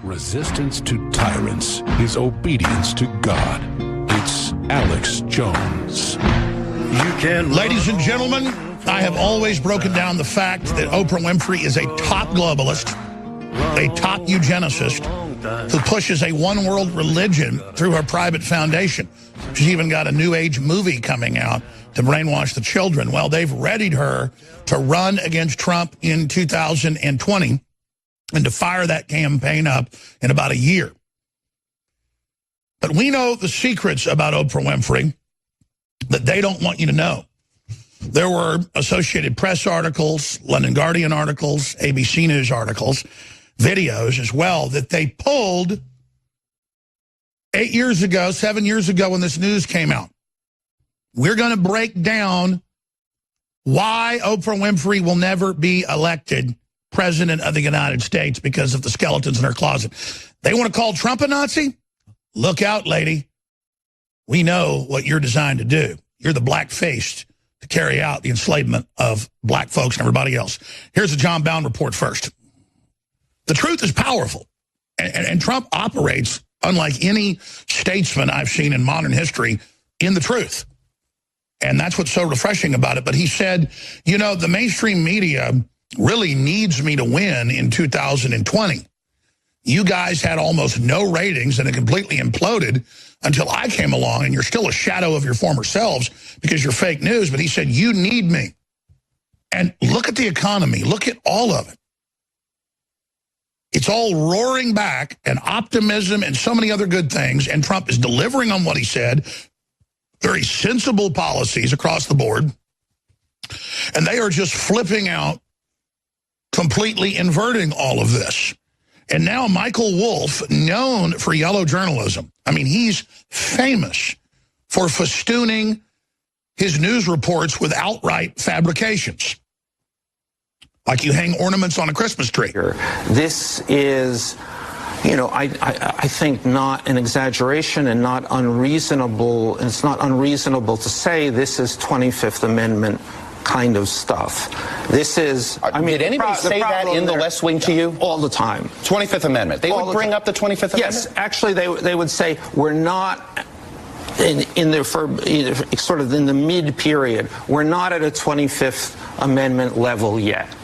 Resistance to tyrants is obedience to God. It's Alex Jones. Ladies and gentlemen, I have always broken down the fact that Oprah Winfrey is a top globalist, a top eugenicist, who pushes a one-world religion through her private foundation. She's even got a New Age movie coming out to brainwash the children. Well, they've readied her to run against Trump in 2020 and to fire that campaign up in about a year. But we know the secrets about Oprah Winfrey that they don't want you to know. There were Associated Press articles, London Guardian articles, ABC News articles, videos as well that they pulled 8 years ago, 7 years ago when this news came out. We're going to break down why Oprah Winfrey will never be elected president of the United States because of the skeletons in her closet. They want to call Trump a Nazi? Look out, lady. We know what you're designed to do. You're the black-faced to carry out the enslavement of black folks and everybody else. Here's the John Bound report first. The truth is powerful, and Trump operates unlike any statesman I've seen in modern history in the truth. And that's what's so refreshing about it. But he said, you know, the mainstream media really needs me to win in 2020. You guys had almost no ratings and it completely imploded until I came along, and you're still a shadow of your former selves because you're fake news. But he said, you need me. And look at the economy. Look at all of it. It's all roaring back, and optimism and so many other good things. And Trump is delivering on what he said. Very sensible policies across the board. And they are just flipping out, completely inverting all of this. And now Michael Wolff, known for yellow journalism, I mean, he's famous for festooning his news reports with outright fabrications. Like you hang ornaments on a Christmas tree. This is, you know, I think not an exaggeration and not unreasonable. And it's not unreasonable to say this is 25th Amendment kind of stuff. This is, I mean, did anybody say that in the West Wing to you? All the time. 25th Amendment. They would bring up the 25th Amendment? Yes, actually they would say we're not in the sort of in the mid period. We're not at a 25th Amendment level yet.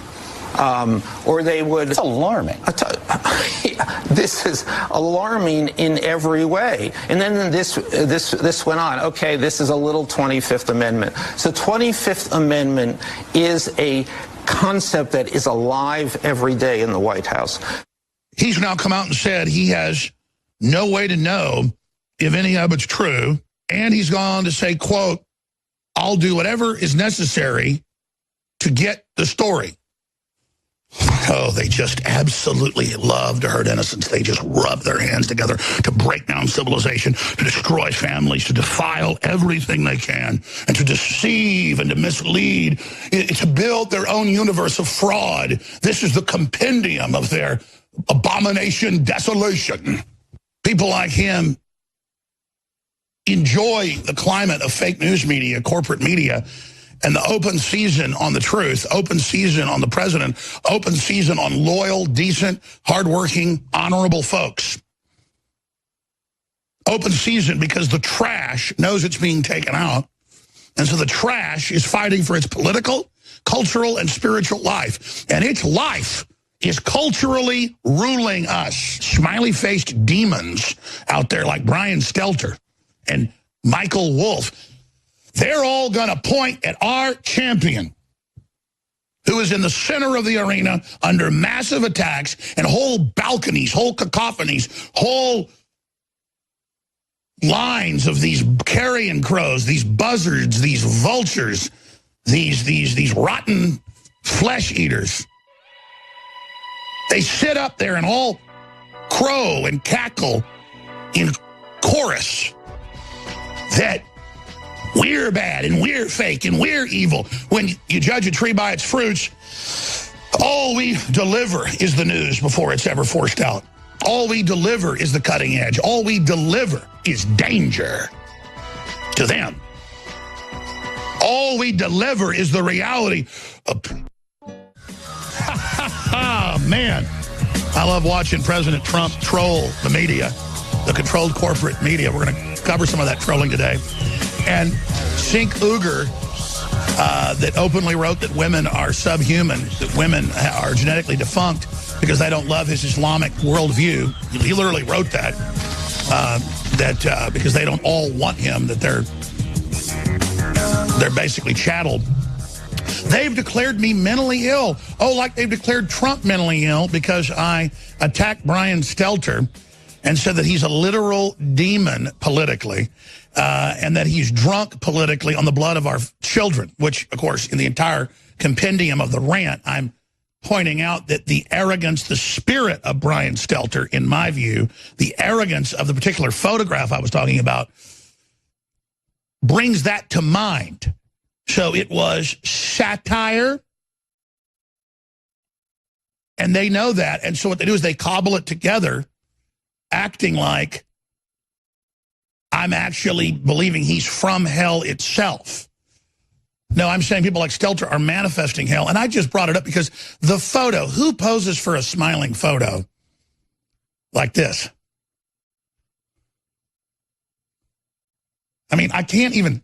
Or they would... It's alarming. This is alarming in every way. And then this went on. Okay, this is a little 25th Amendment. So 25th Amendment is a concept that is alive every day in the White House. He's now come out and said he has no way to know if any of it's true. And he's gone on to say, quote, I'll do whatever is necessary to get the story. Oh, they just absolutely love to hurt innocents. They just rub their hands together to break down civilization, to destroy families, to defile everything they can, and to deceive and to mislead, to build their own universe of fraud. This is the compendium of their abomination, desolation. People like him enjoy the climate of fake news media, corporate media, and the open season on the truth, open season on the president, open season on loyal, decent, hardworking, honorable folks. Open season because the trash knows it's being taken out. And so the trash is fighting for its political, cultural, and spiritual life. And its life is culturally ruling us. Smiley-faced demons out there like Brian Stelter and Michael Wolff. They're all going to point at our champion, who is in the center of the arena under massive attacks and whole balconies, whole cacophonies, whole lines of these carrion crows, these buzzards, these vultures, these rotten flesh eaters. They sit up there and all crow and cackle in chorus that we're bad, and we're fake, and we're evil. When you judge a tree by its fruits, all we deliver is the news before it's ever forced out. All we deliver is the cutting edge. All we deliver is danger to them. All we deliver is the reality of... man. I love watching President Trump troll the media, the controlled corporate media. We're going to cover some of that trolling today. And Sink Uger, that openly wrote that women are subhuman, that women are genetically defunct because they don't love his Islamic worldview. He literally wrote that, because they don't all want him, that they're basically chattel. They've declared me mentally ill. Oh, like they've declared Trump mentally ill because I attacked Brian Stelter and said that he's a literal demon politically, and that he's drunk politically on the blood of our children, which, of course, in the entire compendium of the rant, I'm pointing out that the arrogance, the spirit of Brian Stelter, in my view, the arrogance of the particular photograph I was talking about, brings that to mind. So it was satire, and they know that. And so what they do is they cobble it together, acting like I'm actually believing he's from hell itself. No, I'm saying people like Stelter are manifesting hell. And I just brought it up because the photo, who poses for a smiling photo like this? I mean, I can't even...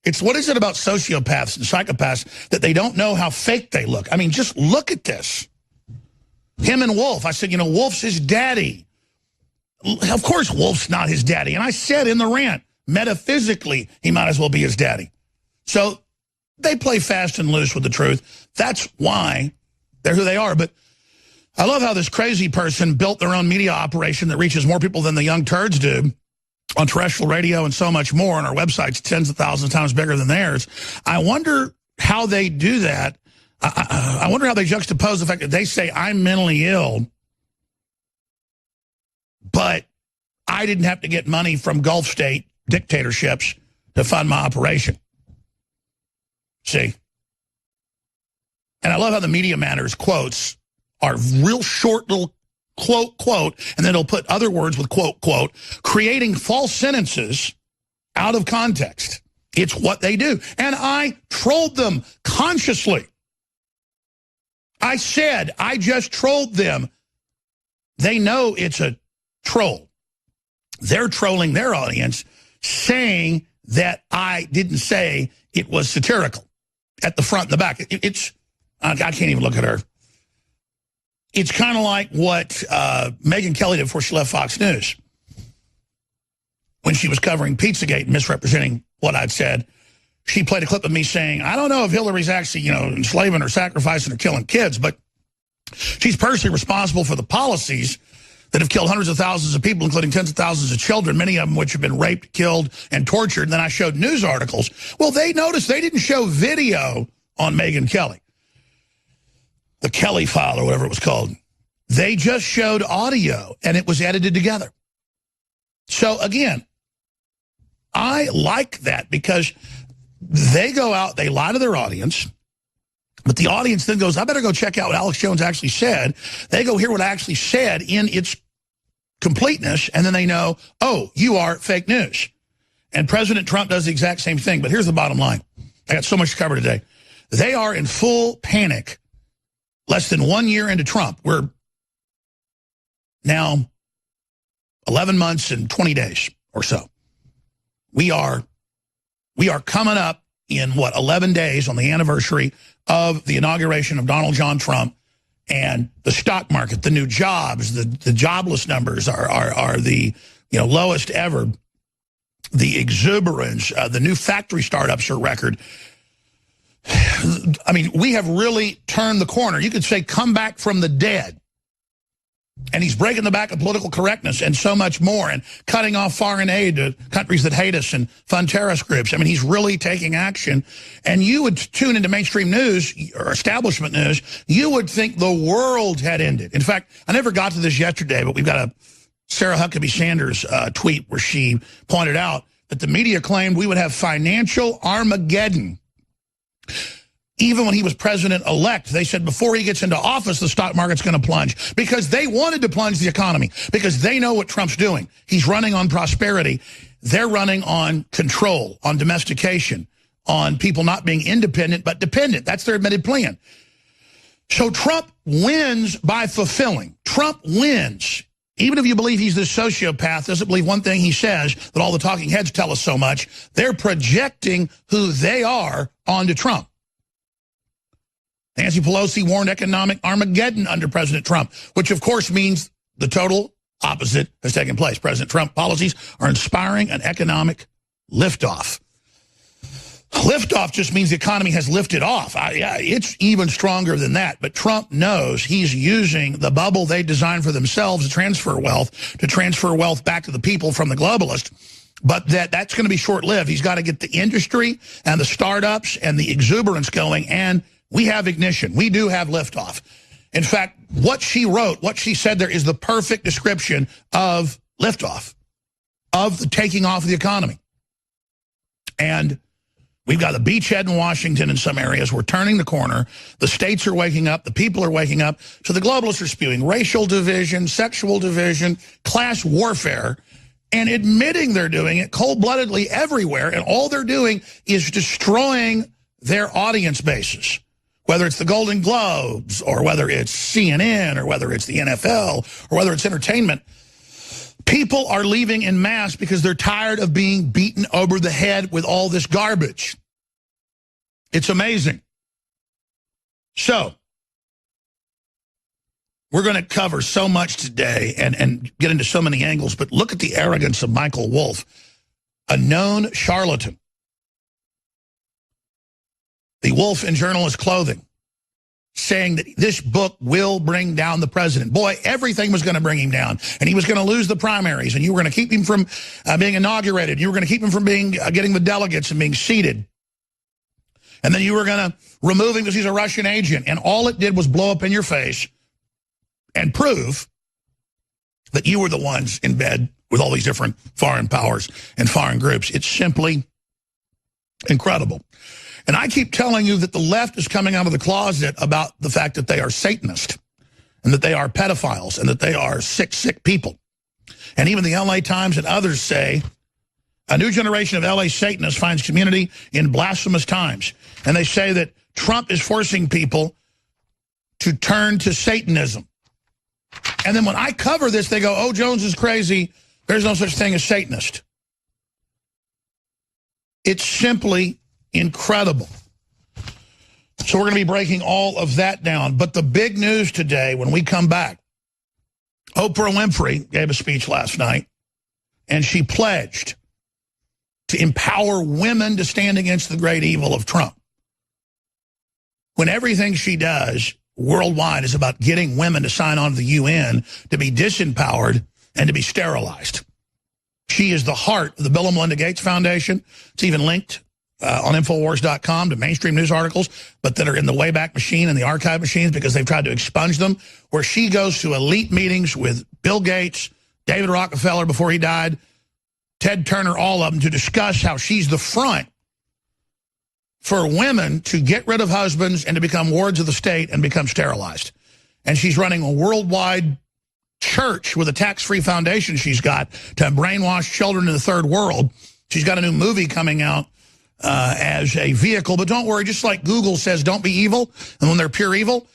It's what is it about sociopaths and psychopaths that they don't know how fake they look? I mean, just look at this. Him and Wolff. I said, you know, Wolff's his daddy. Of course Wolff's not his daddy. And I said in the rant, metaphysically, he might as well be his daddy. So they play fast and loose with the truth. That's why they're who they are. But I love how this crazy person built their own media operation that reaches more people than the Young Turds do on terrestrial radio and so much more, and our website's tens of thousands of times bigger than theirs. I wonder how they do that. I wonder how they juxtapose the fact that they say I'm mentally ill, but I didn't have to get money from Gulf state dictatorships to fund my operation. See? And I love how the Media Matters quotes are real short little quote, quote, and then it'll put other words with quote, quote, creating false sentences out of context. It's what they do. And I trolled them consciously. I said, I just trolled them. They know it's a troll. They're trolling their audience, saying that I didn't say it was satirical at the front and the back. I can't even look at her. It's kind of like what Megyn Kelly did before she left Fox News. When she was covering Pizzagate and misrepresenting what I'd said, she played a clip of me saying, I don't know if Hillary's actually, you know, enslaving or sacrificing or killing kids, but she's personally responsible for the policies that have killed hundreds of thousands of people, including tens of thousands of children, many of them which have been raped, killed, and tortured. And then I showed news articles. Well, they noticed they didn't show video on Megyn Kelly. The Kelly file or whatever it was called. They just showed audio, and it was edited together. So, again, I like that because they go out, they lie to their audience, but the audience then goes, I better go check out what Alex Jones actually said. They go hear what I actually said in its completeness, and then they know, oh, you are fake news. And President Trump does the exact same thing. But here's the bottom line. I got so much to cover today. They are in full panic. Less than 1 year into Trump, we're now 11 months and 20 days or so. We are coming up in, 11 days on the anniversary of the inauguration of Donald John Trump, and the stock market, the new jobs, the jobless numbers are the lowest ever. The exuberance, the new factory startups are record. I mean, we have really turned the corner. You could say come back from the dead. And he's breaking the back of political correctness and so much more, and cutting off foreign aid to countries that hate us and fund terrorist groups. I mean, he's really taking action. And you would tune into mainstream news or establishment news, you would think the world had ended. In fact, I never got to this yesterday, but we've got a Sarah Huckabee Sanders tweet where she pointed out that the media claimed we would have financial Armageddon. Even when he was president-elect, they said before he gets into office, the stock market's going to plunge, because they wanted to plunge the economy, because they know what Trump's doing. He's running on prosperity. They're running on control, on domestication, on people not being independent but dependent. That's their admitted plan. So Trump wins by fulfilling. Trump wins. Even if you believe he's this sociopath, doesn't believe one thing he says that all the talking heads tell us so much, they're projecting who they are onto Trump. Nancy Pelosi warned economic Armageddon under President Trump, which of course means the total opposite has taken place. President Trump policies are inspiring an economic liftoff. Liftoff just means the economy has lifted off. Yeah, it's even stronger than that. But Trump knows he's using the bubble they designed for themselves to transfer wealth back to the people from the globalists. But that's going to be short-lived. He's got to get the industry and the startups and the exuberance going, and we have ignition. We do have liftoff. In fact, what she wrote, what she said there is the perfect description of liftoff, of the taking off of the economy. And we've got the beachhead in Washington in some areas. We're turning the corner. The states are waking up. The people are waking up. So the globalists are spewing racial division, sexual division, class warfare, and admitting they're doing it cold-bloodedly everywhere. And all they're doing is destroying their audience bases, whether it's the Golden Globes or whether it's CNN or whether it's the NFL or whether it's entertainment. People are leaving en masse because they're tired of being beaten over the head with all this garbage. It's amazing. So, we're going to cover so much today and get into so many angles, but look at the arrogance of Michael Wolff, a known charlatan. The Wolf in journalist clothing, saying that this book will bring down the president. Boy, everything was going to bring him down, and he was going to lose the primaries, and you were going to keep him from being inaugurated. You were going to keep him from getting the delegates and being seated. And then you were going to remove him because he's a Russian agent. And all it did was blow up in your face and prove that you were the ones in bed with all these different foreign powers and foreign groups. It's simply incredible. And I keep telling you that the left is coming out of the closet about the fact that they are Satanists and that they are pedophiles and that they are sick, sick people. And even the LA Times and others say a new generation of LA Satanists finds community in blasphemous times. And they say that Trump is forcing people to turn to Satanism. And then when I cover this, they go, oh, Jones is crazy. There's no such thing as Satanist. It's simply incredible. So we're going to be breaking all of that down. But the big news today, when we come back, Oprah Winfrey gave a speech last night, and she pledged to empower women to stand against the great evil of Trump. When everything she does worldwide is about getting women to sign on to the UN, to be disempowered, and to be sterilized. She is the heart of the Bill and Melinda Gates Foundation. It's even linked on Infowars.com to mainstream news articles, but that are in the Wayback Machine and the archive machines because they've tried to expunge them, where she goes to elite meetings with Bill Gates, David Rockefeller before he died, Ted Turner, all of them, to discuss how she's the front for women to get rid of husbands and to become wards of the state and become sterilized. And she's running a worldwide church with a tax-free foundation she's got to brainwash children in the third world. She's got a new movie coming out as a vehicle. But don't worry, just like Google says don't be evil, and when they're pure evil,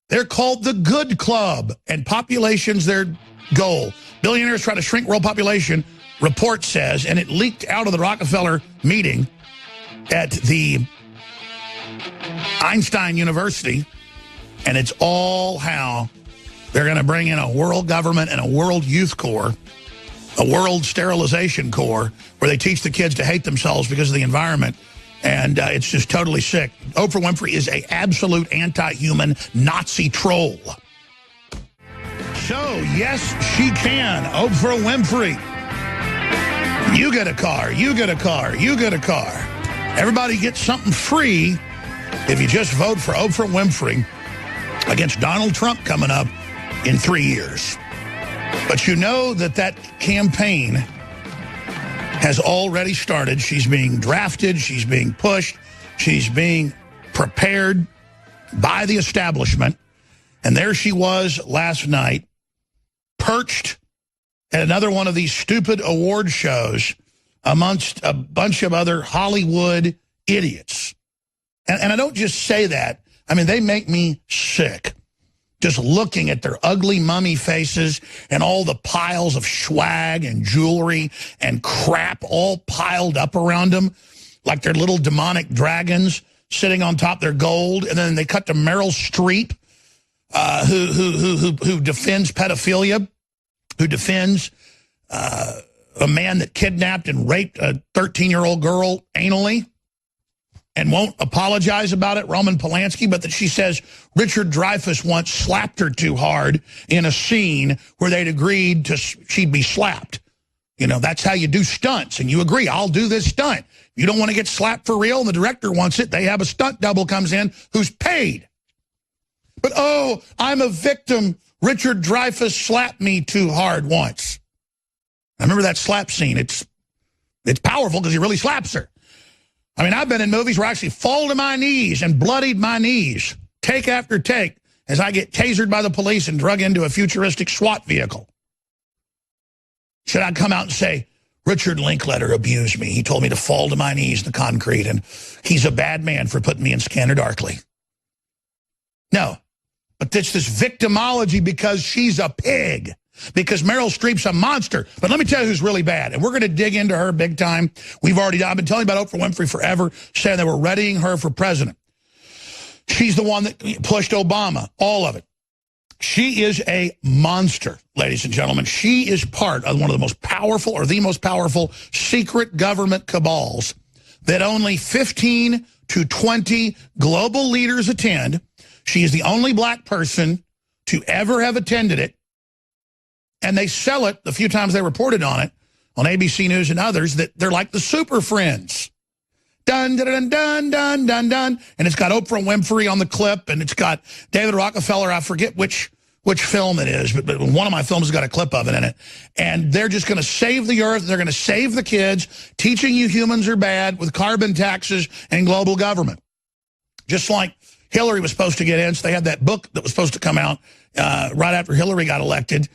they're called the Good Club, and population's their goal. Billionaires try to shrink world population, report says, and it leaked out of the Rockefeller meeting at the Einstein University, and it's all how they're going to bring in a world government and a world youth corps, a world sterilization corps, where they teach the kids to hate themselves because of the environment, and it's just totally sick. Oprah Winfrey is an absolute anti-human Nazi troll. So, yes, she can. Oprah Winfrey. You get a car, you get a car, you get a car. Everybody gets something free if you just vote for Oprah Winfrey against Donald Trump coming up in 3 years. But you know that that campaign has already started. She's being drafted. She's being pushed. She's being prepared by the establishment. And there she was last night, perched at another one of these stupid award shows amongst a bunch of other Hollywood idiots. And I don't just say that I mean, they make me sick. Just looking at their ugly mummy faces and all the piles of swag and jewelry and crap all piled up around them like they're little demonic dragons sitting on top of their gold. And then they cut to Meryl Streep, who defends pedophilia, who defends a man that kidnapped and raped a 13-year-old girl anally and won't apologize about it, Roman Polanski, but that she says Richard Dreyfuss once slapped her too hard in a scene where they'd agreed to she'd be slapped. You know, that's how you do stunts, and you agree, I'll do this stunt. You don't want to get slapped for real, and the director wants it, they have a stunt double comes in who's paid. But, oh, I'm a victim. Richard Dreyfuss slapped me too hard once. I remember that slap scene. It's powerful because he really slaps her. I mean, I've been in movies where I actually fall to my knees and bloodied my knees, take after take, as I get tasered by the police and drug into a futuristic SWAT vehicle. Should I come out and say, Richard Linklater abused me. He told me to fall to my knees in the concrete, and he's a bad man for putting me in Scanner Darkly. No, but it's this victimology because she's a pig. Because Meryl Streep's a monster. But let me tell you who's really bad. And we're going to dig into her big time. I've been telling you about Oprah Winfrey forever, saying they were readying her for president. She's the one that pushed Obama, all of it. She is a monster, ladies and gentlemen. She is part of one of the most powerful, or the most powerful, secret government cabals that only 15 to 20 global leaders attend. She is the only black person to ever have attended it. And they sell it, the few times they reported on it, on ABC News and others, that they're like the super friends. Dun, dun, dun, dun, dun, dun, dun. And it's got Oprah Winfrey on the clip, and it's got David Rockefeller. I forget which film it is, but one of my films has got a clip of it in it. And they're just going to save the earth. They're going to save the kids, teaching you humans are bad with carbon taxes and global government. Just like Hillary was supposed to get in, so they had that book that was supposed to come out right after Hillary got elected,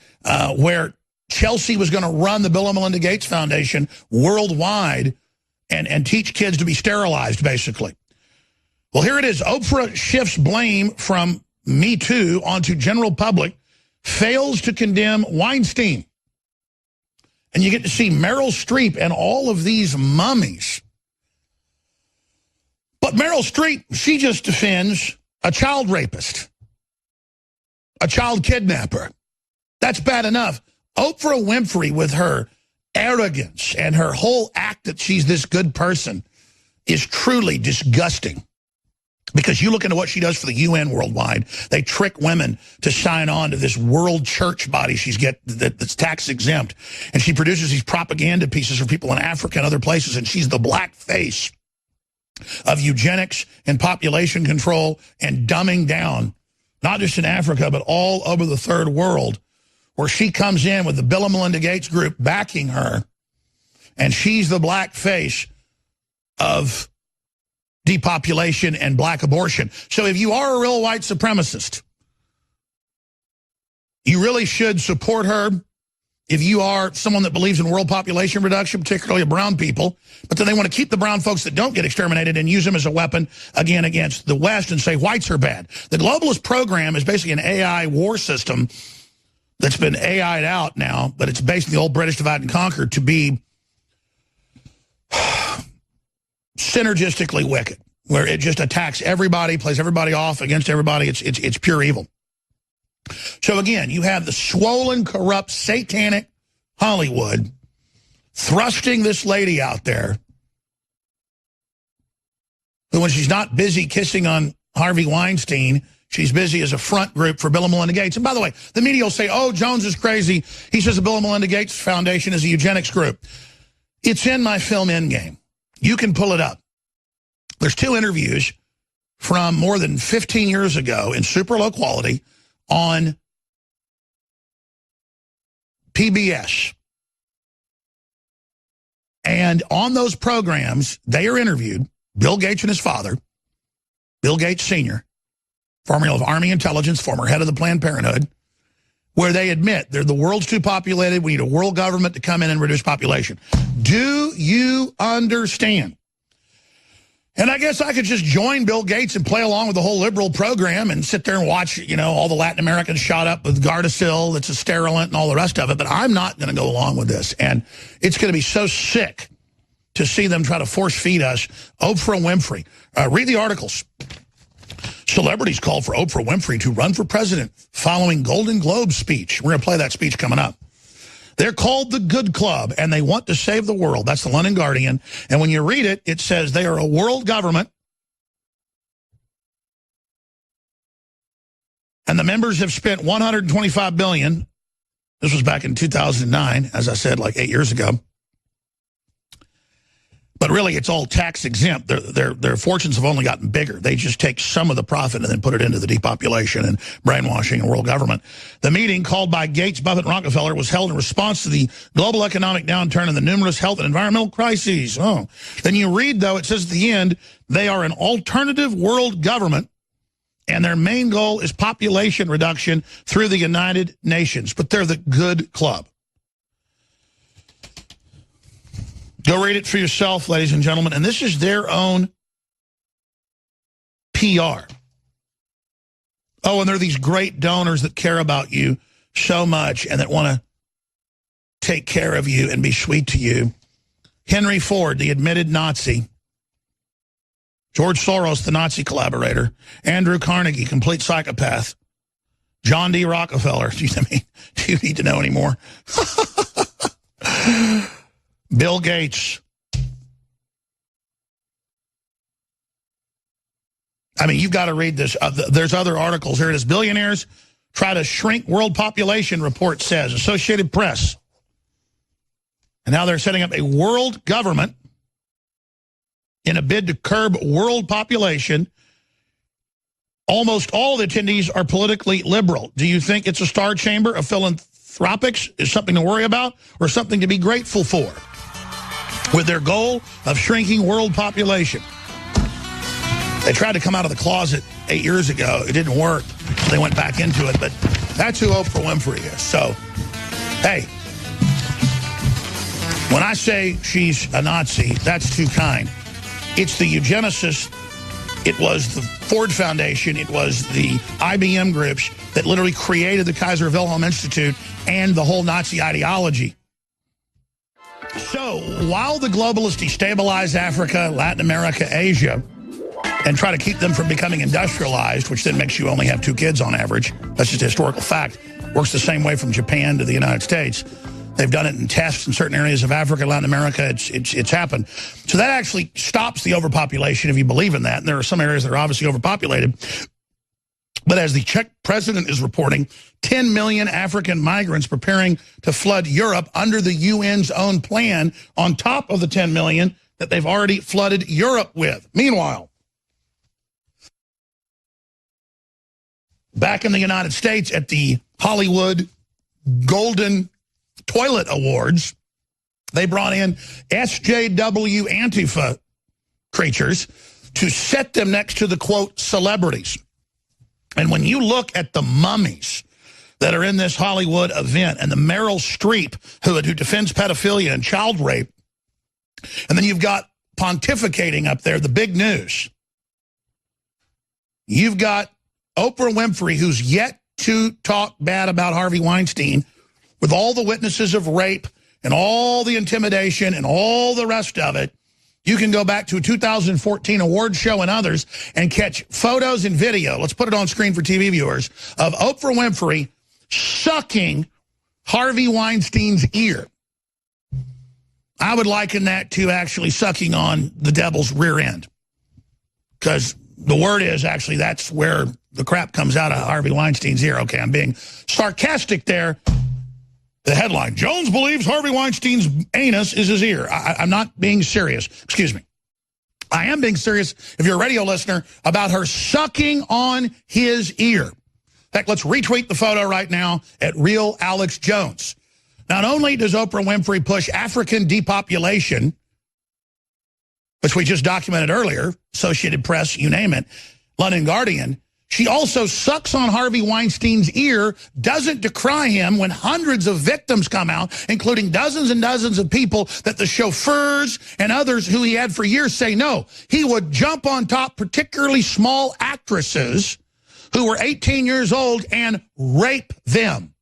where Chelsea was going to run the Bill and Melinda Gates Foundation worldwide and teach kids to be sterilized, basically. Well, here it is. Oprah shifts blame from Me Too onto general public, fails to condemn Weinstein. And you get to see Meryl Streep and all of these mummies. But Meryl Streep, she just defends a child rapist, a child kidnapper. That's bad enough. Oprah Winfrey, with her arrogance and her whole act that she's this good person, is truly disgusting. Because you look into what she does for the UN worldwide, they trick women to sign on to this world church body that's tax exempt. And she produces these propaganda pieces for people in Africa and other places, and she's the black face of eugenics and population control and dumbing down, not just in Africa, but all over the third world, where she comes in with the Bill and Melinda Gates group backing her, and she's the black face of depopulation and black abortion. So if you are a real white supremacist, you really should support her. If you are someone that believes in world population reduction, particularly of brown people, but then they want to keep the brown folks that don't get exterminated and use them as a weapon, again, against the West and say whites are bad. The globalist program is basically an AI war system that's been AI'd out now, but it's based on the old British divide and conquer to be synergistically wicked, where it just attacks everybody, plays everybody off against everybody. It's pure evil. So again, you have the swollen, corrupt, satanic Hollywood thrusting this lady out there who, when she's not busy kissing on Harvey Weinstein, she's busy as a front group for Bill and Melinda Gates. And by the way, the media will say, oh, Jones is crazy. He says the Bill and Melinda Gates Foundation is a eugenics group. It's in my film Endgame. You can pull it up. There's 2 interviews from more than 15 years ago in super low quality on PBS. And on those programs, they are interviewed, Bill Gates and his father, Bill Gates Sr., former of Army Intelligence, former head of the Planned Parenthood, where they admit the world's too populated, we need a world government to come in and reduce population. Do you understand? And I guess I could just join Bill Gates and play along with the whole liberal program and sit there and watch, you know, all the Latin Americans shot up with Gardasil, that's a sterilant and all the rest of it. But I'm not going to go along with this. And it's going to be so sick to see them try to force feed us Oprah Winfrey. Read the articles. Celebrities call for Oprah Winfrey to run for president following Golden Globe speech. We're going to play that speech coming up. They're called the Good Club, and they want to save the world. That's the London Guardian. And when you read it, it says they are a world government, and the members have spent $125 billion. This was back in 2009, as I said, like 8 years ago. But really, it's all tax exempt. Their fortunes have only gotten bigger. They just take some of the profit and then put it into the depopulation and brainwashing and world government. The meeting, called by Gates, Buffett, and Rockefeller, was held in response to the global economic downturn and the numerous health and environmental crises. Oh. Then you read, though, it says at the end, they are an alternative world government, and their main goal is population reduction through the United Nations. But they're the Good Club. Go read it for yourself, ladies and gentlemen. And this is their own PR. Oh, and there are these great donors that care about you so much and that want to take care of you and be sweet to you. Henry Ford, the admitted Nazi. George Soros, the Nazi collaborator. Andrew Carnegie, complete psychopath. John D. Rockefeller. Do you need to know anymore? Bill Gates. I mean, you've got to read this. There's other articles. Here it is. Billionaires try to shrink world population, report says. Associated Press. And now they're setting up a world government in a bid to curb world population. Almost all the attendees are politically liberal. Do you think it's a star chamber of philanthropics? Is something to worry about or something to be grateful for? With their goal of shrinking world population. They tried to come out of the closet 8 years ago. It didn't work. They went back into it. But that's who Oprah Winfrey is. So, hey, when I say she's a Nazi, that's too kind. It's the eugenicists. It was the Ford Foundation. It was the IBM groups that literally created the Kaiser Wilhelm Institute and the whole Nazi ideology. So, while the globalists destabilize Africa, Latin America, Asia, and try to keep them from becoming industrialized, which then makes you only have 2 kids on average, that's just a historical fact, works the same way from Japan to the United States. They've done it in tests in certain areas of Africa, Latin America. It's happened. So that actually stops the overpopulation, if you believe in that. And there are some areas that are obviously overpopulated. But as the Czech president is reporting, 10 million African migrants preparing to flood Europe under the UN's own plan on top of the 10 million that they've already flooded Europe with. Meanwhile, back in the United States at the Hollywood Golden Toilet Awards, they brought in SJW Antifa creatures to set them next to the, quote, celebrities. And when you look at the mummies that are in this Hollywood event and the Meryl Streep who defends pedophilia and child rape, and then you've got pontificating up there, the big news. You've got Oprah Winfrey, who's yet to talk bad about Harvey Weinstein, with all the witnesses of rape and all the intimidation and all the rest of it. You can go back to a 2014 award show and others and catch photos and video, let's put it on screen for TV viewers, of Oprah Winfrey sucking Harvey Weinstein's ear. I would liken that to actually sucking on the devil's rear end. Because the word is actually that's where the crap comes out of Harvey Weinstein's ear. Okay, I'm being sarcastic there. The headline, Jones believes Harvey Weinstein's anus is his ear. I'm not being serious. Excuse me. I am being serious, if you're a radio listener, about her sucking on his ear. In fact, let's retweet the photo right now at Real Alex Jones. Not only does Oprah Winfrey push African depopulation, which we just documented earlier, Associated Press, you name it, London Guardian, She also sucks on Harvey Weinstein's ear, doesn't decry him when hundreds of victims come out, including dozens and dozens of people that the chauffeurs and others who he had for years say no. He would jump on top, particularly small actresses who were 18 years old, and rape them.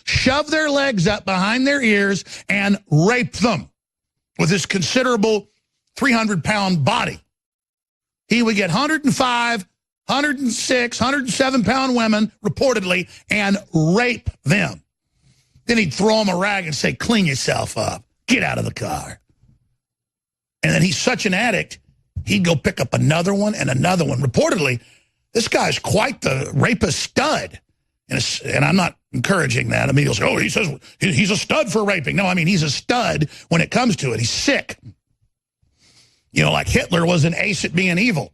Shove their legs up behind their ears and rape them with his considerable 300-pound body. He would get 105, 106, 107-pound women, reportedly, and rape them. Then he'd throw them a rag and say, clean yourself up. Get out of the car. And then he's such an addict, he'd go pick up another one and another one. Reportedly, this guy's quite the rapist stud. And I'm not encouraging that. I mean, he'll say, oh, he says he's a stud for raping. No, I mean, he's a stud when it comes to it. He's sick. You know, like Hitler was an ace at being evil.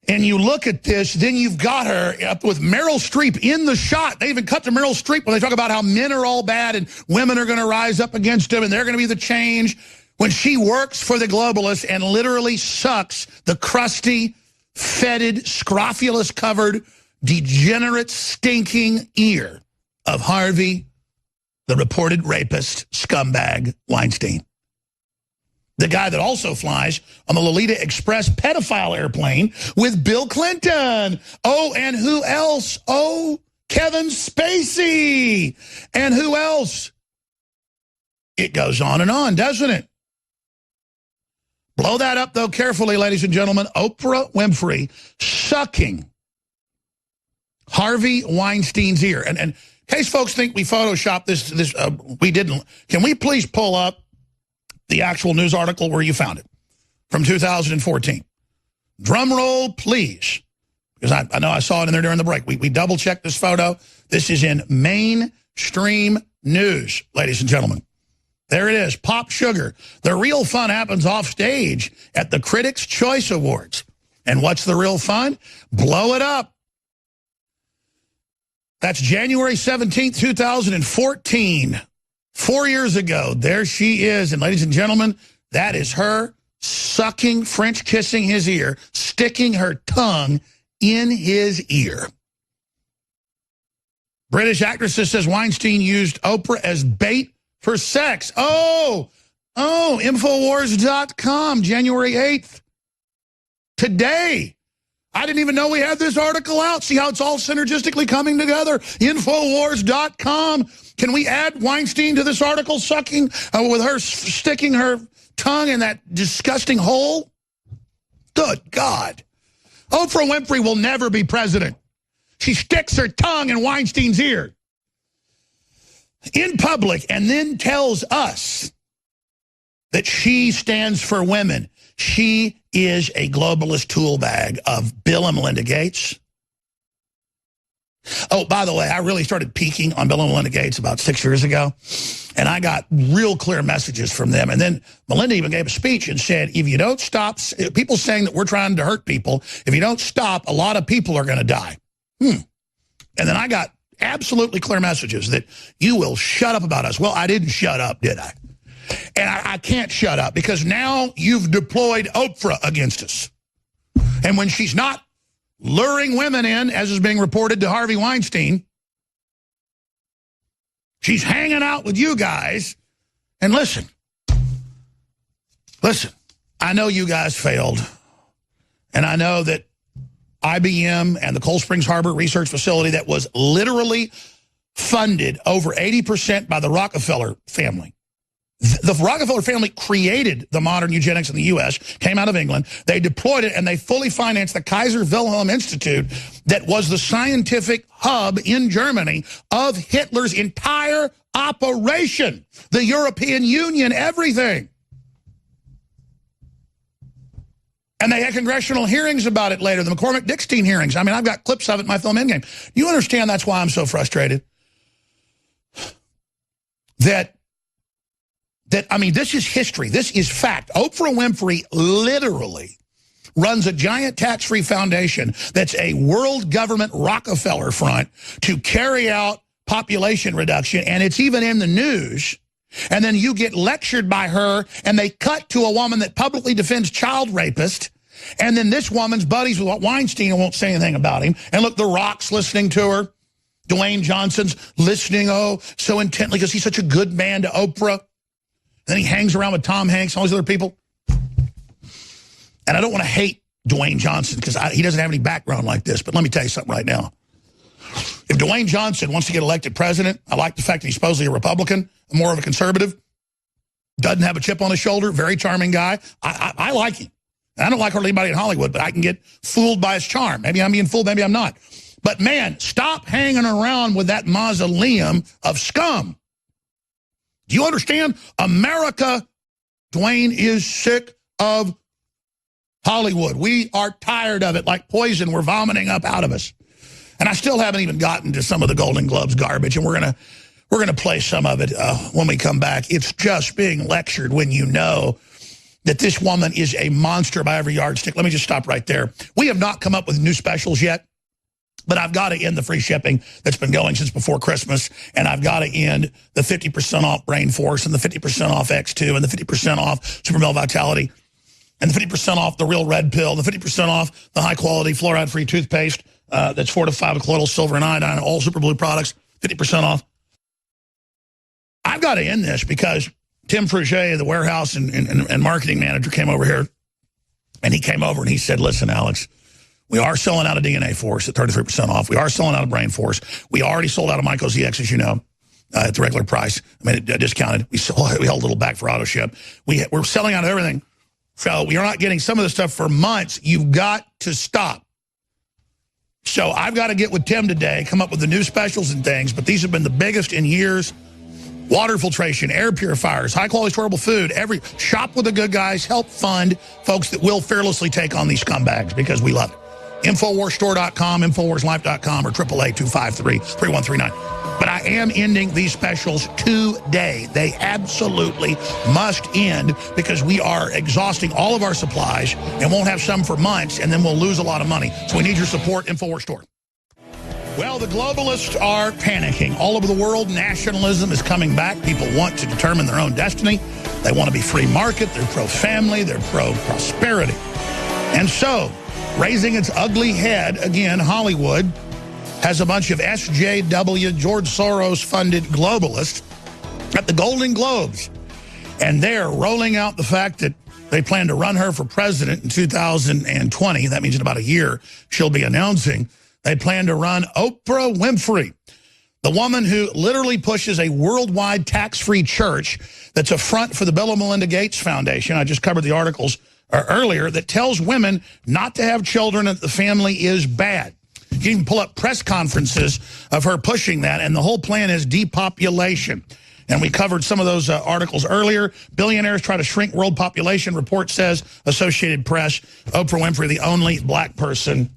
And you look at this, then you've got her up with Meryl Streep in the shot. They even cut to Meryl Streep when they talk about how men are all bad and women are going to rise up against them and they're going to be the change. When she works for the globalists and literally sucks the crusty, fetid, scrofulous-covered, degenerate, stinking ear of Harvey, the reported rapist, scumbag, Weinstein. The guy that also flies on the Lolita Express pedophile airplane with Bill Clinton. Oh, and who else? Oh, Kevin Spacey. And who else? It goes on and on, doesn't it? Blow that up, though, carefully, ladies and gentlemen. Oprah Winfrey sucking Harvey Weinstein's ear. And in case folks think we photoshopped this, we didn't. Can we please pull up the actual news article where you found it from 2014? Drum roll, please. Because I know I saw it in there during the break. We double-checked this photo. This is in mainstream news, ladies and gentlemen. There it is, Pop Sugar. The real fun happens off stage at the Critics' Choice Awards. And what's the real fun? Blow it up. That's January 17th, 2014. 4 years ago, there she is. And ladies and gentlemen, that is her sucking, French kissing his ear, sticking her tongue in his ear. British actress says Weinstein used Oprah as bait for sex. Oh, Infowars.com, January 8th. Today. I didn't even know we had this article out. See how it's all synergistically coming together? Infowars.com. Can we add Weinstein to this article, sucking with her sticking her tongue in that disgusting hole? Good God. Oprah Winfrey will never be president. She sticks her tongue in Weinstein's ear in public and then tells us that she stands for women. She is a globalist tool bag of Bill and Melinda Gates. Oh, by the way, I really started peaking on Bill and Melinda Gates about 6 years ago, and I got real clear messages from them. And then Melinda even gave a speech and said, if you don't stop, people saying that we're trying to hurt people, if you don't stop, a lot of people are going to die. And then I got absolutely clear messages that you will shut up about us. Well, I didn't shut up, did I? And I can't shut up because now you've deployed Oprah against us. And when she's not luring women in, as is being reported to Harvey Weinstein, she's hanging out with you guys. And listen, I know you guys failed. And I know that IBM and the Cold Springs Harbor Research Facility that was literally funded over 80% by the Rockefeller family. The Rockefeller family created the modern eugenics in the U.S., came out of England. They deployed it, and they fully financed the Kaiser Wilhelm Institute that was the scientific hub in Germany of Hitler's entire operation, the European Union, everything. And they had congressional hearings about it later, the McCormick-Dickstein hearings. I mean, I've got clips of it in my film Endgame. You understand that's why I'm so frustrated? I mean, this is history. This is fact. Oprah Winfrey literally runs a giant tax-free foundation that's a world government Rockefeller front to carry out population reduction, and it's even in the news. And then you get lectured by her, and they cut to a woman that publicly defends child rapists, And then this woman's buddies with Weinstein and won't say anything about him. And look, The Rock's listening to her. Dwayne Johnson's listening, oh, so intently because he's such a good man to Oprah. Then he hangs around with Tom Hanks and all these other people. And I don't want to hate Dwayne Johnson because he doesn't have any background like this. But let me tell you something right now. If Dwayne Johnson wants to get elected president, I like the fact that he's supposedly a Republican, more of a conservative, doesn't have a chip on his shoulder, very charming guy. I like him. And I don't like hardly anybody in Hollywood, but I can get fooled by his charm. Maybe I'm being fooled, maybe I'm not. But man, stop hanging around with that mausoleum of scum. Do you understand? America, Dwayne, is sick of Hollywood. We are tired of it like poison we're vomiting up out of us. And I still haven't even gotten to some of the Golden Globes garbage, and we're gonna play some of it when we come back. It's just being lectured when you know that this woman is a monster by every yardstick. Let me just stop right there. We have not come up with new specials yet, but I've got to end the free shipping that's been going since before Christmas, and I've got to end the 50% off Brain Force and the 50% off X2 and the 50% off Super Male Vitality and the 50% off the Real Red Pill, the 50% off the high-quality fluoride-free toothpaste that's fortified with colloidal silver and iodine, all Super Blue products, 50% off. I've got to end this because Tim Fruget, the warehouse and marketing manager, came over here, and he came over and he said, listen, Alex, we are selling out of DNA Force at 33% off. We are selling out of Brain Force. We already sold out of Myco ZX, as you know, at the regular price. I mean, it discounted. We held a little back for auto ship. We're selling out of everything. So we are not getting some of the stuff for months. You've got to stop. So I've got to get with Tim today, come up with the new specials and things, but these have been the biggest in years. Water filtration, air purifiers, high-quality storable food, shop with the good guys, help fund folks that will fearlessly take on these scumbags because we love it. Infowarsstore.com, InfowarsLife.com, or 888-253-3139. But I am ending these specials today. They absolutely must end because we are exhausting all of our supplies and won't have some for months, and then we'll lose a lot of money. So we need your support, Infowars Store. Well, the globalists are panicking. All over the world, nationalism is coming back. People want to determine their own destiny. They want to be free market. They're pro-family. They're pro-prosperity. And so, raising its ugly head, again, Hollywood has a bunch of SJW, George Soros-funded globalists at the Golden Globes. And they're rolling out the fact that they plan to run her for president in 2020. That means in about a year, she'll be announcing. They plan to run Oprah Winfrey, the woman who literally pushes a worldwide tax-free church that's a front for the Bill and Melinda Gates Foundation. I just covered the articles earlier that tells women not to have children, that the family is bad. You can even pull up press conferences of her pushing that, and the whole plan is depopulation. And we covered some of those articles earlier. Billionaires try to shrink world population. Report says, Associated Press, Oprah Winfrey, the only black person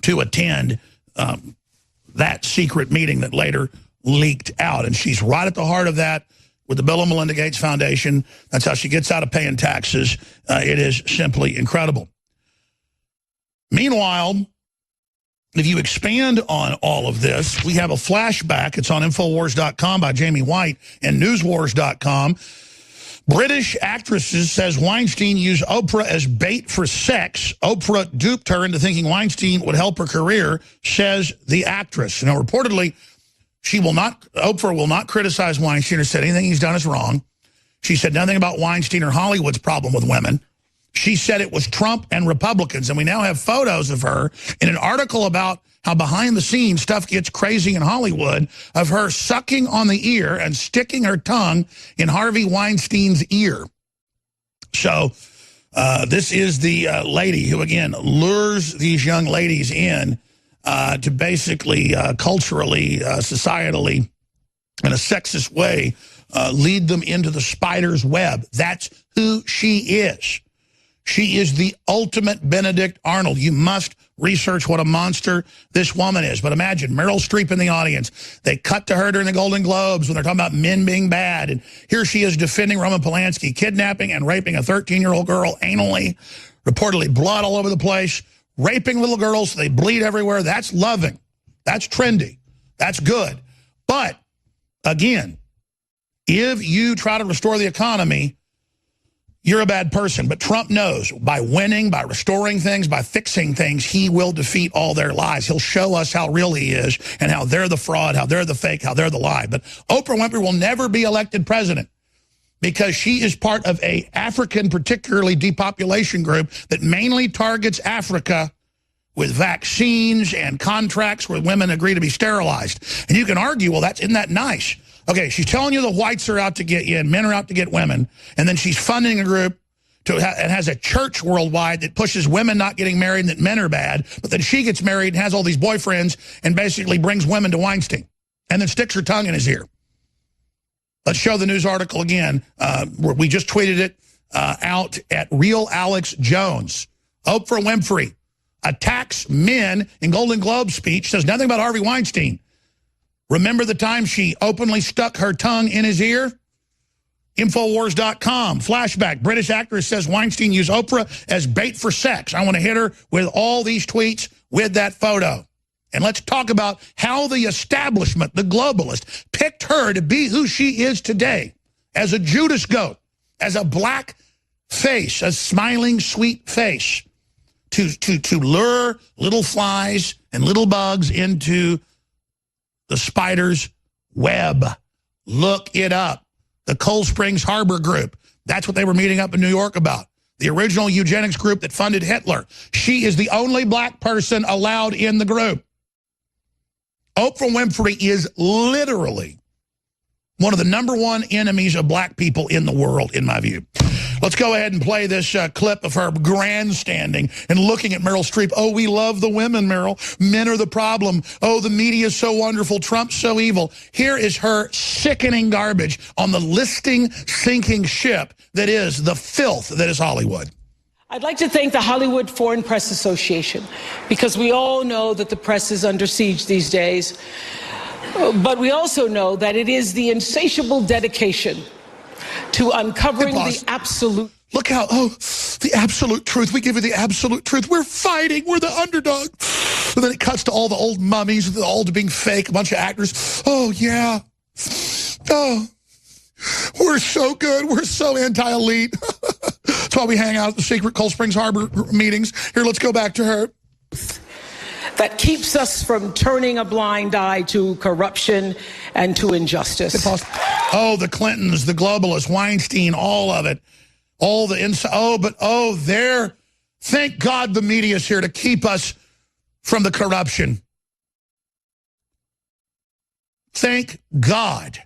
to attend that secret meeting that later leaked out. And she's right at the heart of that with the Bill and Melinda Gates Foundation. That's how she gets out of paying taxes. It is simply incredible. Meanwhile, if you expand on all of this, we have a flashback. It's on Infowars.com by Jamie White and Newswars.com. British actresses says Weinstein used Oprah as bait for sex. Oprah duped her into thinking Weinstein would help her career, says the actress. Now, reportedly, Oprah will not criticize Weinstein or said anything he's done is wrong. She said nothing about Weinstein or Hollywood's problem with women. She said it was Trump and Republicans, and we now have photos of her in an article about how behind the scenes stuff gets crazy in Hollywood, of her sucking on the ear and sticking her tongue in Harvey Weinstein's ear. So this is the lady who, again, lures these young ladies in to basically culturally, societally, in a sexist way, lead them into the spider's web. That's who she is. She is the ultimate Benedict Arnold. You must research what a monster this woman is. But imagine Meryl Streep in the audience. They cut to her during the Golden Globes when they're talking about men being bad. And here she is defending Roman Polanski, kidnapping and raping a 13-year-old girl anally, reportedly blood all over the place, raping little girls so they bleed everywhere. That's loving. That's trendy. That's good. But, again, if you try to restore the economy, you're a bad person. But Trump knows by winning, by restoring things, by fixing things, he will defeat all their lies. He'll show us how real he is and how they're the fraud, how they're the fake, how they're the lie. But Oprah Winfrey will never be elected president because she is part of a African, particularly depopulation group that mainly targets Africa with vaccines and contracts where women agree to be sterilized. And you can argue, well, isn't that nice? Okay, she's telling you the whites are out to get you and men are out to get women, and then she's funding a group and has a church worldwide that pushes women not getting married and that men are bad, but then she gets married and has all these boyfriends and basically brings women to Weinstein and then sticks her tongue in his ear. Let's show the news article again. We just tweeted it out at Real Alex Jones. Oprah Winfrey attacks men in Golden Globe speech, says nothing about Harvey Weinstein. Remember the time she openly stuck her tongue in his ear? Infowars.com, flashback. British actress says Weinstein used Oprah as bait for sex. I want to hit her with all these tweets with that photo. And let's talk about how the establishment, the globalist, picked her to be who she is today as a Judas goat, as a black face, a smiling, sweet face, to lure little flies and little bugs into the spider's web. Look it up. The Cold Springs Harbor Group. That's what they were meeting up in New York about. The original eugenics group that funded Hitler. She is the only black person allowed in the group. Oprah Winfrey is literally one of the #1 enemies of black people in the world, in my view. Let's go ahead and play this clip of her grandstanding and looking at Meryl Streep. Oh, we love the women, Meryl. Men are the problem. Oh, the media is so wonderful. Trump's so evil. Here is her sickening garbage on the listing sinking ship that is the filth that is Hollywood. I'd like to thank the Hollywood Foreign Press Association, because we all know that the press is under siege these days. But we also know that it is the insatiable dedication to uncovering the absolute. Look how, the absolute truth. We give you the absolute truth. We're fighting. We're the underdog. And then it cuts to all the old mummies, all to being fake, a bunch of actors. Oh, yeah. Oh, we're so good. We're so anti-elite. That's why we hang out at the secret Cold Springs Harbor meetings. Here, let's go back to her. That keeps us from turning a blind eye to corruption and to injustice. Oh, the Clintons, the globalists, Weinstein, all of it. All the inside. There. Thank God the media's here to keep us from the corruption. Thank God.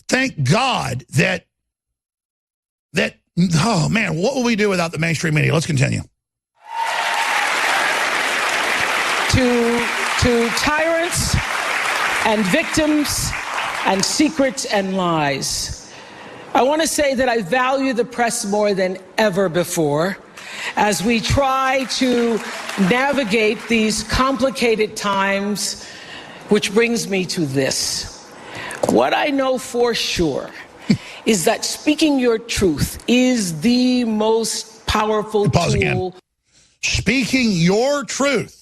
Thank God that, oh man, what will we do without the mainstream media? Let's continue. To tyrants and victims and secrets and lies. I want to say that I value the press more than ever before as we try to navigate these complicated times, which brings me to this. What I know for sure is that speaking your truth is the most powerful tool. Again. Speaking your truth.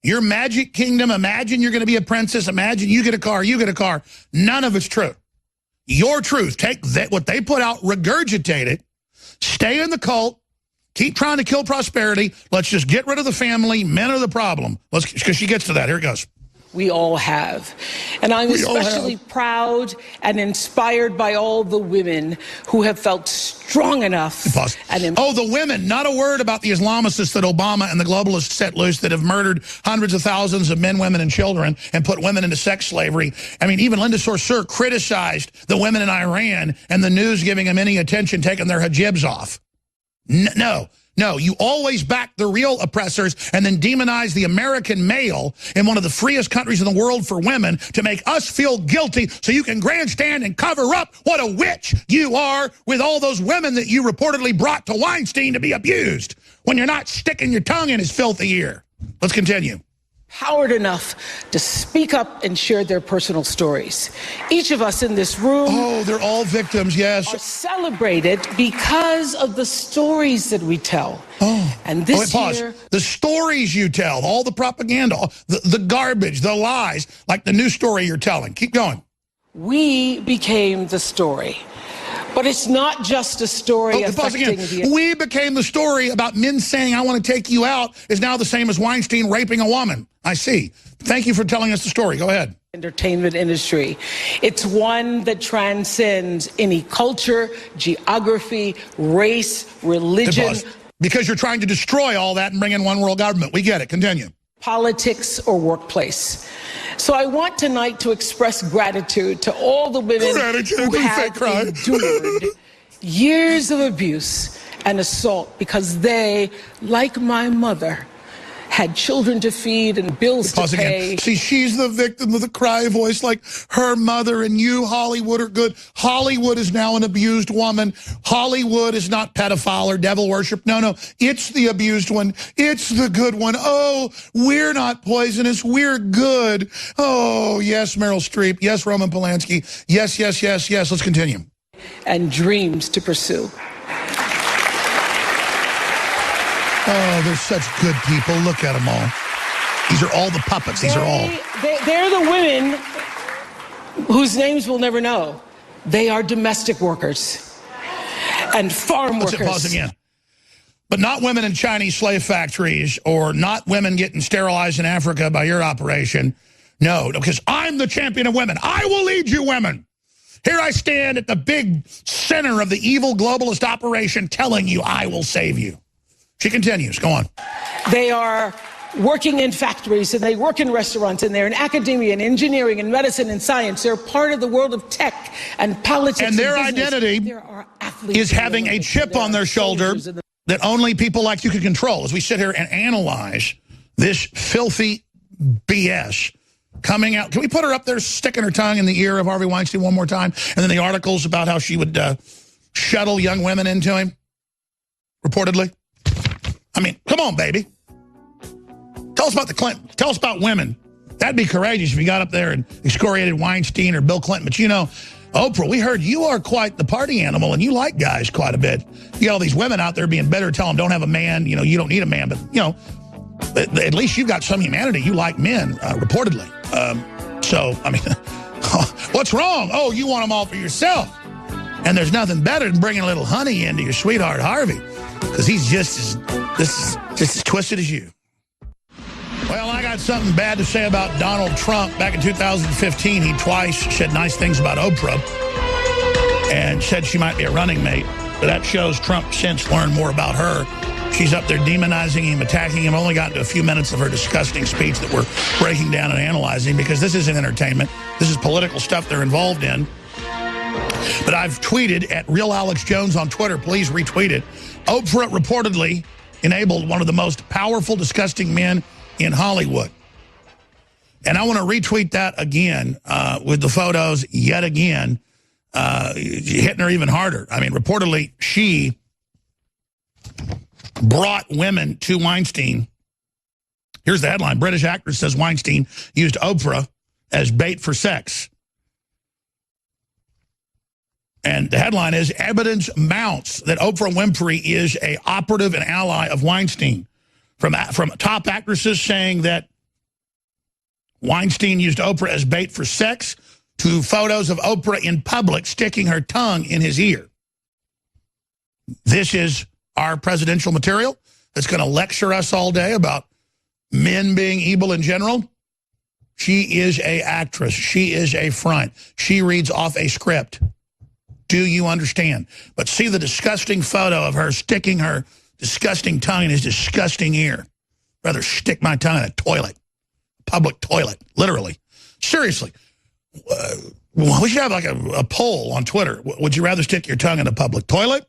Your magic kingdom, imagine you're going to be a princess, imagine you get a car, you get a car. None of it's true. Your truth, take that, what they put out, regurgitate it, stay in the cult, keep trying to kill prosperity. Let's just get rid of the family. Men are the problem. Because she gets to that. Here it goes. We all have. And I'm especially proud and inspired by all the women who have felt strong enough. The women, not a word about the Islamicists that Obama and the globalists set loose that have murdered hundreds of thousands of men, women, and children and put women into sex slavery. I mean, even Linda Sarsour criticized the women in Iran and the news giving them any attention, taking their hijabs off. No, you always back the real oppressors and then demonize the American male in one of the freest countries in the world for women to make us feel guilty so you can grandstand and cover up what a witch you are with all those women that you reportedly brought to Weinstein to be abused when you're not sticking your tongue in his filthy ear. Let's continue. Empowered enough to speak up and share their personal stories. Each of us in this room... Oh, they're all victims, yes. ...are celebrated because of the stories that we tell. Oh. And this year... The stories you tell, all the propaganda, the garbage, the lies, like the new story you're telling. Keep going. We became the story. But it's not just a story affecting the... We became the story about men saying, I want to take you out, is now the same as Weinstein raping a woman. I see. Thank you for telling us the story. Go ahead. Entertainment industry. It's one that transcends any culture, geography, race, religion. Because you're trying to destroy all that and bring in one world government. We get it. Continue. Politics or workplace. So I want tonight to express gratitude to all the women who have endured years of abuse and assault because they, like my mother, had children to feed and bills to pay. Again. See, she's the victim of the cry voice like her mother and you, Hollywood, are good. Hollywood is now an abused woman. Hollywood is not pedophile or devil worship. No, it's the abused one. It's the good one. Oh, we're not poisonous. We're good. Oh, yes, Meryl Streep. Yes, Roman Polanski. Yes, yes, yes, yes. Let's continue. And dreams to pursue. Oh, they're such good people. Look at them all. These are all the puppets. They're the women whose names we'll never know. They are domestic workers and farm workers. Pause again. But not women in Chinese slave factories or not women getting sterilized in Africa by your operation. No, because I'm the champion of women. I will lead you women. Here I stand at the big center of the evil globalist operation telling you I will save you. She continues. Go on. They are working in factories, and they work in restaurants, and they're in academia and engineering and medicine and science. They're part of the world of tech and politics. And their identity is having a chip on their shoulder that only people like you can control. As we sit here and analyze this filthy BS coming out. Can we put her up there sticking her tongue in the ear of Harvey Weinstein one more time? And then the articles about how she would shuttle young women into him, reportedly. I mean, come on, baby. Tell us about the Clinton. Tell us about women. That'd be courageous if you got up there and excoriated Weinstein or Bill Clinton. But, you know, Oprah, we heard you are quite the party animal, and you like guys quite a bit. You got all these women out there being bitter, telling them don't have a man. You know, you don't need a man. But, you know, at least you've got some humanity. You like men, reportedly. So, I mean, what's wrong? Oh, you want them all for yourself. And there's nothing better than bringing a little honey into your sweetheart, Harvey. Because he's just as twisted as you. Well, I got something bad to say about Donald Trump. Back in 2015, he twice said nice things about Oprah and said she might be a running mate. But that shows Trump since learned more about her. She's up there demonizing him, attacking him. Only got into a few minutes of her disgusting speech that we're breaking down and analyzing because this isn't entertainment. This is political stuff they're involved in. But I've tweeted at Real Alex Jones on Twitter. Please retweet it. Oprah reportedly enabled one of the most powerful, disgusting men in Hollywood. And I want to retweet that again with the photos yet again, hitting her even harder. I mean, reportedly, she brought women to Weinstein. Here's the headline. British actress says Weinstein used Oprah as bait for sex. And the headline is, evidence mounts that Oprah Winfrey is an operative and ally of Weinstein. From top actresses saying that Weinstein used Oprah as bait for sex to photos of Oprah in public sticking her tongue in his ear. This is our presidential material that's going to lecture us all day about men being evil in general. She is an actress. She is a front. She reads off a script. Do you understand? But see the disgusting photo of her sticking her disgusting tongue in his disgusting ear. Rather stick my tongue in a toilet. Public toilet, literally. Seriously. We should have like a poll on Twitter. Would you rather stick your tongue in a public toilet?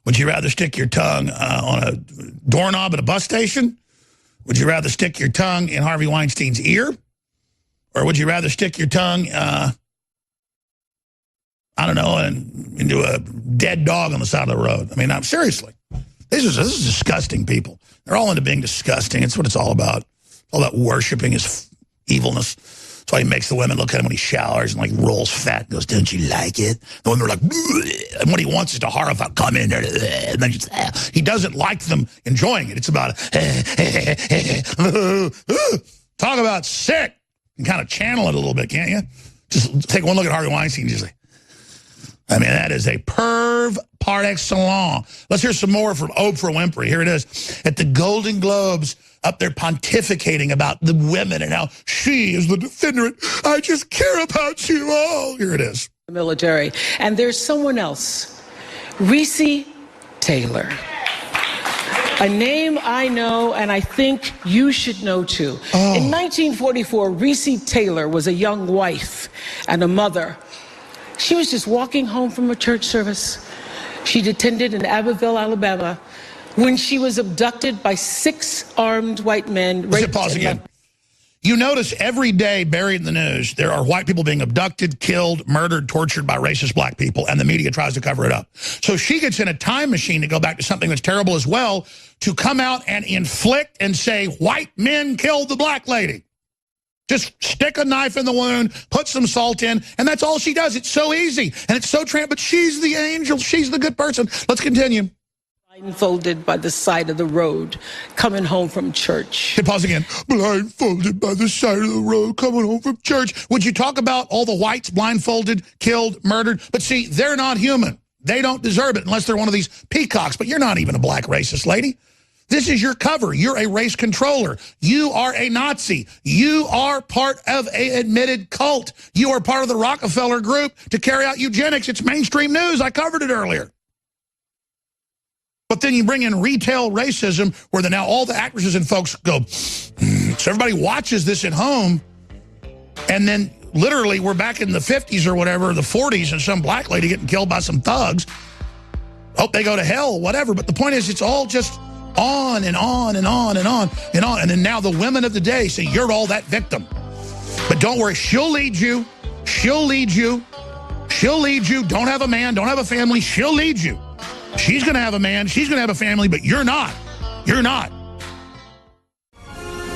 Would you rather stick your tongue on a doorknob at a bus station? Would you rather stick your tongue in Harvey Weinstein's ear? Or would you rather stick your tongue, I don't know, into a dead dog on the side of the road? I mean, seriously. This is disgusting people. They're all into being disgusting. It's what it's all about. It's all about worshiping his evilness. That's why he makes the women look at him when he showers and like rolls fat and goes, don't you like it? The women are like, bleh. And what he wants is to horrify, come in there. And then just, he doesn't like them enjoying it. It's about, talk about sick. And kind of channel it a little bit, can't you? Just take one look at Harvey Weinstein and just like, I mean, that is a perv par excellence. Let's hear some more from Oprah Winfrey. Here it is at the Golden Globes, up there pontificating about the women and how she is the defender. I just care about you all. Here it is. The military. And there's someone else, Reese Taylor. A name I know and I think you should know too. In 1944, Reese Taylor was a young wife and a mother. She was just walking home from a church service she'd attended in Abbeville, Alabama, when she was abducted by 6 armed white men. Pause again. You notice every day buried in the news, there are white people being abducted, killed, murdered, tortured by racist black people, and the media tries to cover it up. So she gets in a time machine to go back to something that's terrible as well, to come out and inflict and say, white men killed the black lady. Just stick a knife in the wound, put some salt in, and that's all she does. It's so easy, and it's so but she's the angel, she's the good person. Let's continue. Blindfolded by the side of the road, coming home from church. Hit pause again. Blindfolded by the side of the road, coming home from church. Would you talk about all the whites blindfolded, killed, murdered? But see, they're not human. They don't deserve it unless they're one of these peacocks. But you're not even a black racist, lady. This is your cover. You're a race controller. You are a Nazi. You are part of an admitted cult. You are part of the Rockefeller group to carry out eugenics. It's mainstream news. I covered it earlier. But then you bring in retail racism where now all the actresses and folks go, so everybody watches this at home. And then literally we're back in the 50s or whatever, the 40s, and some black lady getting killed by some thugs. Hope they go to hell, whatever. But the point is, it's all just on and on and on and on and on. And then now the women of the day say, you're all that victim. But don't worry, she'll lead you. She'll lead you. She'll lead you. Don't have a man, don't have a family. She'll lead you. She's going to have a man, she's going to have a family, but you're not. You're not.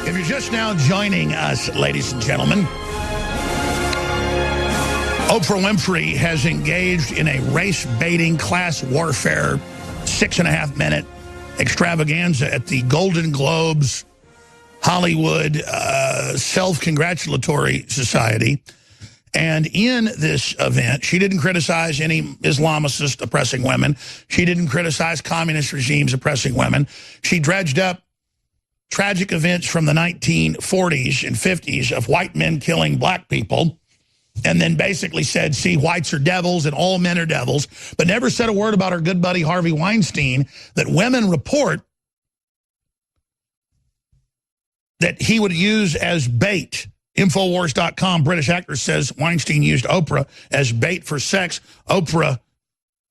If you're just now joining us, ladies and gentlemen, Oprah Winfrey has engaged in a race-baiting class warfare 6.5-minute extravaganza at the Golden Globes Hollywood Self-Congratulatory Society. And in this event, she didn't criticize any Islamicist oppressing women. She didn't criticize communist regimes oppressing women. She dredged up tragic events from the 1940s and 50s of white men killing black people, and then basically said, see, whites are devils and all men are devils, but never said a word about her good buddy Harvey Weinstein, that women report that he would use as bait. Infowars.com, British actor says Weinstein used Oprah as bait for sex. Oprah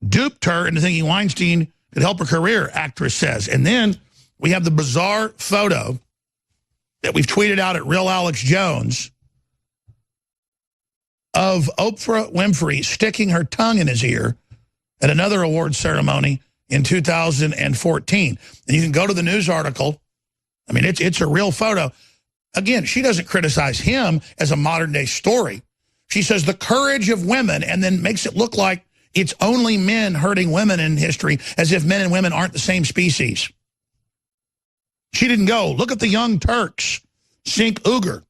duped her into thinking Weinstein could help her career, actress says. And then we have the bizarre photo that we've tweeted out at Real Alex Jones of Oprah Winfrey sticking her tongue in his ear at another award ceremony in 2014. And you can go to the news article. I mean, it's a real photo. Again, she doesn't criticize him as a modern-day story. She says the courage of women and then makes it look like it's only men hurting women in history, as if men and women aren't the same species. She didn't go, look at the Young Turks, Sink Uyghur,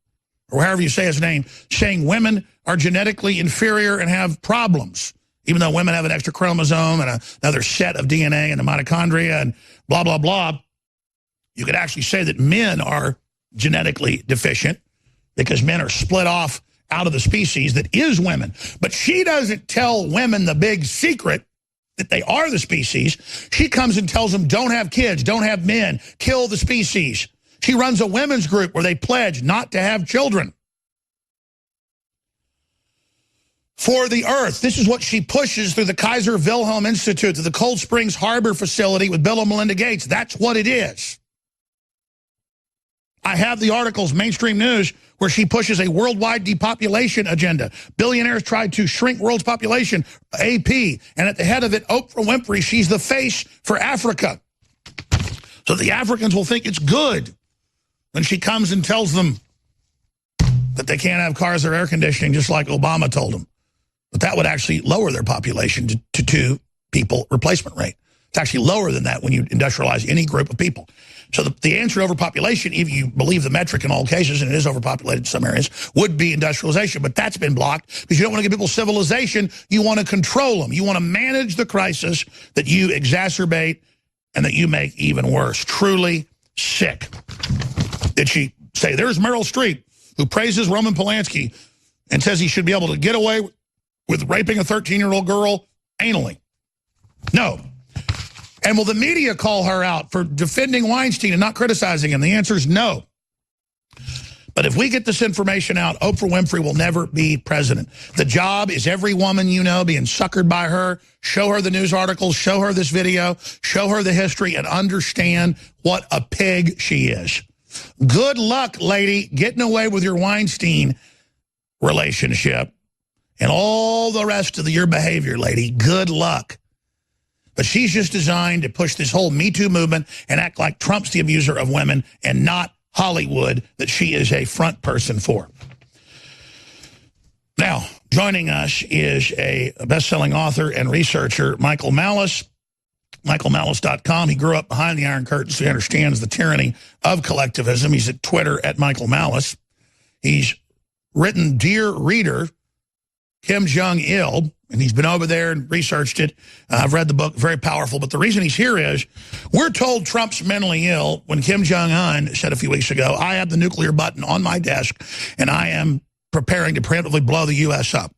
or however you say his name, saying women are genetically inferior and have problems, even though women have an extra chromosome and another set of DNA and the mitochondria and blah, blah, blah. You could actually say that men are genetically deficient because men are split off out of the species that is women. But she doesn't tell women the big secret that they are the species. She comes and tells them, don't have kids, don't have men, kill the species. She runs a women's group where they pledge not to have children. For the earth, this is what she pushes through the Kaiser Wilhelm Institute, to the Cold Springs Harbor facility with Bill and Melinda Gates. That's what it is. I have the articles, mainstream news, where she pushes a worldwide depopulation agenda. Billionaires tried to shrink world's population, AP, and at the head of it, Oprah Winfrey. She's the face for Africa. So the Africans will think it's good when she comes and tells them that they can't have cars or air conditioning, just like Obama told them. But that would actually lower their population to 2 people replacement rate. It's actually lower than that when you industrialize any group of people. So the answer to overpopulation, if you believe the metric in all cases, and it is overpopulated in some areas, would be industrialization. But that's been blocked because you don't want to give people civilization. You want to control them. You want to manage the crisis that you exacerbate and that you make even worse. Truly sick. Did she say, there's Meryl Streep, who praises Roman Polanski and says he should be able to get away with raping a 13-year-old girl anally? No. And will the media call her out for defending Weinstein and not criticizing him? The answer is no. But if we get this information out, Oprah Winfrey will never be president. The job is every woman you know being suckered by her. Show her the news articles, show her this video, show her the history, and understand what a pig she is. Good luck, lady, getting away with your Weinstein relationship and all the rest of your behavior, lady. Good luck. But she's just designed to push this whole Me Too movement and act like Trump's the abuser of women and not Hollywood that she is a front person for. Now, joining us is a best-selling author and researcher, Michael Malice, michaelmalice.com. He grew up behind the Iron Curtain, so he understands the tyranny of collectivism. He's at Twitter at Michael Malice. He's written Dear Reader, Kim Jong-il, and he's been over there and researched it. I've read the book, very powerful. But the reason he's here is we're told Trump's mentally ill when Kim Jong-un said a few weeks ago, I have the nuclear button on my desk, and I am preparing to preemptively blow the U.S. up.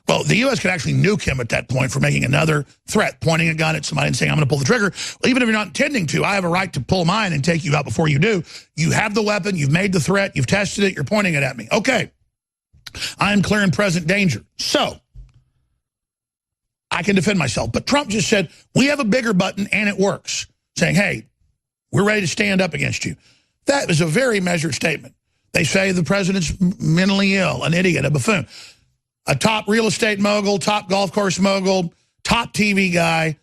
Well, the U.S. could actually nuke him at that point for making another threat, pointing a gun at somebody and saying, I'm going to pull the trigger. Well, even if you're not intending to, I have a right to pull mine and take you out before you do. You have the weapon. You've made the threat. You've tested it. You're pointing it at me. Okay. I am clear in present danger. So I can defend myself. But Trump just said, we have a bigger button and it works. Saying, hey, we're ready to stand up against you. That is a very measured statement. They say the president's mentally ill, an idiot, a buffoon. A top real estate mogul, top golf course mogul, top TV guy,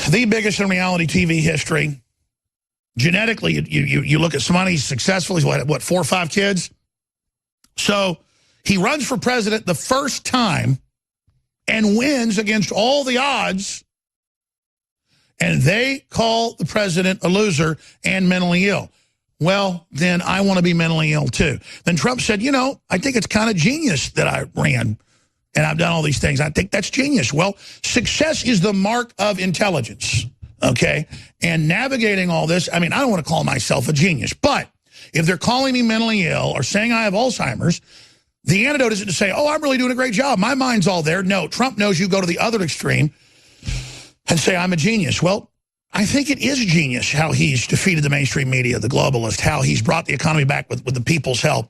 the biggest in reality TV history. Genetically, you look at somebody, he's successful. He's what, 4 or 5 kids? So he runs for president the first time and wins against all the odds, and they call the president a loser and mentally ill. Well, then I want to be mentally ill too. Then Trump said, you know, I think it's kind of genius that I ran and I've done all these things. I think that's genius. Well, success is the mark of intelligence, okay? And navigating all this, I mean, I don't want to call myself a genius, but if they're calling me mentally ill or saying I have Alzheimer's, the antidote isn't to say, oh, I'm really doing a great job. My mind's all there. No, Trump knows you go to the other extreme and say I'm a genius. Well, I think it is genius how he's defeated the mainstream media, the globalist, how he's brought the economy back with the people's help,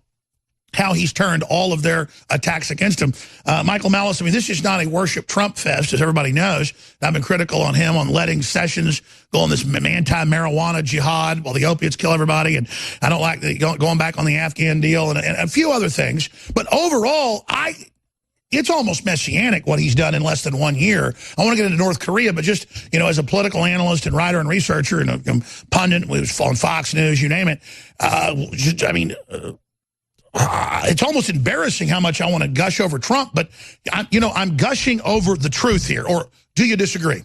how he's turned all of their attacks against him. Michael Malice, I mean, this is not a worship Trump fest, as everybody knows. I've been critical on him on letting Sessions go on this anti-marijuana jihad while the opiates kill everybody. And I don't like going back on the Afghan deal and a few other things. But overall, it's almost messianic what he's done in less than 1 year. I want to get into North Korea, but just, you know, as a political analyst and writer and researcher and a pundit on Fox News, you name it, it's almost embarrassing how much I want to gush over Trump, but, I'm gushing over the truth here. Or do you disagree?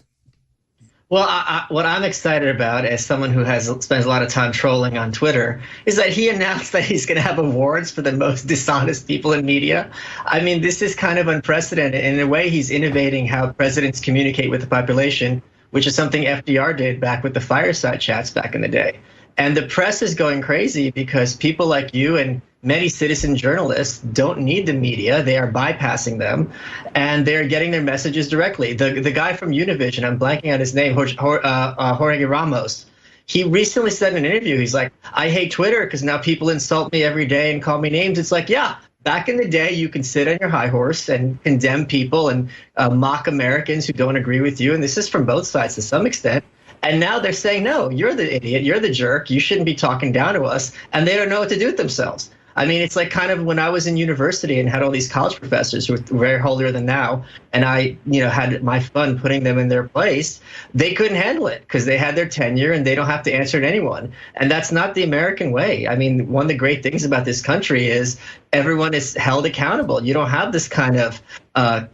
Well, what I'm excited about, as someone who spends a lot of time trolling on Twitter, is that he announced that he's going to have awards for the most dishonest people in media. I mean, this is kind of unprecedented. In a way, he's innovating how presidents communicate with the population, which is something FDR did back with the fireside chats back in the day. And the press is going crazy because people like you and many citizen journalists don't need the media. They are bypassing them, and they're getting their messages directly. The guy from Univision, I'm blanking on his name, Jorge Ramos, he recently said in an interview, he's like, I hate Twitter because now people insult me every day and call me names. It's like, yeah, back in the day, you can sit on your high horse and condemn people and mock Americans who don't agree with you. And this is from both sides to some extent. And now they're saying, no, you're the idiot, you're the jerk, you shouldn't be talking down to us. And they don't know what to do with themselves. I mean, it's like kind of when I was in university and had all these college professors who were very holier than thou, and I, had my fun putting them in their place. They couldn't handle it because they had their tenure and they don't have to answer to anyone. And that's not the American way. I mean, one of the great things about this country is everyone is held accountable. You don't have this kind of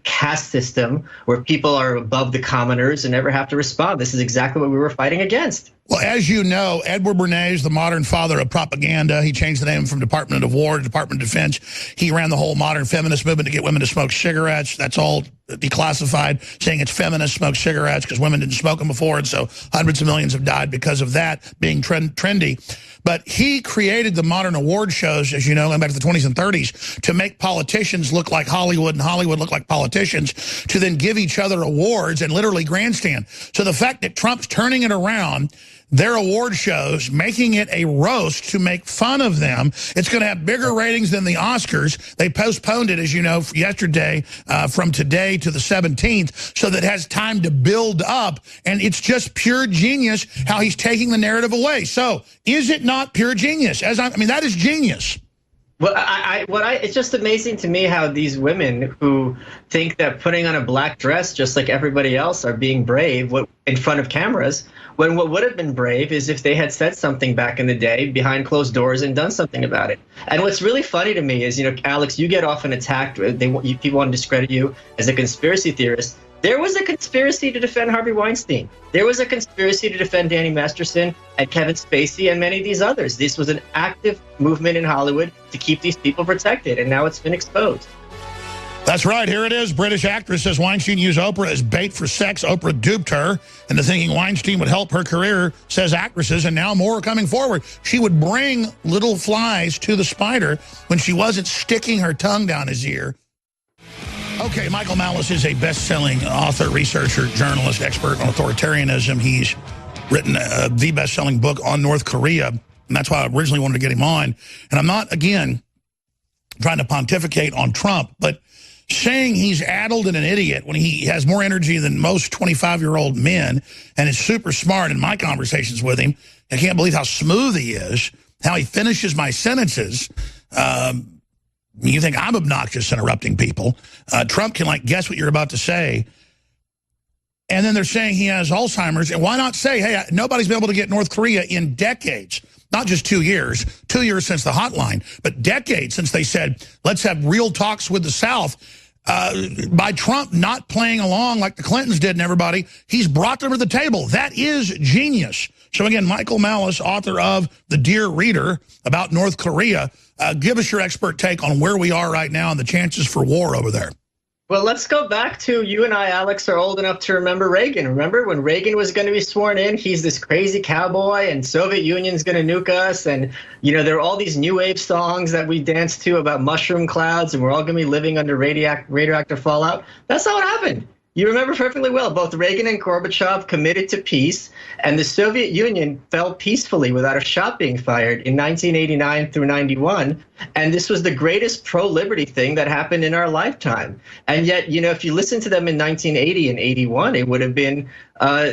caste system where people are above the commoners and never have to respond. This is exactly what we were fighting against. Well, as you know, Edward Bernays, the modern father of propaganda, he changed the name from Department of War to Department of Defense. He ran the whole modern feminist movement to get women to smoke cigarettes. That's all declassified, saying it's feminists smoke cigarettes because women didn't smoke them before, and so hundreds of millions have died because of that being trendy. But he created the modern award shows, as you know, going back to the 20s and 30s, to make politicians look like Hollywood and Hollywood look like politicians, to then give each other awards and literally grandstand. So the fact that Trump's turning it around, their award shows, making it a roast to make fun of them, it's going to have bigger ratings than the Oscars. They postponed it, as you know, yesterday from today to the 17th, so that it has time to build up. And it's just pure genius how he's taking the narrative away. So is it not pure genius? I mean, that is genius. Well, it's just amazing to me how these women who think that putting on a black dress just like everybody else are being brave in front of cameras, when what would have been brave is if they had said something back in the day behind closed doors and done something about it. And what's really funny to me is, you know, Alex, you get often attacked. People want to discredit you as a conspiracy theorist. There was a conspiracy to defend Harvey Weinstein. There was a conspiracy to defend Danny Masterson and Kevin Spacey and many of these others. This was an active movement in Hollywood to keep these people protected, and now it's been exposed. That's right. Here it is. British actress says Weinstein used Oprah as bait for sex. Oprah duped her into thinking Weinstein would help her career, says actresses, and now more are coming forward. She would bring little flies to the spider when she wasn't sticking her tongue down his ear. Okay, Michael Malice is a best-selling author, researcher, journalist, expert on authoritarianism. He's written the best-selling book on North Korea, and that's why I originally wanted to get him on. And I'm not, again, trying to pontificate on Trump, but saying he's addled and an idiot when he has more energy than most 25-year-old men and is super smart in my conversations with him. I can't believe how smooth he is, how he finishes my sentences. You think I'm obnoxious interrupting people. Trump can, like, guess what you're about to say. And then they're saying he has Alzheimer's. And why not say, hey, nobody's been able to get North Korea in decades. Not just 2 years. 2 years since the hotline, but decades since they said, let's have real talks with the South. By Trump not playing along like the Clintons did and everybody, he's brought them to the table. That is genius. So again, Michael Malice, author of The Dear Reader about North Korea. Give us your expert take on where we are right now and the chances for war over there. Well, let's go back to, you and I, Alex, are old enough to remember Reagan. Remember when Reagan was going to be sworn in? He's this crazy cowboy and Soviet Union's going to nuke us. And, you know, there are all these new wave songs that we dance to about mushroom clouds and we're all going to be living under radioactive fallout. That's not what happened. You remember perfectly well, both Reagan and Gorbachev committed to peace, and the Soviet Union fell peacefully without a shot being fired in 1989 through 91. And this was the greatest pro-liberty thing that happened in our lifetime. And yet, you know, if you listen to them in 1980 and 81, it would have been,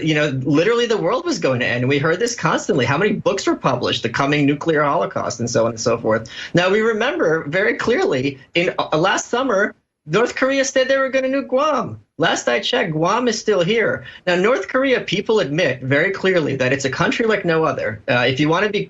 you know, literally the world was going to end. And we heard this constantly. How many books were published? The Coming Nuclear Holocaust and so on and so forth. Now, we remember very clearly in last summer, North Korea said they were going to nuke Guam. Last I checked, Guam is still here. Now, North Korea, people admit very clearly that it's a country like no other. If you want to be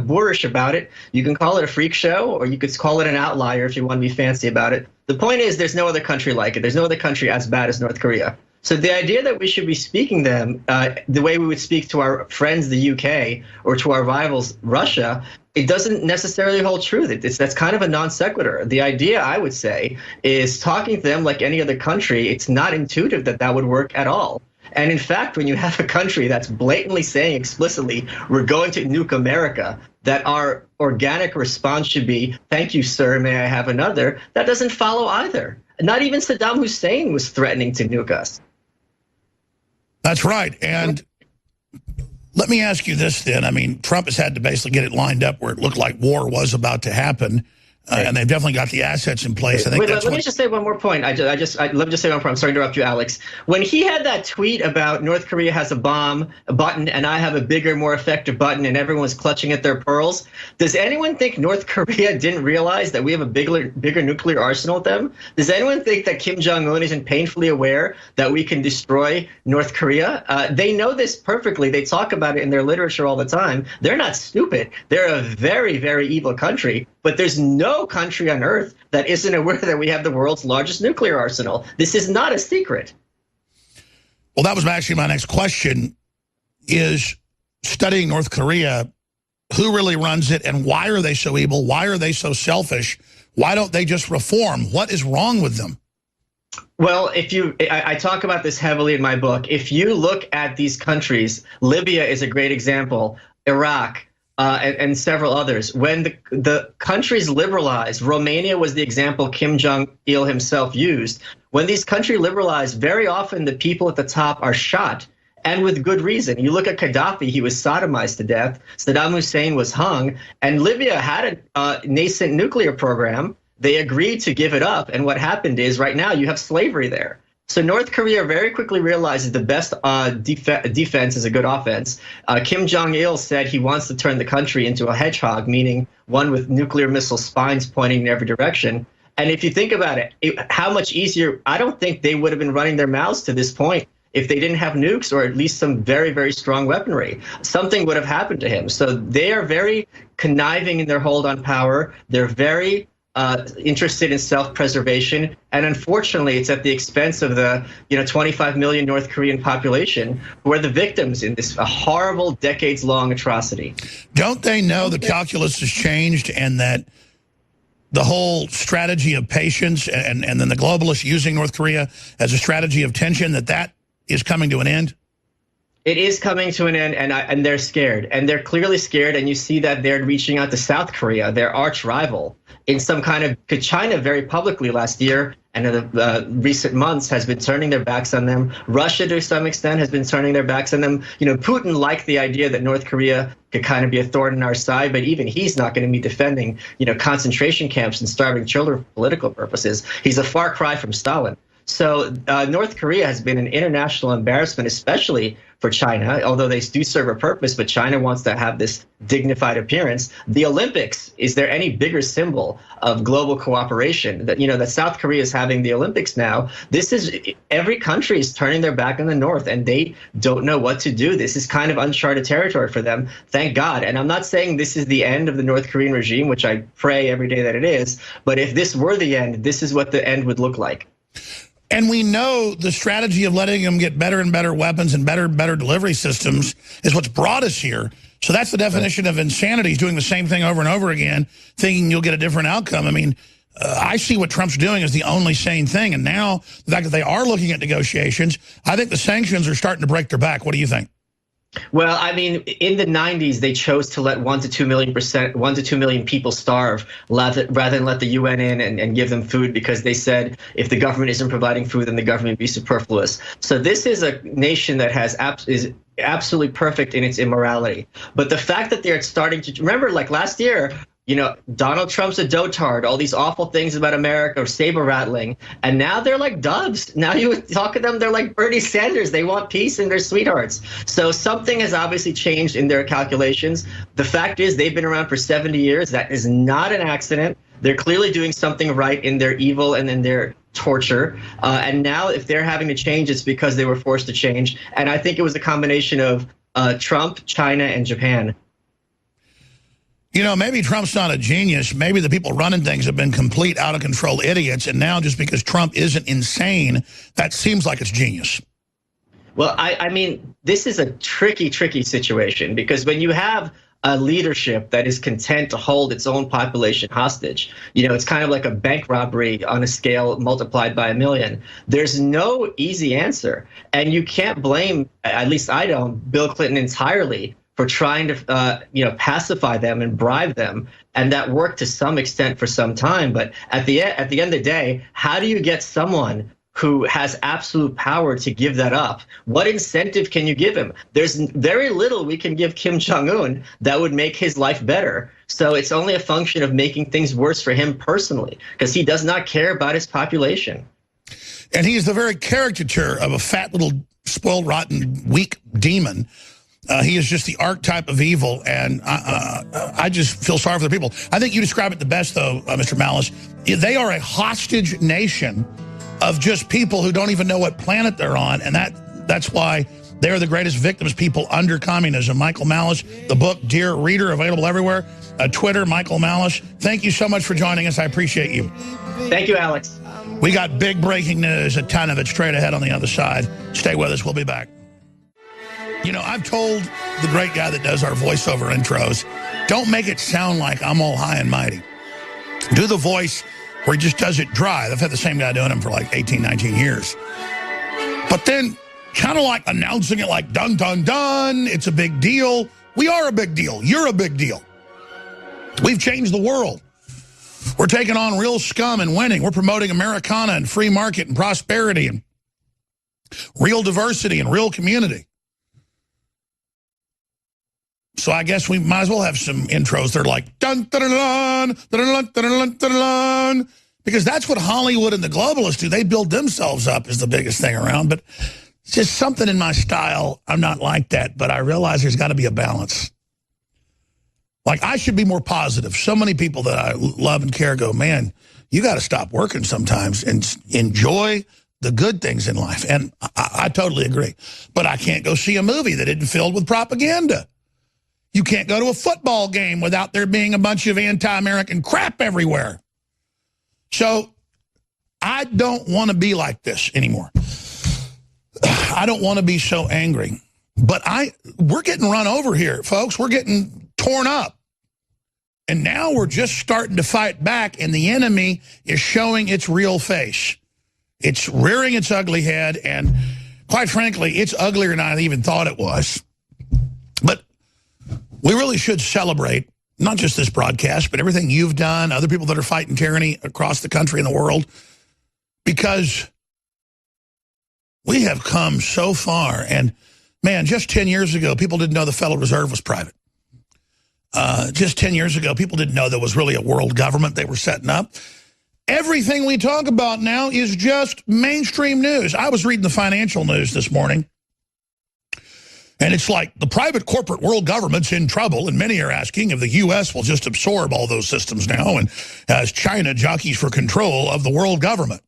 boorish about it, you can call it a freak show, or you could call it an outlier if you want to be fancy about it. The point is, there's no other country like it. There's no other country as bad as North Korea. So the idea that we should be speaking them the way we would speak to our friends, the UK, or to our rivals, Russia, it doesn't necessarily hold true. That's kind of a non sequitur. The idea, I would say, is talking to them like any other country. It's not intuitive that that would work at all. And in fact, when you have a country that's blatantly saying explicitly, we're going to nuke America, that our organic response should be, thank you, sir, may I have another, that doesn't follow either. Not even Saddam Hussein was threatening to nuke us. That's right. And let me ask you this then. I mean, Trump has had to basically get it lined up where it looked like war was about to happen. And they've definitely got the assets in place. I think let me just say one more point. Let me just say one more point. I'm sorry to interrupt you, Alex. When he had that tweet about North Korea has a button, and I have a bigger, more effective button, and everyone's clutching at their pearls, does anyone think North Korea didn't realize that we have a bigger nuclear arsenal with them? Does anyone think that Kim Jong-un isn't painfully aware that we can destroy North Korea? They know this perfectly. They talk about it in their literature all the time. They're not stupid. They're a very, very evil country, but there's no no country on earth that isn't aware that we have the world's largest nuclear arsenal. This is not a secret. Well, that was actually my next question, is studying North Korea, who really runs it and why are they so evil? Why are they so selfish? Why don't they just reform? What is wrong with them? Well, I talk about this heavily in my book. If you look at these countries, Libya is a great example, Iraq, and several others. When the countries liberalized, Romania was the example Kim Jong-il himself used. When these countries liberalized, very often the people at the top are shot, and with good reason. You look at Gaddafi, he was sodomized to death. Saddam Hussein was hung, and Libya had a nascent nuclear program. They agreed to give it up, and what happened is right now you have slavery there. So North Korea very quickly realizes the best defense is a good offense. Kim Jong-il said he wants to turn the country into a hedgehog, meaning one with nuclear missile spines pointing in every direction. And if you think about it, how much easier, I don't think they would have been running their mouths to this point if they didn't have nukes or at least some very, very strong weaponry. Something would have happened to him. So they are very conniving in their hold on power. They're very interested in self-preservation, and unfortunately, it's at the expense of the 25 million North Korean population who are the victims in this horrible, decades-long atrocity. Don't they know the calculus has changed and that the whole strategy of patience and then the globalists using North Korea as a strategy of tension, that is coming to an end? It is coming to an end, and they're scared, and they're clearly scared, and you see that they're reaching out to South Korea, their arch rival, in some kind of, because China very publicly last year and in the recent months has been turning their backs on them. Russia, to some extent, has been turning their backs on them. Putin liked the idea that North Korea could kind of be a thorn in our side, but even he's not going to be defending, concentration camps and starving children for political purposes. He's a far cry from Stalin. So North Korea has been an international embarrassment, especially for China, although they do serve a purpose, but China wants to have this dignified appearance. The Olympics, is there any bigger symbol of global cooperation? That South Korea is having the Olympics now. This is, every country is turning their back on the North, and they don't know what to do. This is kind of uncharted territory for them, thank God. And I'm not saying this is the end of the North Korean regime, which I pray every day that it is, but if this were the end, this is what the end would look like. And we know the strategy of letting them get better and better weapons and better delivery systems is what's brought us here. So that's the definition of insanity, is doing the same thing over and over again, thinking you'll get a different outcome. I mean, I see what Trump's doing as the only sane thing. And now the fact that they are looking at negotiations, I think the sanctions are starting to break their back. What do you think? Well, I mean, in the 90s, they chose to let 1 to 2 million people starve rather than let the UN in and give them food, because they said if the government isn't providing food, then the government would be superfluous. So this is a nation that is absolutely perfect in its immorality. But the fact that they're starting to, remember, like last year, Donald Trump's a dotard, all these awful things about America, or saber rattling, and now they're like doves. Now you talk to them, they're like Bernie Sanders. They want peace and they're sweethearts. So something has obviously changed in their calculations. The fact is they've been around for 70 years. That is not an accident. They're clearly doing something right in their evil and in their torture. And now if they're having to change, it's because they were forced to change. And I think it was a combination of Trump, China, and Japan. Maybe Trump's not a genius. Maybe the people running things have been complete out-of-control idiots, and now just because Trump isn't insane, that seems like it's genius. Well, I mean, this is a tricky situation, because when you have a leadership that is content to hold its own population hostage, it's kind of like a bank robbery on a scale multiplied by 1,000,000. There's no easy answer, and you can't blame, at least I don't, Bill Clinton entirely for trying to pacify them and bribe them, and that worked to some extent for some time. But at the end of the day, how do you get someone who has absolute power to give that up? What incentive can you give him? There's very little we can give Kim Jong-un that would make his life better. So it's only a function of making things worse for him personally, because he does not care about his population. And he's the very caricature of a fat little spoiled, rotten, weak demon. He is just the archetype of evil, and I just feel sorry for the people. I think you describe it the best, though, Mr. Malice. They are a hostage nation of just people who don't even know what planet they're on, and that's why they're the greatest victims, people under communism. Michael Malice, the book, Dear Reader, available everywhere. Twitter, Michael Malice. Thank you so much for joining us. I appreciate you. Thank you, Alex. We got big breaking news, a ton of it straight ahead on the other side. Stay with us. We'll be back. You know, I've told the great guy that does our voiceover intros, don't make it sound like I'm all high and mighty. Do the voice where he just does it dry. I've had the same guy doing them for like 18, 19 years. But then kind of like announcing it like dun, dun, dun. It's a big deal. We are a big deal. You're a big deal. We've changed the world. We're taking on real scum and winning. We're promoting Americana and free market and prosperity and real diversity and real community. So I guess we might as well have some intros that are like dun dun dun dun dun dun dun dun, because that's what Hollywood and the globalists do. They build themselves up as the biggest thing around. But it's just something in my style. I'm not like that, but I realize there's got to be a balance. Like, I should be more positive. So many people that I love and care go, man, you got to stop working sometimes and enjoy the good things in life. And I totally agree. But I can't go see a movie that isn't filled with propaganda. You can't go to a football game without there being a bunch of anti-American crap everywhere. So I don't want to be like this anymore. I don't want to be so angry. But we're getting run over here, folks. We're getting torn up. And now we're just starting to fight back, and the enemy is showing its real face. It's rearing its ugly head, and quite frankly, it's uglier than I even thought it was. But we really should celebrate not just this broadcast, but everything you've done, other people that are fighting tyranny across the country and the world, because we have come so far. And, man, just 10 years ago, people didn't know the Federal Reserve was private. Just 10 years ago, people didn't know there was really a world government they were setting up. Everything we talk about now is just mainstream news. I was reading the financial news this morning, and it's like the private corporate world government's in trouble, and many are asking if the U.S. will just absorb all those systems now, and as China jockeys for control of the world government.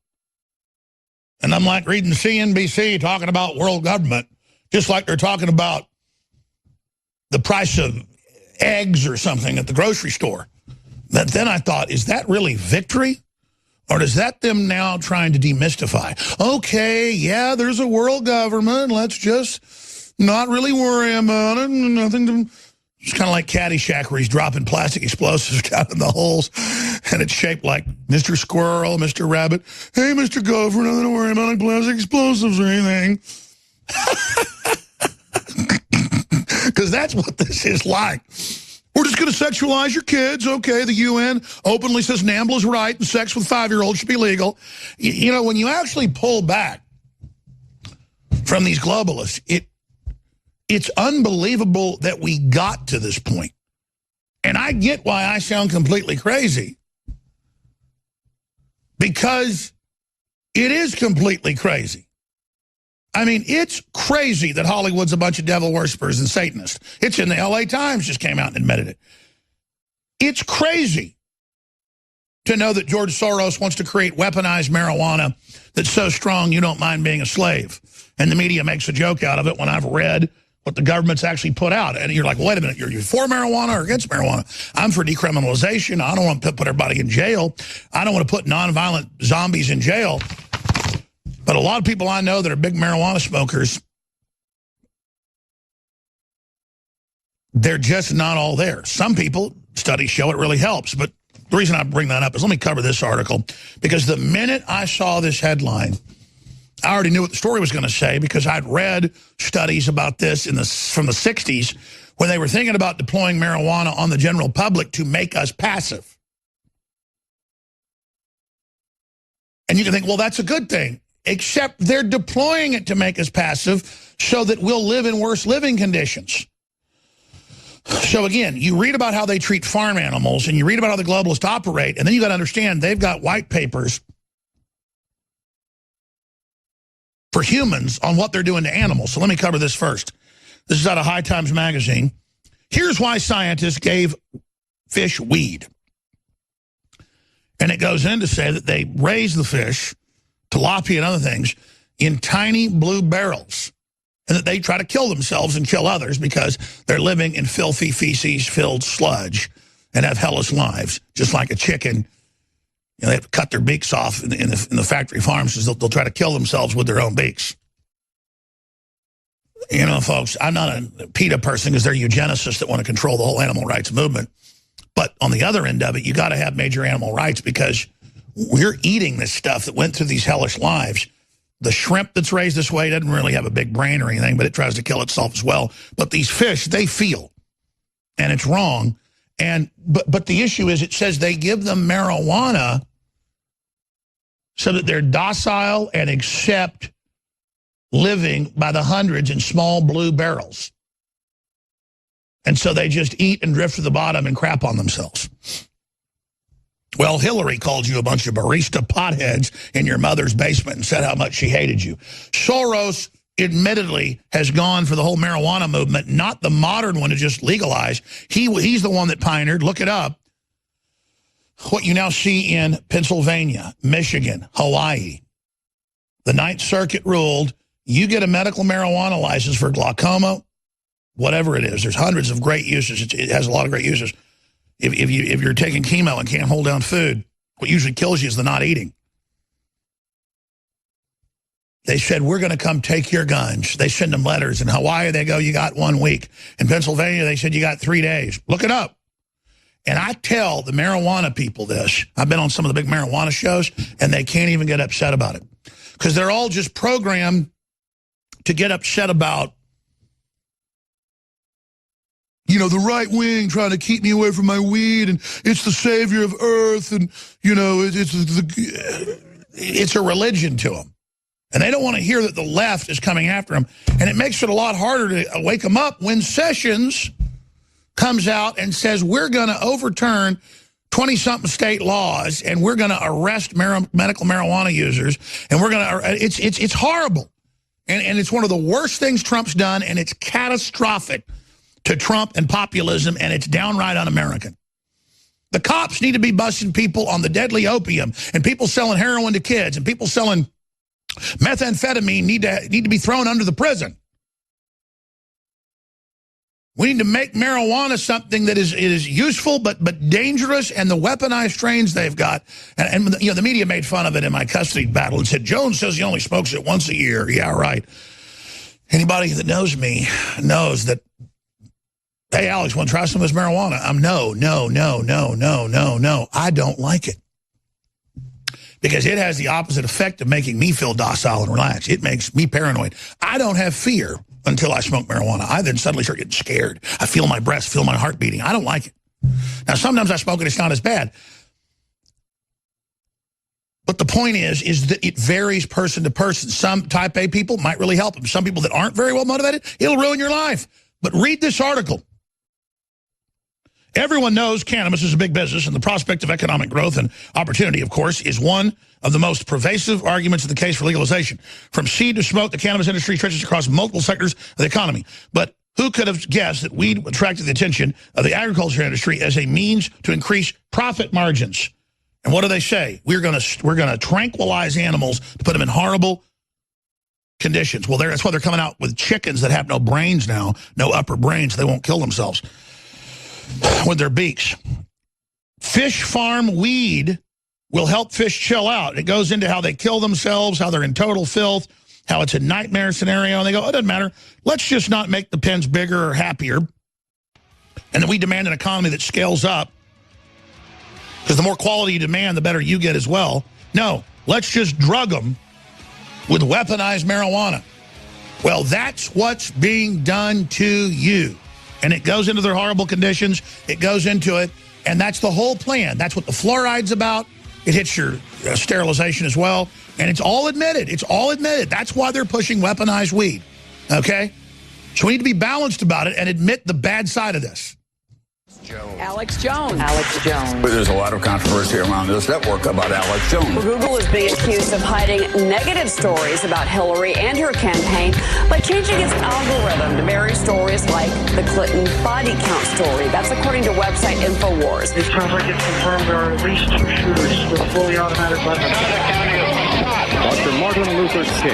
And I'm like reading CNBC talking about world government, just like they're talking about the price of eggs or something at the grocery store. But then I thought, is that really victory? Or is that them now trying to demystify? Okay, yeah, there's a world government. Let's just not really worry about it. Nothing to... It's kind of like Caddyshack, where he's dropping plastic explosives down in the holes, and it's shaped like Mr. Squirrel, Mr. Rabbit. Hey, Mr. Gopher, nothing to worry about like plastic explosives or anything. Because that's what this is like. We're just going to sexualize your kids. Okay, the UN openly says NAMBLA is right and sex with 5-year-olds should be legal. You know, when you actually pull back from these globalists, it's unbelievable that we got to this point. And I get why I sound completely crazy. Because it is completely crazy. I mean, it's crazy that Hollywood's a bunch of devil worshippers and Satanists. It's in the LA Times, just came out and admitted it. It's crazy to know that George Soros wants to create weaponized marijuana that's so strong you don't mind being a slave. And the media makes a joke out of it when I've read what the government's actually put out. And you're like, wait a minute, you're for marijuana or against marijuana? I'm for decriminalization. I don't want to put everybody in jail. I don't want to put nonviolent zombies in jail. But a lot of people I know that are big marijuana smokers, they're just not all there. Some people, studies show it really helps. But the reason I bring that up is let me cover this article. Because the minute I saw this headline, I already knew what the story was going to say because I'd read studies about this from the 60s when they were thinking about deploying marijuana on the general public to make us passive. And you can think, well, that's a good thing. Except they're deploying it to make us passive so that we'll live in worse living conditions. So again, you read about how they treat farm animals and you read about how the globalists operate, and then you got to understand they've got white papers for humans on what they're doing to animals. So let me cover this first. This is out of High Times magazine. Here's why scientists gave fish weed. And it goes in to say that they raise the fish, tilapia and other things, in tiny blue barrels, and that they try to kill themselves and kill others because they're living in filthy feces-filled sludge and have hellish lives, just like a chicken. They have to cut their beaks off in the factory farms because they'll try to kill themselves with their own beaks. Folks, I'm not a PETA person because they're eugenicists that want to control the whole animal rights movement. But on the other end of it, you got to have major animal rights because we're eating this stuff that went through these hellish lives. The shrimp that's raised this way doesn't really have a big brain or anything, but it tries to kill itself as well. But these fish, they feel, and it's wrong. But the issue is it says they give them marijuana so that they're docile and accept living by the hundreds in small blue barrels. And so they just eat and drift to the bottom and crap on themselves. Well, Hillary called you a bunch of barista potheads in your mother's basement and said how much she hated you. Soros admittedly has gone for the whole marijuana movement, not the modern one to just legalize. He's the one that pioneered, look it up, what you now see in Pennsylvania, Michigan, Hawaii. The Ninth Circuit ruled you get a medical marijuana license for glaucoma, whatever it is. There's hundreds of great uses. It has a lot of great uses. If you're taking chemo and can't hold down food, what usually kills you is the not eating. They said, we're going to come take your guns. They send them letters. In Hawaii, they go, you got 1 week. In Pennsylvania, they said, you got 3 days. Look it up. And I tell the marijuana people this. I've been on some of the big marijuana shows, and they can't even get upset about it. Because they're all just programmed to get upset about, the right wing trying to keep me away from my weed, and it's the savior of Earth, and, it's a religion to them. And they don't want to hear that the left is coming after them. And it makes it a lot harder to wake them up when Sessions comes out and says, we're going to overturn 20-something state laws, and we're going to arrest medical marijuana users, and we're going to, it's horrible. And it's one of the worst things Trump's done, and it's catastrophic to Trump and populism, and it's downright un-American. The cops need to be busting people on the deadly opium, and people selling heroin to kids, and people selling methamphetamine need to be thrown under the prison. We need to make marijuana something that is useful but dangerous, and the weaponized strains they've got. And the media made fun of it in my custody battle and said, Jones says he only smokes it once a year. Yeah, right. Anybody that knows me knows that, hey, Alex, want to try some of this marijuana? No. I don't like it. Because it has the opposite effect of making me feel docile and relaxed. It makes me paranoid. I don't have fear until I smoke marijuana. I then suddenly start getting scared. I feel my breath, feel my heart beating. I don't like it. Now, sometimes I smoke it, it's not as bad. But the point is that it varies person to person. Some type A people might really help them. Some people that aren't very well motivated, it'll ruin your life. But read this article. Everyone knows cannabis is a big business, and the prospect of economic growth and opportunity, of course, is one of the most pervasive arguments of the case for legalization. From seed to smoke, the cannabis industry stretches across multiple sectors of the economy. But who could have guessed that weed attracted the attention of the agriculture industry as a means to increase profit margins? And what do they say? We're going to tranquilize animals to put them in horrible conditions. Well, that's why they're coming out with chickens that have no brains now, no upper brains. They won't kill themselves with their beaks. Fish farm weed will help fish chill out. It goes into how they kill themselves, how they're in total filth, how it's a nightmare scenario. And they go, oh, it doesn't matter. Let's just not make the pens bigger or happier. And then we demand an economy that scales up. Because the more quality you demand, the better you get as well. No, let's just drug them with weaponized marijuana. Well, that's what's being done to you. And it goes into their horrible conditions. It goes into it. And that's the whole plan. That's what the fluoride's about. It hits your sterilization as well. And it's all admitted. It's all admitted. That's why they're pushing weaponized weed. Okay? So we need to be balanced about it and admit the bad side of this. Alex Jones. Alex Jones. There's a lot of controversy around this network about Alex Jones. Google is being accused of hiding negative stories about Hillary and her campaign by changing its algorithm to bury stories like the Clinton body count story. That's according to website Infowars. It sounds like it's confirmed there are at least 2 shooters with fully automatic weapons. Dr. Martin Luther King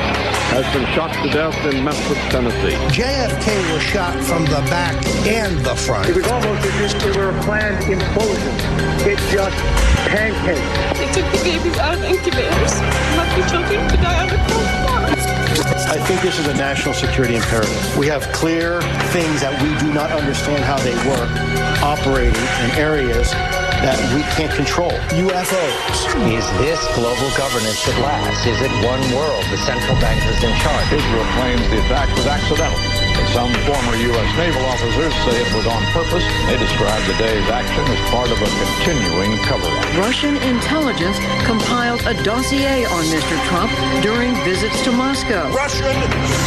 has been shot to death in Memphis, Tennessee. JFK was shot from the back and the front. It was almost as if they were a planned implosion. It just pancaked. They took the babies out of incubators and left the children to die on the cold floor. I think this is a national security imperative. We have clear things that we do not understand how they work, operating in areas that we can't control. UFOs. Is this global governance that lasts? Is it one world? The central bank is in charge. Israel claims the attack was accidental. Some former U.S. naval officers say it was on purpose. They describe the day's action as part of a continuing cover-up. Russian intelligence compiled a dossier on Mr. Trump during visits to Moscow. Russian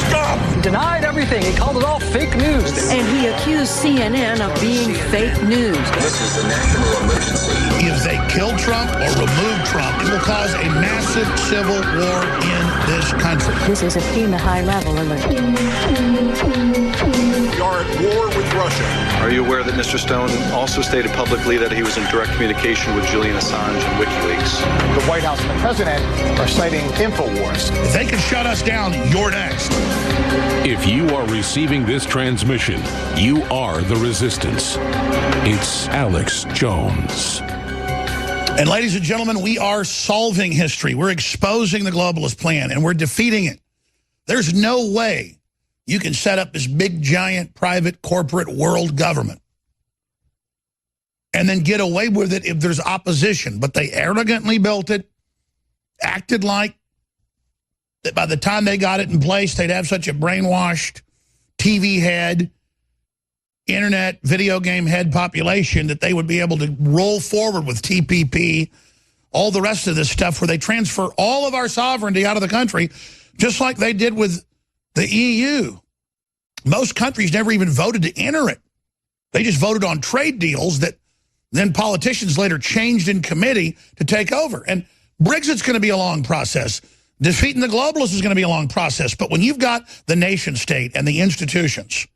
scum! Denied everything. He called it all fake news. And he accused CNN of being fake news. This is a national emergency. If they kill Trump or remove Trump, it will cause a massive civil war in this country. This is a FEMA high-level alert. We are at war with Russia. Are you aware that Mr. Stone also stated publicly that he was in direct communication with Julian Assange and Wikileaks? The White House and the President are citing Infowars. If they can shut us down, you're next. If you are receiving this transmission, you are the resistance. It's Alex Jones. And ladies and gentlemen, we are solving history. We're exposing the globalist plan, and we're defeating it. There's no way you can set up this big, giant, private, corporate world government and then get away with it if there's opposition. But they arrogantly built it, acted like that by the time they got it in place, they'd have such a brainwashed TV head, internet, video game head population that they would be able to roll forward with TPP, all the rest of this stuff where they transfer all of our sovereignty out of the country, just like they did with the EU. Most countries never even voted to enter it. They just voted on trade deals that then politicians later changed in committee to take over. And Brexit's going to be a long process. Defeating the globalists is going to be a long process. But when you've got the nation state and the institutions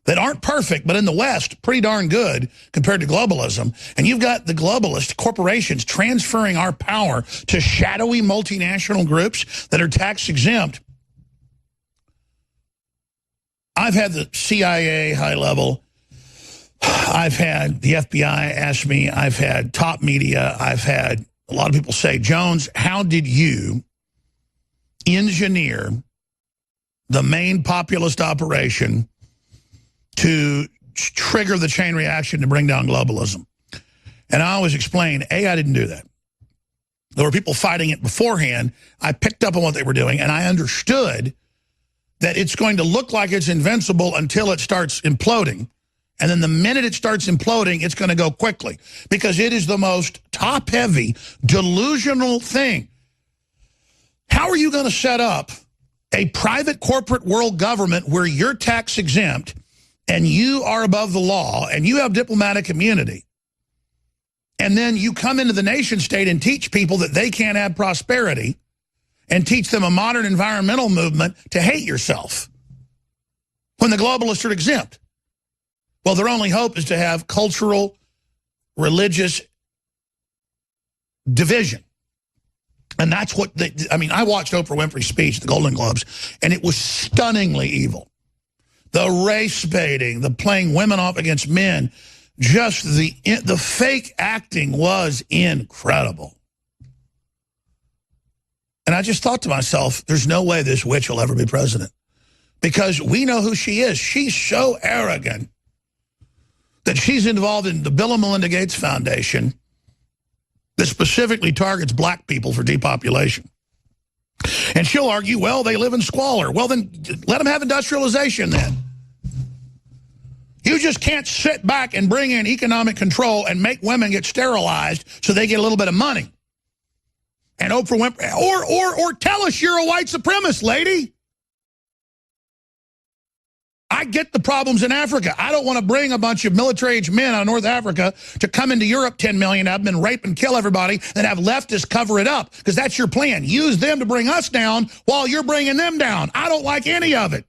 that aren't perfect, but in the West, pretty darn good compared to globalism, and you've got the globalist corporations transferring our power to shadowy multinational groups that are tax exempt. I've had the CIA high level, I've had the FBI ask me, I've had top media, I've had a lot of people say, Jones, how did you engineer the main populist operation to trigger the chain reaction to bring down globalism? And I always explain, A, I didn't do that. There were people fighting it beforehand. I picked up on what they were doing, and I understood that it's going to look like it's invincible until it starts imploding. And then the minute it starts imploding, it's going to go quickly because it is the most top-heavy, delusional thing. How are you going to set up a private corporate world government where you're tax exempt and you are above the law and you have diplomatic immunity, and then you come into the nation state and teach people that they can't have prosperity and teach them a modern environmental movement to hate yourself when the globalists are exempt? Well, their only hope is to have cultural, religious division. And that's what they, I mean, I watched Oprah Winfrey's speech at the Golden Globes, and it was stunningly evil. The race baiting, the playing women off against men, just the fake acting was incredible. And I just thought to myself, there's no way this witch will ever be president. Because we know who she is. She's so arrogant that she's involved in the Bill and Melinda Gates Foundation that specifically targets black people for depopulation. And she'll argue, well, they live in squalor. Well, then let them have industrialization then. You just can't sit back and bring in economic control and make women get sterilized so they get a little bit of money. And Oprah Winfrey, or tell us you're a white supremacist, lady. I get the problems in Africa. I don't want to bring a bunch of military-aged men out of North Africa to come into Europe, 10 million of them, and rape and kill everybody, and have leftists cover it up, because that's your plan. Use them to bring us down while you're bringing them down. I don't like any of it.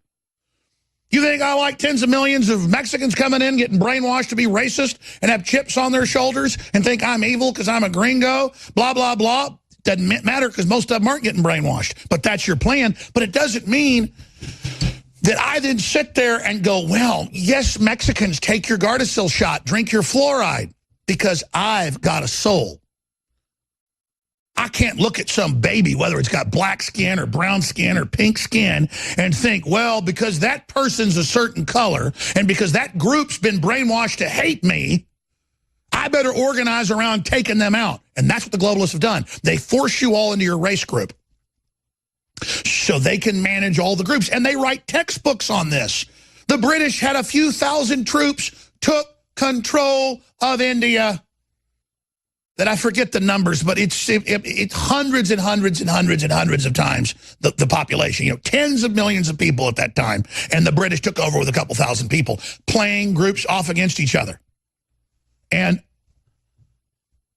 You think I like tens of millions of Mexicans coming in, getting brainwashed to be racist, and have chips on their shoulders, and think I'm evil because I'm a gringo, blah, blah, blah? doesn't matter because most of them aren't getting brainwashed. But that's your plan. But it doesn't mean that I then sit there and go, well, yes, Mexicans, take your Gardasil shot, drink your fluoride, because I've got a soul. I can't look at some baby, whether it's got black skin or brown skin or pink skin, and think, well, because that person's a certain color and because that group's been brainwashed to hate me, I better organize around taking them out. And that's what the globalists have done. They force you all into your race group so they can manage all the groups. And they write textbooks on this. The British had a few thousand troops, took control of India. That I forget the numbers, but it's hundreds and hundreds and hundreds and hundreds of times the population. You know, tens of millions of people at that time. And the British took over with a couple thousand people, playing groups off against each other. And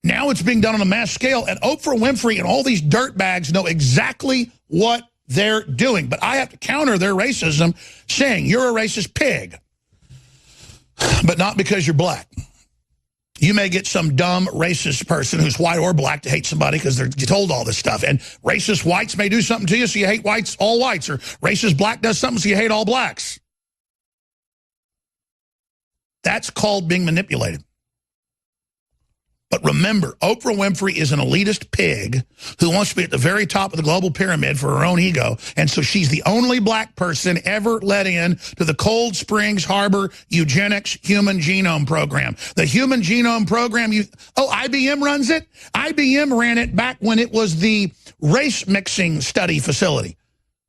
now it's being done on a mass scale. And Oprah Winfrey and all these dirtbags know exactly what they're doing. But I have to counter their racism saying, you're a racist pig. But not because you're black. You may get some dumb racist person who's white or black to hate somebody because they're told all this stuff. And racist whites may do something to you so you hate whites, all whites. Or racist black does something so you hate all blacks. That's called being manipulated. But remember, Oprah Winfrey is an elitist pig who wants to be at the very top of the global pyramid for her own ego. And so she's the only black person ever let in to the Cold Springs Harbor Eugenics Human Genome Program. The Human Genome Program, IBM runs it? IBM ran it back when it was the race mixing study facility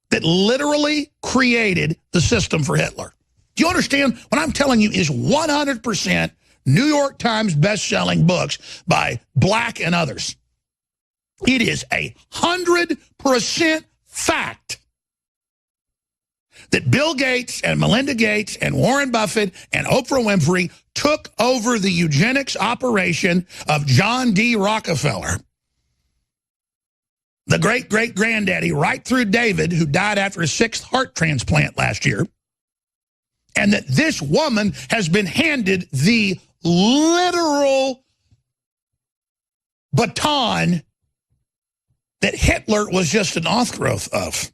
that literally created the system for Hitler. Do you understand? What I'm telling you is 100% New York Times best-selling books by black and others. It is 100% fact that Bill Gates and Melinda Gates and Warren Buffett and Oprah Winfrey took over the eugenics operation of John D. Rockefeller, the great-great-granddaddy, right through David, who died after his 6th heart transplant last year, and that this woman has been handed the literal baton that Hitler was just an outgrowth of.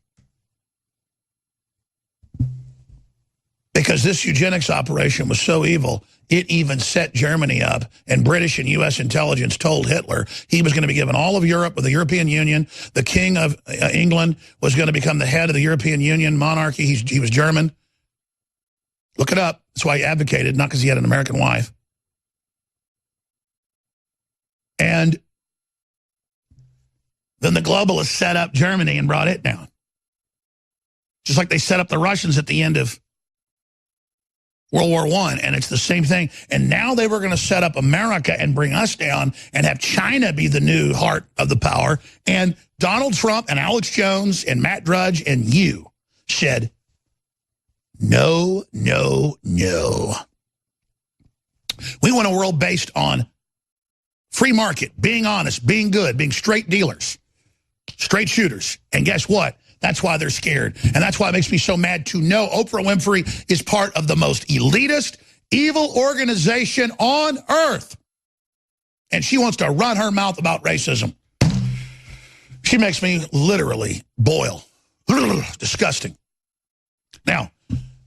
Because this eugenics operation was so evil, it even set Germany up, and British and U.S. intelligence told Hitler he was going to be given all of Europe with the European Union. The King of England was going to become the head of the European Union monarchy. He was German. Look it up. That's why he advocated, not because he had an American wife. And then the globalists set up Germany and brought it down. Just like they set up the Russians at the end of World War I, and it's the same thing. And now they were going to set up America and bring us down and have China be the new heart of the power. And Donald Trump and Alex Jones and Matt Drudge and you said, no, no, no. We want a world based on free market, being honest, being good, being straight dealers, straight shooters. And guess what? That's why they're scared. And that's why it makes me so mad to know Oprah Winfrey is part of the most elitist, evil organization on earth. And she wants to run her mouth about racism. She makes me literally boil. Disgusting. Now,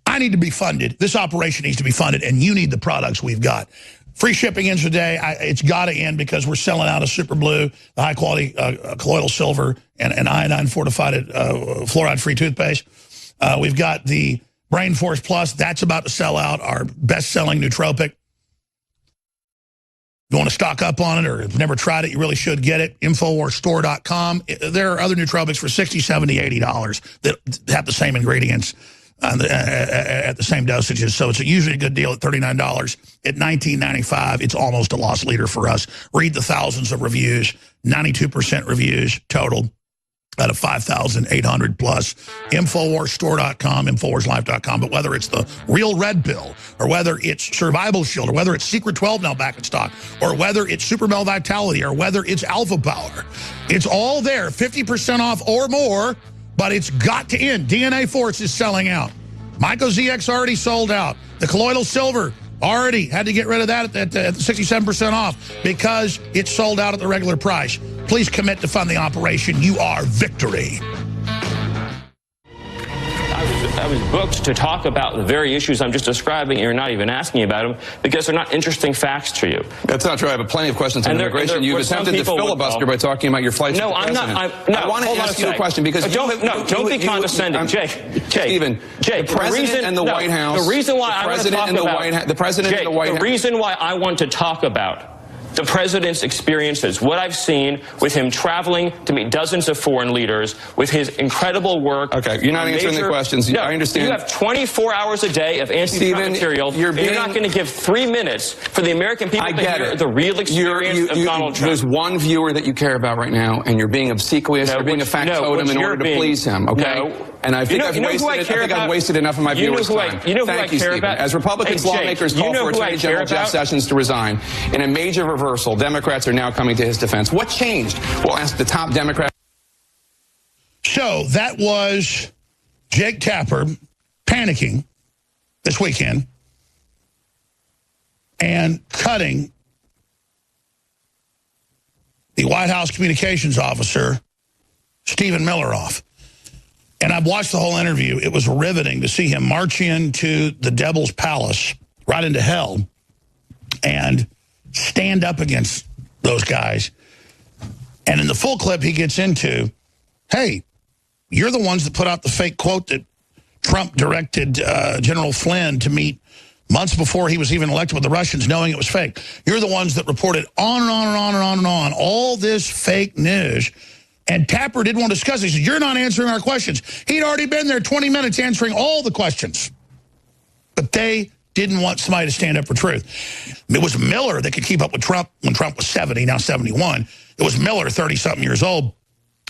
I need to be funded. This operation needs to be funded, and you need the products we've got. Free shipping ends today. It's got to end because we're selling out of Super Blue, the high-quality colloidal silver, and iodine-fortified fluoride-free toothpaste. We've got the Brain Force Plus. That's about to sell out, our best-selling nootropic. You want to stock up on it or have never tried it, you really should get it. Infowarsstore.com. There are other nootropics for $60, $70, $80 that have the same ingredients at the same dosages. So it's usually a good deal at $39. At $19.95, it's almost a loss leader for us. Read the thousands of reviews, 92% reviews total out of 5,800 plus. Infowarsstore.com, Infowarslive.com. But whether it's the Real Red Pill, or whether it's Survival Shield, or whether it's Secret 12 now back in stock, or whether it's Super Male Vitality, or whether it's Alpha Power, it's all there, 50% off or more. But it's got to end. DNA Force is selling out. Myco ZX already sold out. The colloidal silver, Already had to get rid of that at the 67% off because it's sold out at the regular price. Please commit to fund the operation. You are victory. I was booked to talk about the very issues I'm just describing, and you're not even asking about them because they're not interesting facts to you. That's not true. I have plenty of questions on immigration. You've attempted to filibuster by talking about your flights. No, I'm not. I want to ask you a question because don't be condescending, Jake. Stephen, the president and the White House. The reason why I want to talk about the president and the White House. The reason why I want to talk about the president's experiences, what I've seen with him traveling to meet dozens of foreign leaders, with his incredible work. Okay, you're not answering the questions. No, I understand. You have 24 hours a day of anti-Trump material. You're not going to give 3 minutes for the American people to hear the real experience of Donald Trump. There's one viewer that you care about right now, and you're being obsequious. You're being a factotum in order to please him, okay? No. And I think I've wasted enough of my viewers' time. Thank you, Stephen. As Republicans, lawmakers call for Attorney General Jeff Sessions to resign. In a major reversal, Democrats are now coming to his defense. What changed? We'll ask the top Democrat. So that was Jake Tapper panicking this weekend and cutting the White House communications officer, Stephen Miller, off. And I've watched the whole interview. It was riveting to see him march into the devil's palace, right into hell, and stand up against those guys. And in the full clip, he gets into, hey, you're the ones that put out the fake quote that Trump directed General Flynn to meet months before he was even elected with the Russians, knowing it was fake. You're the ones that reported on and on and on and on and on, all this fake news. And Tapper didn't want to discuss it. He said, you're not answering our questions. He'd already been there 20 minutes answering all the questions. But they didn't want somebody to stand up for truth. It was Miller that could keep up with Trump when Trump was 70, now 71. It was Miller, 30-something years old.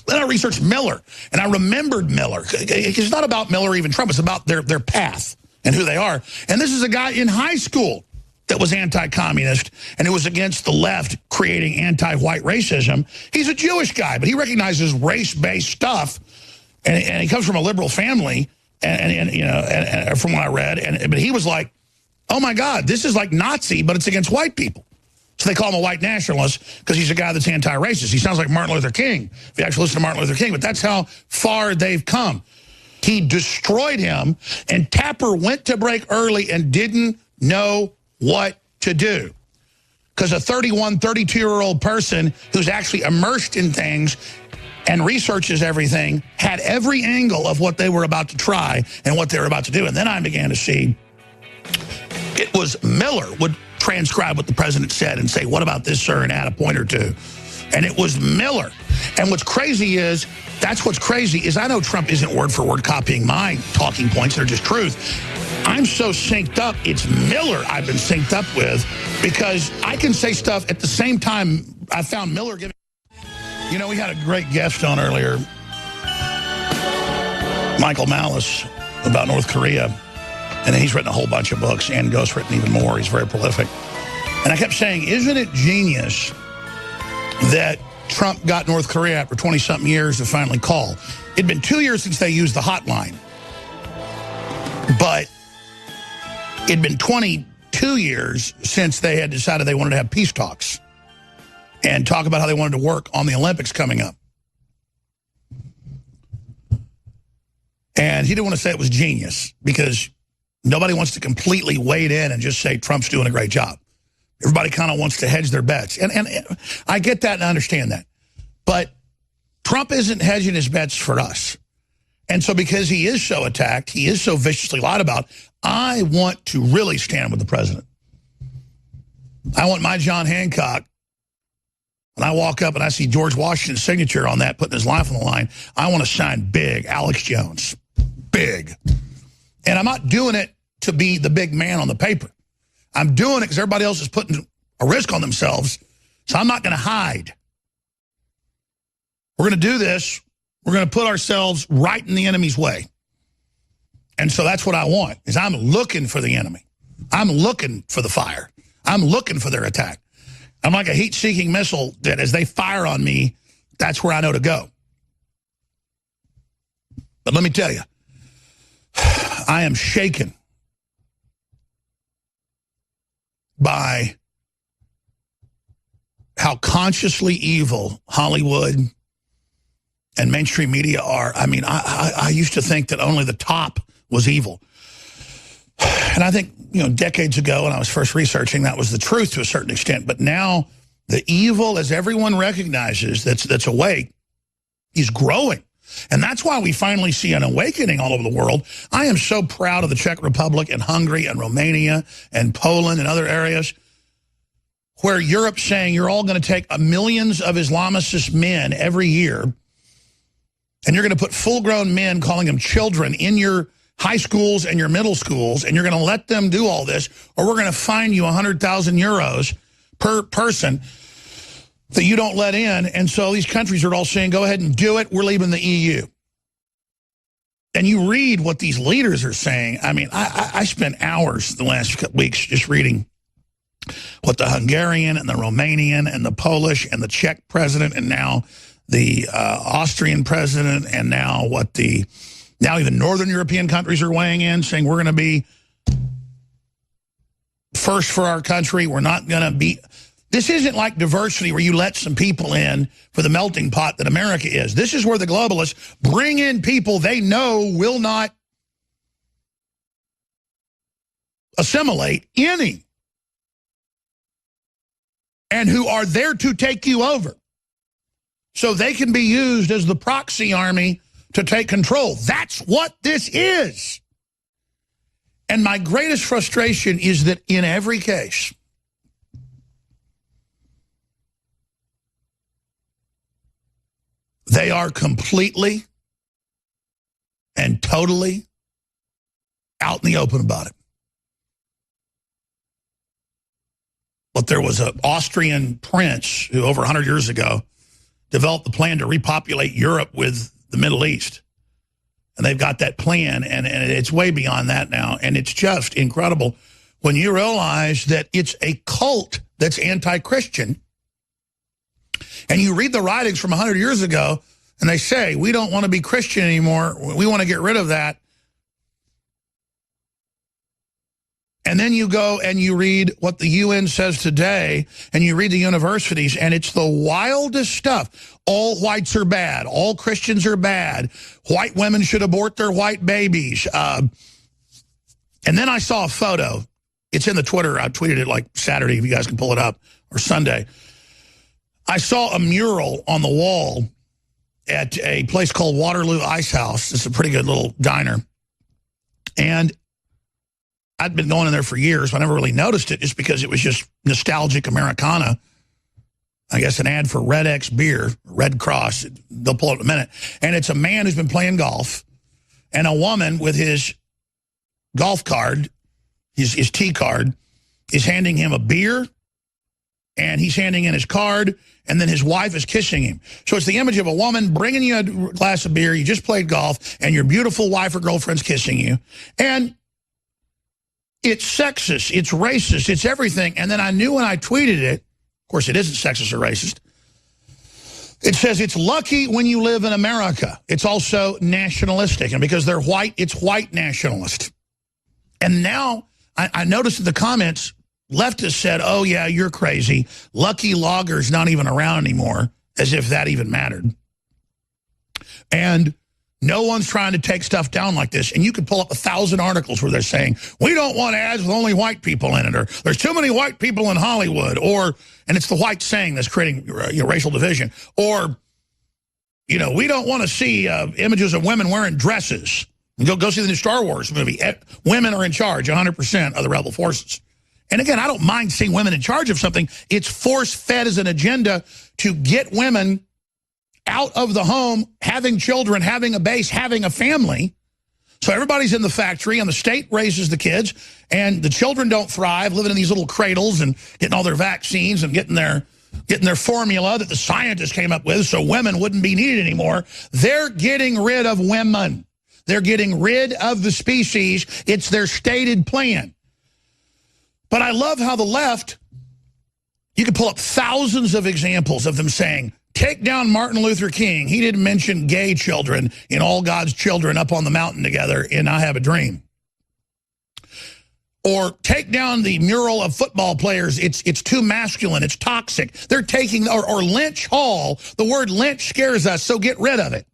Then I researched Miller, and I remembered Miller. It's not about Miller, even Trump. It's about their path and who they are. And this is a guy in high school that was anti-communist and who was against the left creating anti-white racism. He's a Jewish guy, but he recognizes race-based stuff, and he comes from a liberal family, and from what I read, but he was like, oh my God, this is like Nazi, but it's against white people. So they call him a white nationalist because he's a guy that's anti-racist. He sounds like Martin Luther King, if you actually listen to Martin Luther King, but that's how far they've come. He destroyed him, and Tapper went to break early and didn't know what to do. Because a 31, 32-year-old person who's actually immersed in things and researches everything had every angle of what they were about to try and what they were about to do. And then I began to see it was Miller would transcribe what the president said and say, what about this, sir, and add a point or two. And it was Miller. And what's crazy is, that's what's crazy, is I know Trump isn't word for word copying my talking points. They're just truth. I'm so synced up, it's Miller I've been synced up with, because I can say stuff at the same time. I found Miller giving... You know, we had a great guest on earlier, Michael Malice, about North Korea. And he's written a whole bunch of books, and Ghost's written even more. He's very prolific. And I kept saying, isn't it genius that Trump got North Korea after 20-something years to finally call? It'd been 2 years since they used the hotline. But it'd been 22 years since they had decided they wanted to have peace talks and talk about how they wanted to work on the Olympics coming up. And he didn't want to say it was genius because nobody wants to completely wade in and just say Trump's doing a great job. Everybody kind of wants to hedge their bets. And I get that and I understand that. But Trump isn't hedging his bets for us. And so because he is so attacked, he is so viciously lied about, I want to really stand with the president. I want my John Hancock, when I walk up and I see George Washington's signature on that, putting his life on the line, I want to sign big, Alex Jones. Big. And I'm not doing it to be the big man on the paper. I'm doing it because everybody else is putting a risk on themselves, so I'm not going to hide. We're going to do this. We're going to put ourselves right in the enemy's way. And so that's what I want, is I'm looking for the enemy. I'm looking for the fire. I'm looking for their attack. I'm like a heat-seeking missile that as they fire on me, that's where I know to go. But let me tell you, I am shaken by how consciously evil Hollywood and mainstream media are. I mean, I used to think that only the top was evil. And I think, you know, decades ago when I was first researching, that was the truth to a certain extent. But now the evil, as everyone recognizes that's awake, is growing. And that's why we finally see an awakening all over the world. I am so proud of the Czech Republic and Hungary and Romania and Poland and other areas where Europe's saying you're all going to take millions of Islamicist men every year and you're going to put full-grown men, calling them children, in your high schools and your middle schools, and you're going to let them do all this, or we're going to fine you 100,000 euros per person that you don't let in. And so these countries are all saying, go ahead and do it. We're leaving the EU. And you read what these leaders are saying. I mean, I spent hours the last couple weeks just reading what the Hungarian and the Romanian and the Polish and the Czech president and now the Austrian president and now now even Northern European countries are weighing in, saying we're going to be first for our country. We're not going to be... This isn't like diversity where you let some people in for the melting pot that America is. This is where the globalists bring in people they know will not assimilate any and who are there to take you over so they can be used as the proxy army to take control. That's what this is. And my greatest frustration is that in every case, they are completely and totally out in the open about it. But there was an Austrian prince who over 100 years ago developed the plan to repopulate Europe with the Middle East. And they've got that plan, and it's way beyond that now. And it's just incredible when you realize that it's a cult that's anti-Christian. And you read the writings from 100 years ago, and they say, we don't want to be Christian anymore. We want to get rid of that. And then you go and you read what the UN says today, and you read the universities, and it's the wildest stuff. All whites are bad. All Christians are bad. White women should abort their white babies. And then I saw a photo. It's in the Twitter. I tweeted it like Saturday, if you guys can pull it up, or Sunday. I saw a mural on the wall at a place called Waterloo Ice House. It's a pretty good little diner. And I'd been going in there for years, but I never really noticed it just because it was just nostalgic Americana. I guess an ad for Red X beer, Red Cross. They'll pull it in a minute. And it's a man who's been playing golf and a woman with his golf card, his tee card, is handing him a beer, and he's handing in his card, and then his wife is kissing him. So it's the image of a woman bringing you a glass of beer, you just played golf, and your beautiful wife or girlfriend's kissing you. And it's sexist, it's racist, it's everything. And then I knew when I tweeted it, of course it isn't sexist or racist, it says it's lucky when you live in America. It's also nationalistic. And because they're white, it's white nationalist. And now I noticed in the comments, leftists said, oh, yeah, you're crazy. Lucky Logger's not even around anymore, as if that even mattered. And no one's trying to take stuff down like this. And you could pull up 1,000 articles where they're saying, we don't want ads with only white people in it, or there's too many white people in Hollywood, or, and it's the white saying that's creating racial division, or, you know, we don't want to see images of women wearing dresses. Go see the new Star Wars movie. Women are in charge 100% of the rebel forces. And again, I don't mind seeing women in charge of something. It's force-fed as an agenda to get women out of the home, having children, having a base, having a family. So everybody's in the factory, and the state raises the kids, and the children don't thrive, living in these little cradles and getting all their vaccines and getting their formula that the scientists came up with so women wouldn't be needed anymore. They're getting rid of women. They're getting rid of the species. It's their stated plan. But I love how the left, you can pull up thousands of examples of them saying, take down Martin Luther King. He didn't mention gay children in All God's Children up on the mountain together in I Have a Dream. Or take down the mural of football players. It's too masculine. It's toxic. They're taking, or lynch Hall. The word lynch scares us, so get rid of it.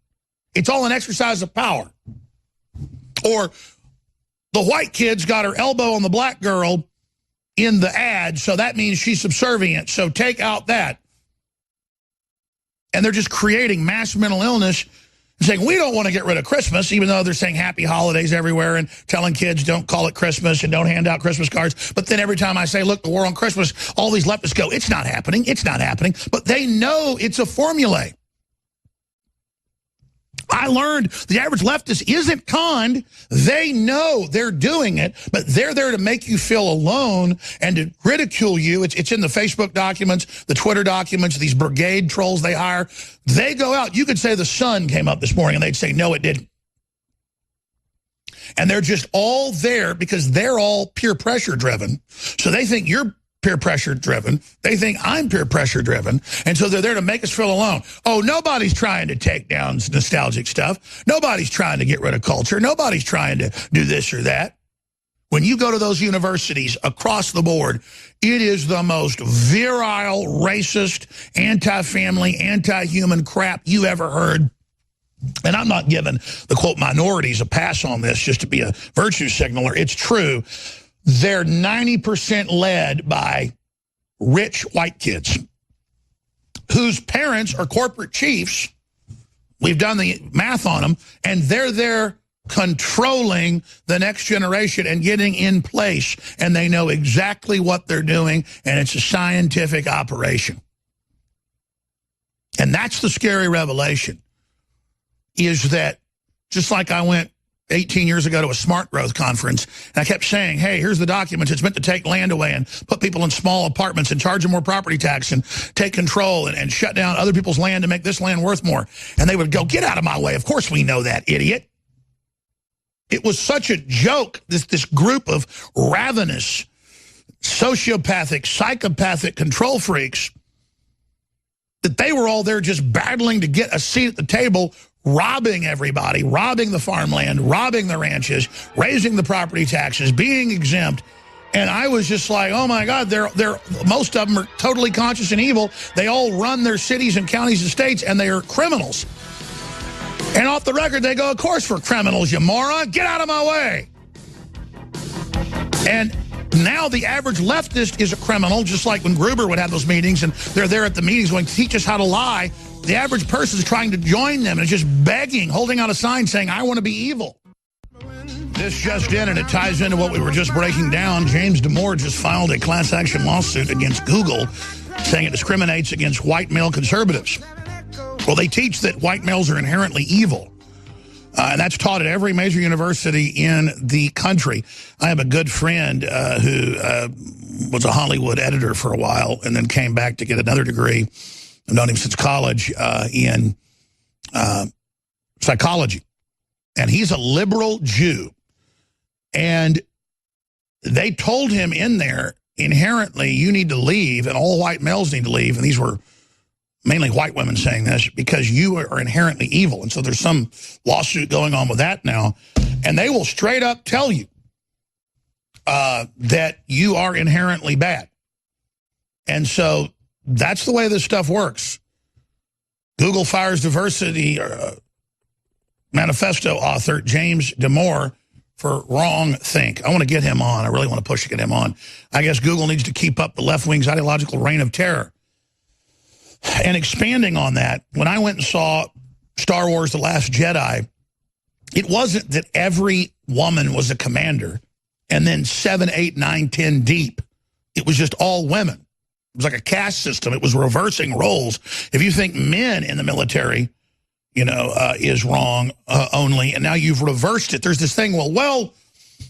It's all an exercise of power. Or the white kid's got her elbow on the black girl in the ad, so that means she's subservient. So take out that. And they're just creating mass mental illness, saying we don't want to get rid of Christmas, even though they're saying happy holidays everywhere and telling kids don't call it Christmas and don't hand out Christmas cards. But then every time I say, look, the war on Christmas, all these leftists go, it's not happening, it's not happening. But they know it's a formula. I learned the average leftist isn't conned. They know they're doing it, but they're there to make you feel alone and to ridicule you. It's in the Facebook documents, the Twitter documents, these brigade trolls they hire. They go out. You could say the sun came up this morning, and they'd say, no, it didn't. And they're just all there because they're all peer pressure driven. So they think you're peer pressure driven. They think I'm peer pressure driven. And so they're there to make us feel alone. Oh, nobody's trying to take down nostalgic stuff. Nobody's trying to get rid of culture. Nobody's trying to do this or that. When you go to those universities across the board, it is the most virile, racist, anti-family, anti-human crap you ever heard. And I'm not giving the, quote, minorities a pass on this just to be a virtue signaler. It's true. They're 90% led by rich white kids whose parents are corporate chiefs. We've done the math on them, and they're there controlling the next generation and getting in place, and they know exactly what they're doing, and it's a scientific operation. And that's the scary revelation, is that just like I went 18 years ago to a smart growth conference, and I kept saying, hey, here's the documents. It's meant to take land away and put people in small apartments and charge them more property tax and take control and shut down other people's land to make this land worth more. And they would go, get out of my way. Of course we know that, idiot. It was such a joke, this group of ravenous, sociopathic, psychopathic control freaks, that they were all there just battling to get a seat at the table, robbing everybody, robbing the farmland, robbing the ranches, raising the property taxes, being exempt. And I was just like, oh my God, they're most of them are totally conscious and evil. They all run their cities and counties and states, and they are criminals. And off the record, they go, of course we're criminals, you moron. Get out of my way. And now the average leftist is a criminal, just like when Gruber would have those meetings, and they're there at the meetings going, teach us how to lie. The average person is trying to join them and is just begging, holding out a sign saying, I want to be evil. This just in, and it ties into what we were just breaking down. James Damore just filed a class action lawsuit against Google, saying it discriminates against white male conservatives. Well, they teach that white males are inherently evil. And that's taught at every major university in the country. I have a good friend who was a Hollywood editor for a while and then came back to get another degree. I've known him since college in psychology. And he's a liberal Jew. And they told him in there, inherently, you need to leave, and all white males need to leave. And these were mainly white women saying this, because you are inherently evil. And so there's some lawsuit going on with that now. And they will straight up tell you that you are inherently bad. And so that's the way this stuff works. Google fires diversity manifesto author James Damore for wrong think. I want to get him on. I really want to push to get him on. I guess Google needs to keep up the left wing's ideological reign of terror. And expanding on that, when I went and saw Star Wars The Last Jedi, it wasn't that every woman was a commander and then 7, 8, 9, 10 deep. It was just all women. It was like a caste system. It was reversing roles. If you think men in the military, you know, is wrong only, and now you've reversed it. There's this thing, well,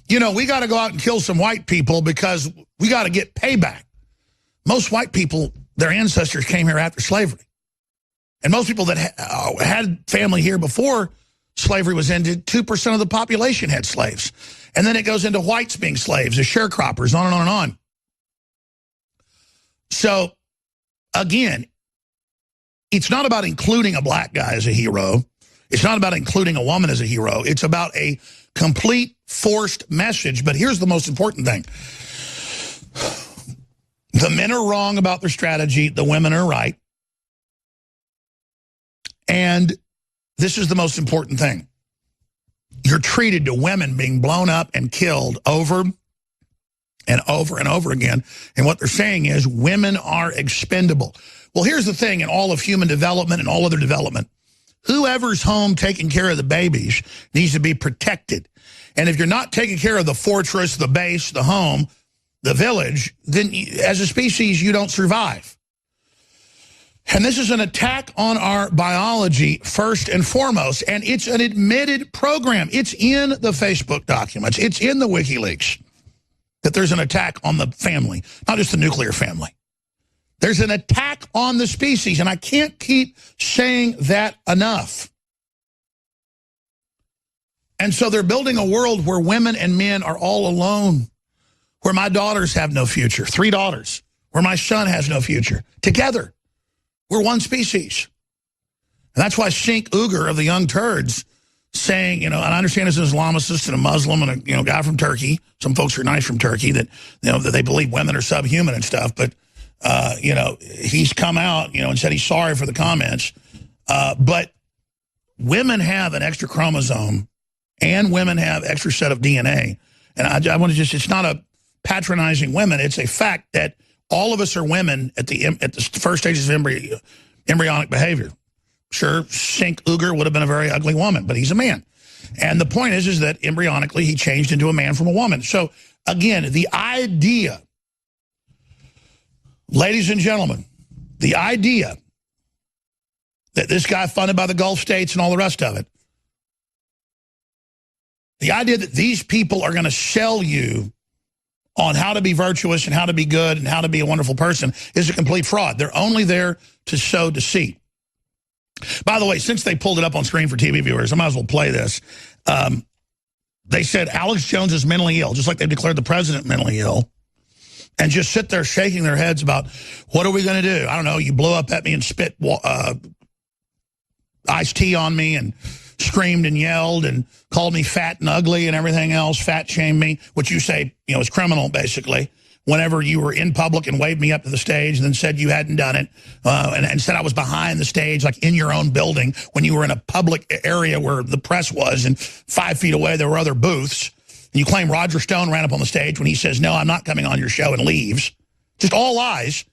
you know, we got to go out and kill some white people because we got to get payback. Most white people, their ancestors came here after slavery. And most people that had family here before slavery was ended, 2% of the population had slaves. And then it goes into whites being slaves, the sharecroppers, on and on and on. So, again, it's not about including a black guy as a hero. It's not about including a woman as a hero. It's about a complete forced message. But here's the most important thing. The men are wrong about their strategy. The women are right. And this is the most important thing. You're treated to women being blown up and killed over and over and over again. And what they're saying is women are expendable. Well, here's the thing in all of human development and all other development. Whoever's home taking care of the babies needs to be protected. And if you're not taking care of the fortress, the base, the home, the village, then as a species, you don't survive. And this is an attack on our biology first and foremost. And it's an admitted program. It's in the Facebook documents. It's in the Wikileaks that there's an attack on the family, not just the nuclear family. There's an attack on the species, and I can't keep saying that enough. And so they're building a world where women and men are all alone, where my daughters have no future, 3 daughters, where my son has no future. Together, we're one species. And that's why Sink Uyghur of the Young Turds saying, and I understand as an Islamist and a Muslim and a guy from Turkey, some folks are nice from Turkey, that that they believe women are subhuman and stuff, but he's come out, and said he's sorry for the comments. But women have an extra chromosome and women have extra set of DNA. And I want to it's not a patronizing women. It's a fact that all of us are women at the first stages of embryonic behavior. Sure, Sink Uyghur would have been a very ugly woman, but he's a man. And the point is that embryonically he changed into a man from a woman. So again, the idea, ladies and gentlemen, the idea that this guy funded by the Gulf states and all the rest of it, the idea that these people are going to sell you on how to be virtuous and how to be good and how to be a wonderful person is a complete fraud. They're only there to sow deceit. By the way, since they pulled it up on screen for TV viewers, I might as well play this. They said Alex Jones is mentally ill, just like they declared the president mentally ill, and just sit there shaking their heads about, what are we going to do? I don't know. You blew up at me and spit iced tea on me and screamed and yelled and called me fat and ugly and everything else, fat shamed me, which you say, is criminal, basically, whenever you were in public and waved me up to the stage and then said you hadn't done it and said I was behind the stage, like in your own building, when you were in a public area where the press was and 5 feet away there were other booths. And you claim Roger Stone ran up on the stage when he says, no, I'm not coming on your show, and leaves. Just all lies.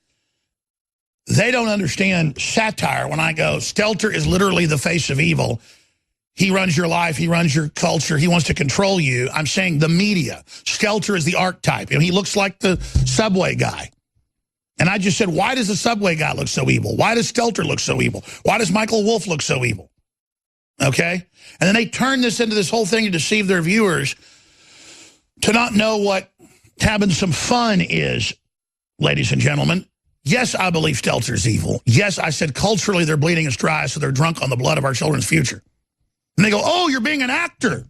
They don't understand satire when I go, Stelter is literally the face of evil. He runs your life. He runs your culture. He wants to control you. I'm saying the media. Stelter is the archetype. He looks like the Subway guy. And I just said, why does the Subway guy look so evil? Why does Stelter look so evil? Why does Michael Wolff look so evil? Okay? And then they turn this into this whole thing to deceive their viewers, to not know what having some fun is, ladies and gentlemen. Yes, I believe Stelter's evil. Yes, I said culturally they're bleeding us dry, so they're drunk on the blood of our children's future. And they go, oh, you're being an actor.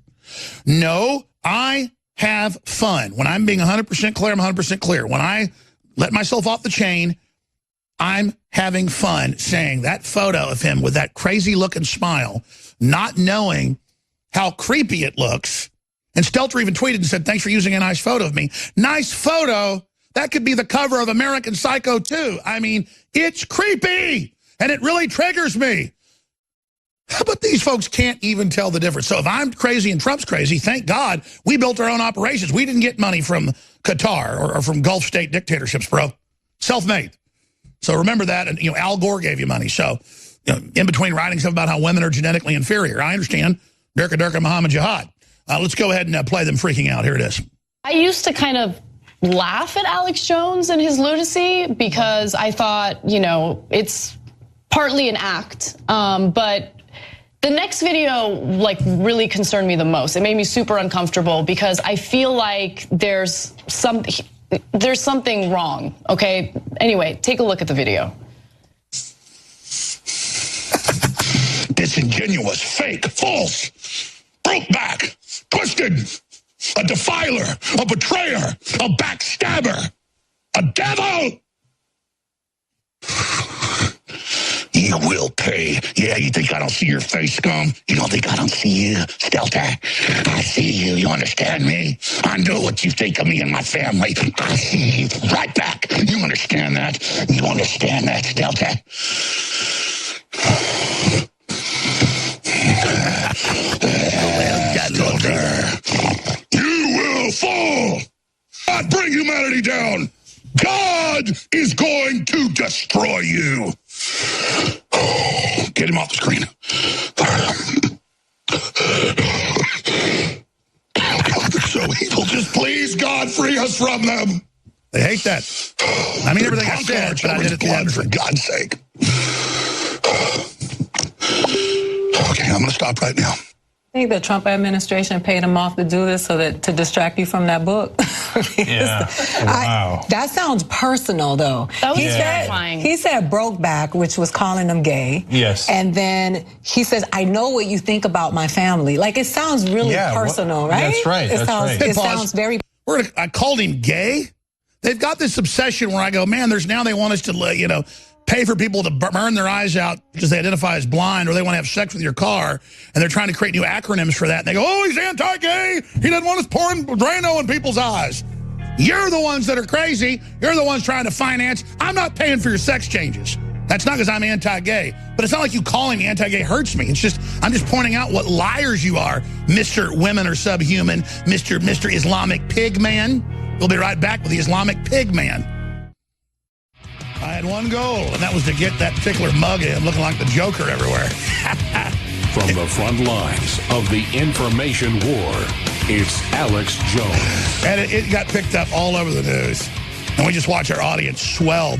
No, I have fun. When I'm being 100% clear, I'm 100% clear. When I let myself off the chain, I'm having fun saying that photo of him with that crazy looking smile, not knowing how creepy it looks. And Stelter even tweeted and said, thanks for using a nice photo of me. Nice photo? That could be the cover of American Psycho 2. I mean, it's creepy, and it really triggers me. But these folks can't even tell the difference. So if I'm crazy and Trump's crazy, thank God we built our own operations. We didn't get money from Qatar or from Gulf state dictatorships, bro. Self-made. So remember that. And, Al Gore gave you money. So in between writing stuff about how women are genetically inferior, I understand. Durka Durka Muhammad Jihad. Let's go ahead and play them freaking out. Here it is. I used to kind of laugh at Alex Jones and his lunacy because I thought, it's partly an act. But the next video really concerned me the most. It made me super uncomfortable because I feel like there's something wrong, okay? Anyway, take a look at the video. Disingenuous, fake, false, broke back, twisted, a defiler, a betrayer, a backstabber, a devil. You will pay. Yeah, you think I don't see your face, scum? You don't think I don't see you, Stelter? I see you. You understand me? I know what you think of me and my family. I see you right back. You understand that? You understand that, Stelter? Stelter. You will fall. God bring humanity down. God is going to destroy you. Get him off the screen. God, they're so evil. Just please, God, free us from them. They hate that. I mean, everything I said, but I did it blood, for God's sake. Okay, I'm going to stop right now. I think the Trump administration paid him off to do this to distract you from that book. Yeah. Wow. That sounds personal, though. That was terrifying. He said broke back, which was calling him gay. Yes. And then he says, I know what you think about my family. Like, it sounds really personal, right? That's right. It sounds very... I called him gay? They've got this obsession where I go, man, they want us to, pay for people to burn their eyes out because they identify as blind, or they want to have sex with your car, and they're trying to create new acronyms for that. And they go, oh, he's anti-gay. He doesn't want us pouring Drano in people's eyes. You're the ones that are crazy. You're the ones trying to finance. I'm not paying for your sex changes. That's not because I'm anti-gay. But it's not like you calling me anti-gay hurts me. It's just, I'm just pointing out what liars you are, Mr. Women are Subhuman, Mr. Islamic Pig Man. We'll be right back with the Islamic Pig Man. I had one goal, and that was to get that particular mug in, looking like the Joker everywhere. From the front lines of the information war, it's Alex Jones. And it got picked up all over the news. And we just watch our audience swell,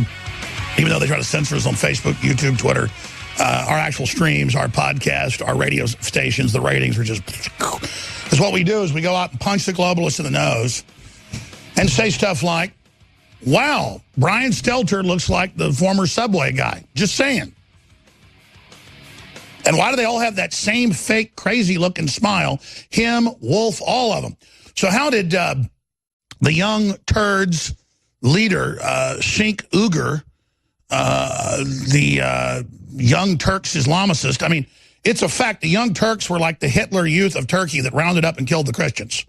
even though they try to censor us on Facebook, YouTube, Twitter. Our actual streams, our podcast, our radio stations, the ratings are just... Because what we do is we go out and punch the globalists in the nose and say stuff like, wow, Brian Stelter looks like the former Subway guy. Just saying. And why do they all have that same fake, crazy-looking smile? Him, Wolff, all of them. So how did the young turds leader, Cenk Uygur, the young Turks Islamicist, I mean, it's a fact. The young Turks were like the Hitler Youth of Turkey that rounded up and killed the Christians.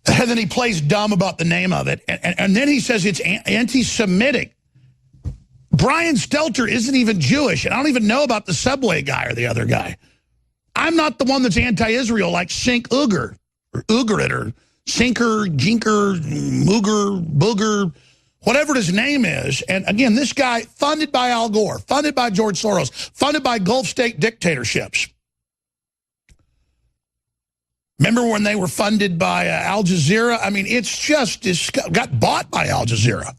And then he plays dumb about the name of it. And then he says it's anti-Semitic. Brian Stelter isn't even Jewish. And I don't even know about the Subway guy or the other guy. I'm not the one that's anti-Israel like Cenk Uygur. Or Uygur or Sinker, Jinker, Mooger, Booger, whatever his name is. And again, this guy funded by Al Gore, funded by George Soros, funded by Gulf state dictatorships. Remember when they were funded by Al Jazeera? I mean, it's just got bought by Al Jazeera.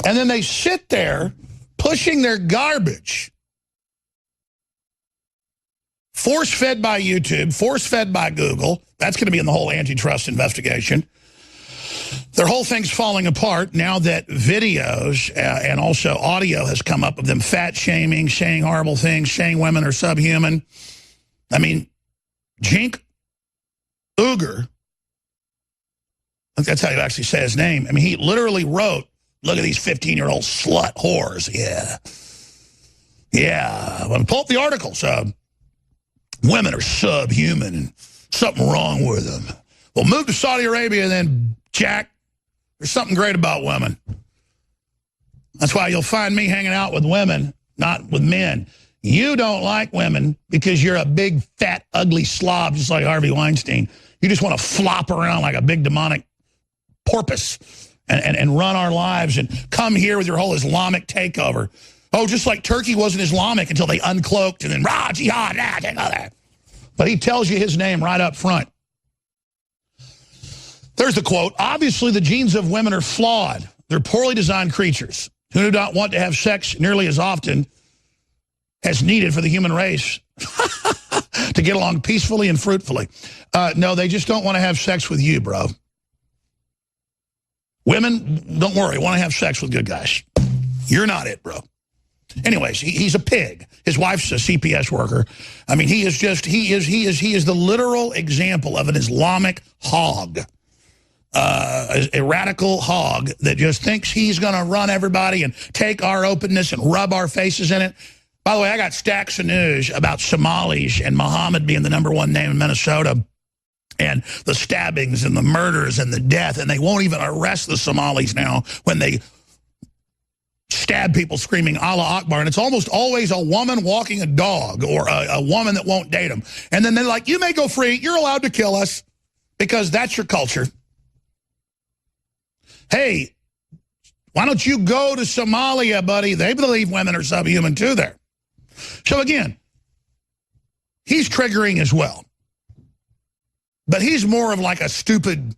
And then they sit there pushing their garbage. Force-fed by YouTube, force-fed by Google. That's going to be in the whole antitrust investigation. Their whole thing's falling apart now that videos and also audio has come up of them fat-shaming, saying horrible things, saying women are subhuman. I mean... Cenk Uygur, I think that's how you actually say his name. I mean, he literally wrote, look at these 15-year-old slut whores. Yeah. Yeah. Well, pull up the article. So, women are subhuman and something wrong with them. Well, move to Saudi Arabia and then, Jack, there's something great about women. That's why you'll find me hanging out with women, not with men. You don't like women because you're a big, fat, ugly slob, just like Harvey Weinstein. You just want to flop around like a big demonic porpoise and run our lives and come here with your whole Islamic takeover. Oh, just like Turkey wasn't Islamic until they uncloaked and then rah, jihad, that. But he tells you his name right up front. There's the quote. Obviously, the genes of women are flawed. They're poorly designed creatures who do not want to have sex nearly as often as needed for the human race to get along peacefully and fruitfully. No, they just don't want to have sex with you, bro. Women, don't worry, want to have sex with good guys. You're not it, bro. Anyways, he's a pig. His wife's a CPS worker. I mean, he is the literal example of an Islamic hog. a radical hog that just thinks he's going to run everybody and take our openness and rub our faces in it. By the way, I got stacks of news about Somalis and Muhammad being the #1 name in Minnesota, and the stabbings and the murders and the death, and they won't even arrest the Somalis now when they stab people screaming Allah Akbar, and it's almost always a woman walking a dog or a woman that won't date them. And then they're like, you may go free, you're allowed to kill us, because that's your culture. Hey, why don't you go to Somalia, buddy? They believe women are subhuman too there. So again, he's triggering as well. But he's more of like a stupid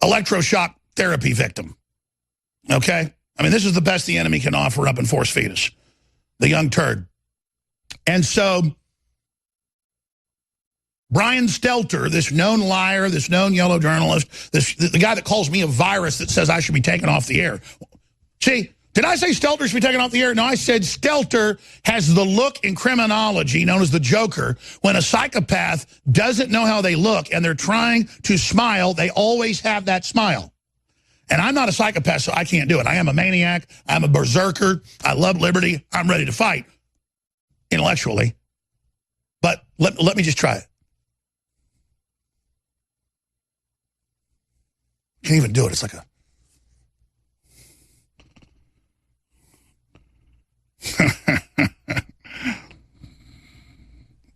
electroshock therapy victim. Okay? I mean, this is the best the enemy can offer up and force feed us. The young turd. And so Brian Stelter, this known liar, this known yellow journalist, the guy that calls me a virus that says I should be taken off the air. See, did I say Stelter should be taken off the air? No, I said Stelter has the look in criminology known as the Joker. When a psychopath doesn't know how they look and they're trying to smile, they always have that smile. And I'm not a psychopath, so I can't do it. I am a maniac. I'm a berserker. I love liberty. I'm ready to fight intellectually. But let me just try it. Can't even do it. It's like a...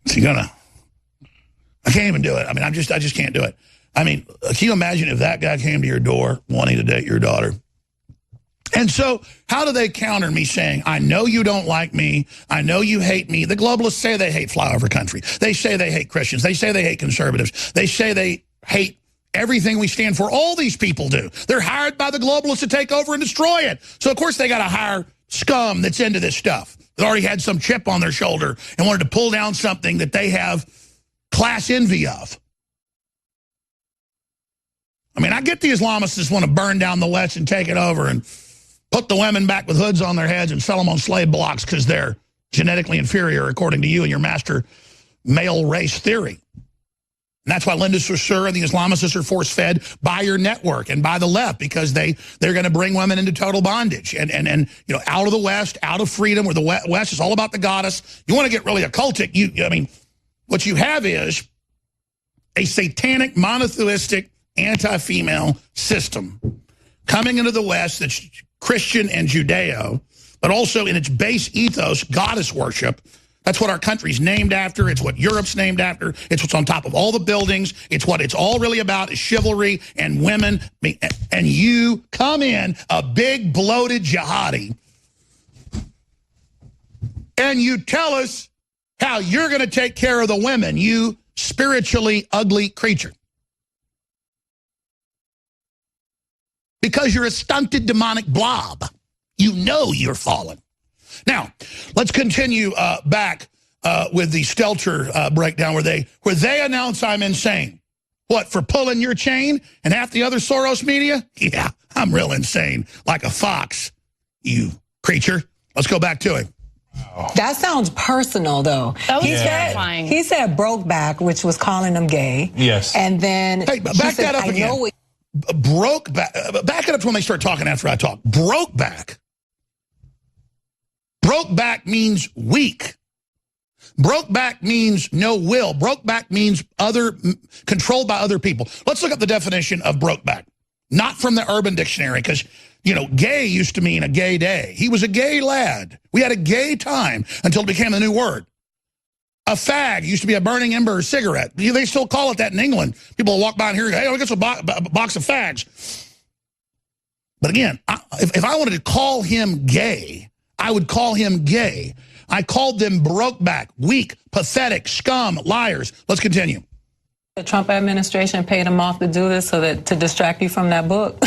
Is he gonna? I can't even do it. I mean, I just can't do it. I mean, can you imagine if that guy came to your door wanting to date your daughter? And so how do they counter me saying, I know you don't like me. I know you hate me. The globalists say they hate flyover country. They say they hate Christians. They say they hate conservatives. They say they hate everything we stand for. All these people do. They're hired by the globalists to take over and destroy it. So, of course, they got to hire scum that's into this stuff, that already had some chip on their shoulder and wanted to pull down something that they have class envy of. I mean, I get the Islamists just want to burn down the West and take it over and put the women back with hoods on their heads and sell them on slave blocks because they're genetically inferior, according to you and your master male race theory. And that's why Linda Saussure and the Islamicists are force-fed by your network and by the left, because they're going to bring women into total bondage and you know, out of the West, out of freedom, where the West is all about the goddess. You want to get really occultic. I mean, what you have is a satanic, monotheistic, anti-female system coming into the West that's Christian and Judeo, but also in its base ethos, goddess worship. That's what our country's named after. It's what Europe's named after. It's what's on top of all the buildings. It's what it's all really about, is chivalry and women. And you come in, a big bloated jihadi, and you tell us how you're going to take care of the women, you spiritually ugly creature. Because you're a stunted demonic blob. You know you're fallen. Now, let's continue back with the Stelter breakdown where they announce I'm insane. What, for pulling your chain and half the other Soros media? Yeah, I'm real insane, like a fox, you creature. Let's go back to it. That sounds personal, though. That was terrifying. He said broke back, which was calling him gay. Yes. And then hey, back that up again. Broke back. Back it up to when they start talking after I talk. Broke back. Broke back means weak. Broke back means no will. Broke back means controlled by other people. Let's look up the definition of broke back. Not from the Urban Dictionary, because, you know, gay used to mean a gay day. He was a gay lad. We had a gay time until it became a new word. A fag used to be a burning ember cigarette. They still call it that in England. People will walk by and hear, hey, I'll get a box of fags. But again, if I wanted to call him gay, I would call him gay. I called them broke back, weak, pathetic, scum, liars. Let's continue. The Trump administration paid him off to do this to distract you from that book.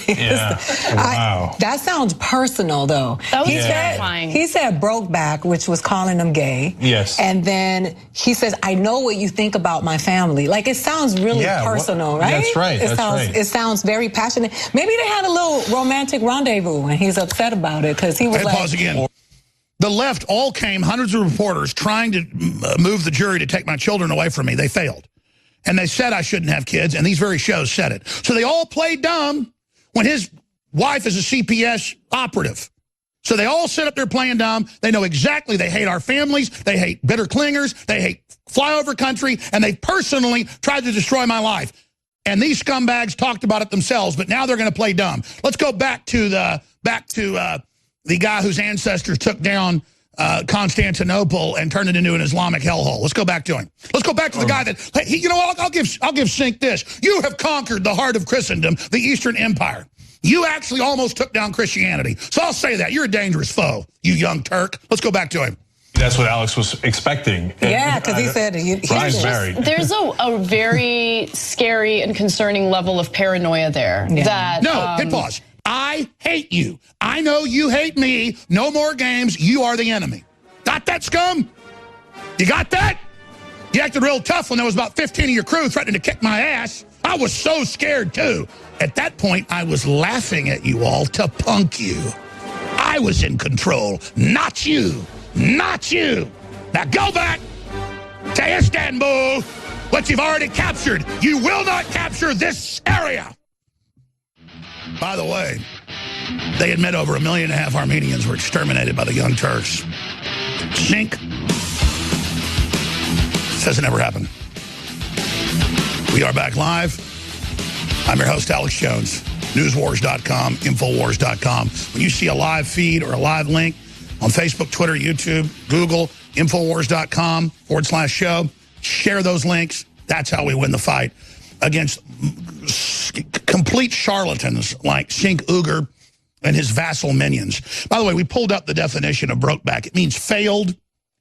Yeah. Wow. That sounds personal, though. That was terrifying. He said broke back, which was calling him gay. Yes. And then he says, I know what you think about my family. Like, it sounds really personal, right? That's right. It sounds very passionate. Maybe they had a little romantic rendezvous and he's upset about it because he was like... Pause again. The left all came, hundreds of reporters trying to move the jury to take my children away from me. They failed. And they said I shouldn't have kids, and these very shows said it. So they all play dumb when his wife is a CPS operative. So they all sit up there playing dumb. They know exactly they hate our families. They hate bitter clingers. They hate flyover country. And they personally tried to destroy my life. And these scumbags talked about it themselves, but now they're going to play dumb. Let's go back to the guy whose ancestors took down Constantinople and turned it into an Islamic hellhole. Let's go back to him. Let's go back to the guy that, you know what, I'll give Sink this. You have conquered the heart of Christendom, the Eastern Empire. You actually almost took down Christianity. So I'll say that. You're a dangerous foe, you young Turk. Let's go back to him. That's what Alex was expecting. Yeah, because he said Brian's married. There's a very scary and concerning level of paranoia there. Yeah. Hit pause. I hate you. I know you hate me. No more games. You are the enemy. Got that, scum? You got that? You acted real tough when there was about 15 of your crew threatening to kick my ass. I was so scared, too. At that point, I was laughing at you all to punk you. I was in control, not you. Not you. Now go back to Istanbul, which you've already captured. You will not capture this area. By the way, they admit over 1.5 million Armenians were exterminated by the Young Turks. Sink says it never happened. We are back live. I'm your host, Alex Jones. Newswars.com, Infowars.com. When you see a live feed or a live link on Facebook, Twitter, YouTube, Google, Infowars.com/show, share those links. That's how we win the fight against complete charlatans like Sink Uygur and his vassal minions. By the way, we pulled up the definition of brokeback. It means failed.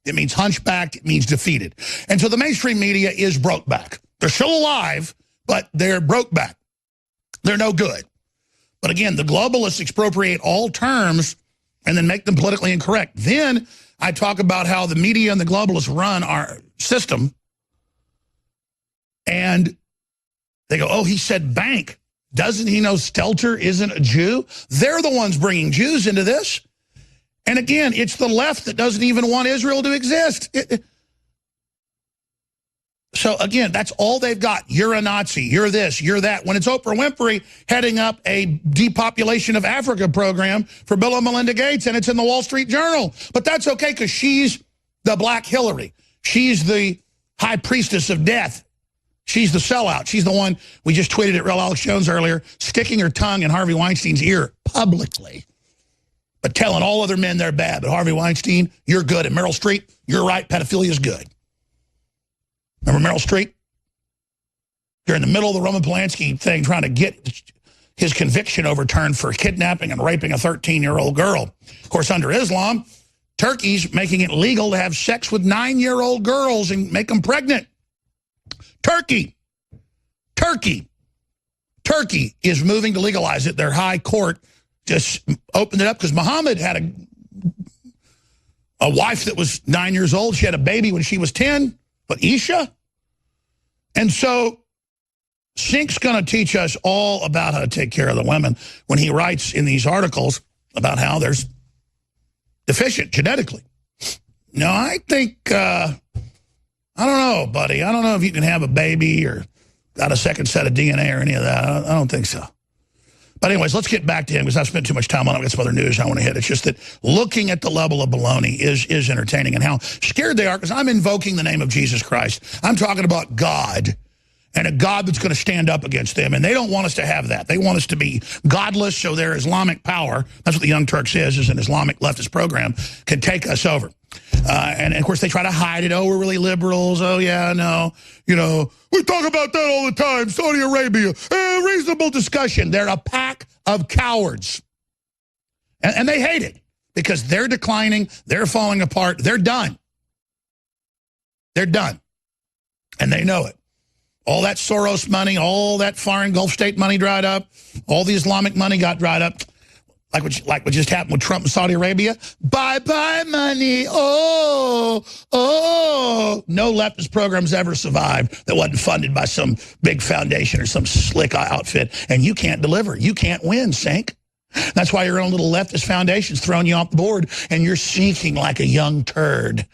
It means hunchbacked. It means defeated. And so the mainstream media is brokeback. They're still alive, but they're brokeback. They're no good. But again, the globalists expropriate all terms and then make them politically incorrect. Then I talk about how the media and the globalists run our system. And they go, oh, he said bank. Doesn't he know Stelter isn't a Jew? They're the ones bringing Jews into this. And again, it's the left that doesn't even want Israel to exist. So again, that's all they've got. You're a Nazi. You're this. You're that. When it's Oprah Winfrey heading up a depopulation of Africa program for Bill and Melinda Gates, and it's in the Wall Street Journal. But that's okay because she's the Black Hillary. She's the high priestess of death. She's the sellout. She's the one, we just tweeted at Real Alex Jones earlier, sticking her tongue in Harvey Weinstein's ear publicly, but telling all other men they're bad. But Harvey Weinstein, you're good. And Meryl Streep, you're right. Pedophilia is good. Remember Meryl Streep? You're in the middle of the Roman Polanski thing trying to get his conviction overturned for kidnapping and raping a 13-year-old girl. Of course, under Islam, Turkey's making it legal to have sex with 9-year-old girls and make them pregnant. Turkey is moving to legalize it. Their high court just opened it up because Muhammad had a wife that was 9 years old. She had a baby when she was 10. But Isha? And so Sink's going to teach us all about how to take care of the women when he writes in these articles about how there's deficient genetically. No, I think, I don't know, buddy. I don't know if you can have a baby or got a second set of DNA or any of that. I don't think so. But anyways, let's get back to him because I've spent too much time on it. I've got some other news I want to hit. It's just that looking at the level of baloney is entertaining and how scared they are because I'm invoking the name of Jesus Christ. I'm talking about God and a God that's going to stand up against them. And they don't want us to have that. They want us to be godless so their Islamic power, that's what the Young Turks is an Islamic leftist program, can take us over. And of course, they try to hide it. Oh, we're really liberals. Oh, yeah, no. You know, we talk about that all the time. Saudi Arabia, reasonable discussion. They're a pack of cowards. And they hate it because they're declining. They're falling apart. They're done. They're done. And they know it. All that Soros money, all that foreign Gulf state money dried up. All the Islamic money got dried up. Like what just happened with Trump and Saudi Arabia. Bye-bye money. Oh. No leftist program's ever survived that wasn't funded by some big foundation or some slick outfit. And you can't deliver. You can't win, Sink. That's why your own little leftist foundation's throwing you off the board and you're sinking like a young turd.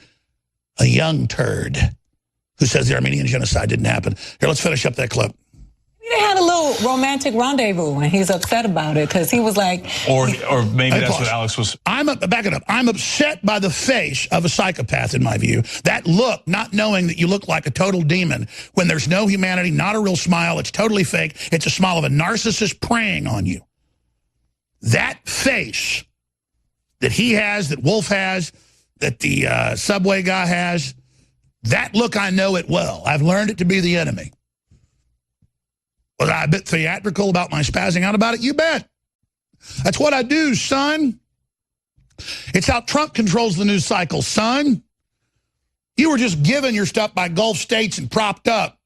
A young turd. who says the Armenian genocide didn't happen. Here, let's finish up that clip. They had a little romantic rendezvous, and he's upset about it because he was like... Or maybe that's what Alex was... Back it up. I'm upset by the face of a psychopath, in my view. That look, not knowing that you look like a total demon when there's no humanity, not a real smile, it's totally fake. It's a smile of a narcissist preying on you. That face that he has, that Wolff has, that the Subway guy has, that look, I know it well. I've learned it to be the enemy. Was I a bit theatrical about my spazzing out about it? You bet. That's what I do, son. It's how Trump controls the news cycle, son. You were just given your stuff by Gulf states and propped up,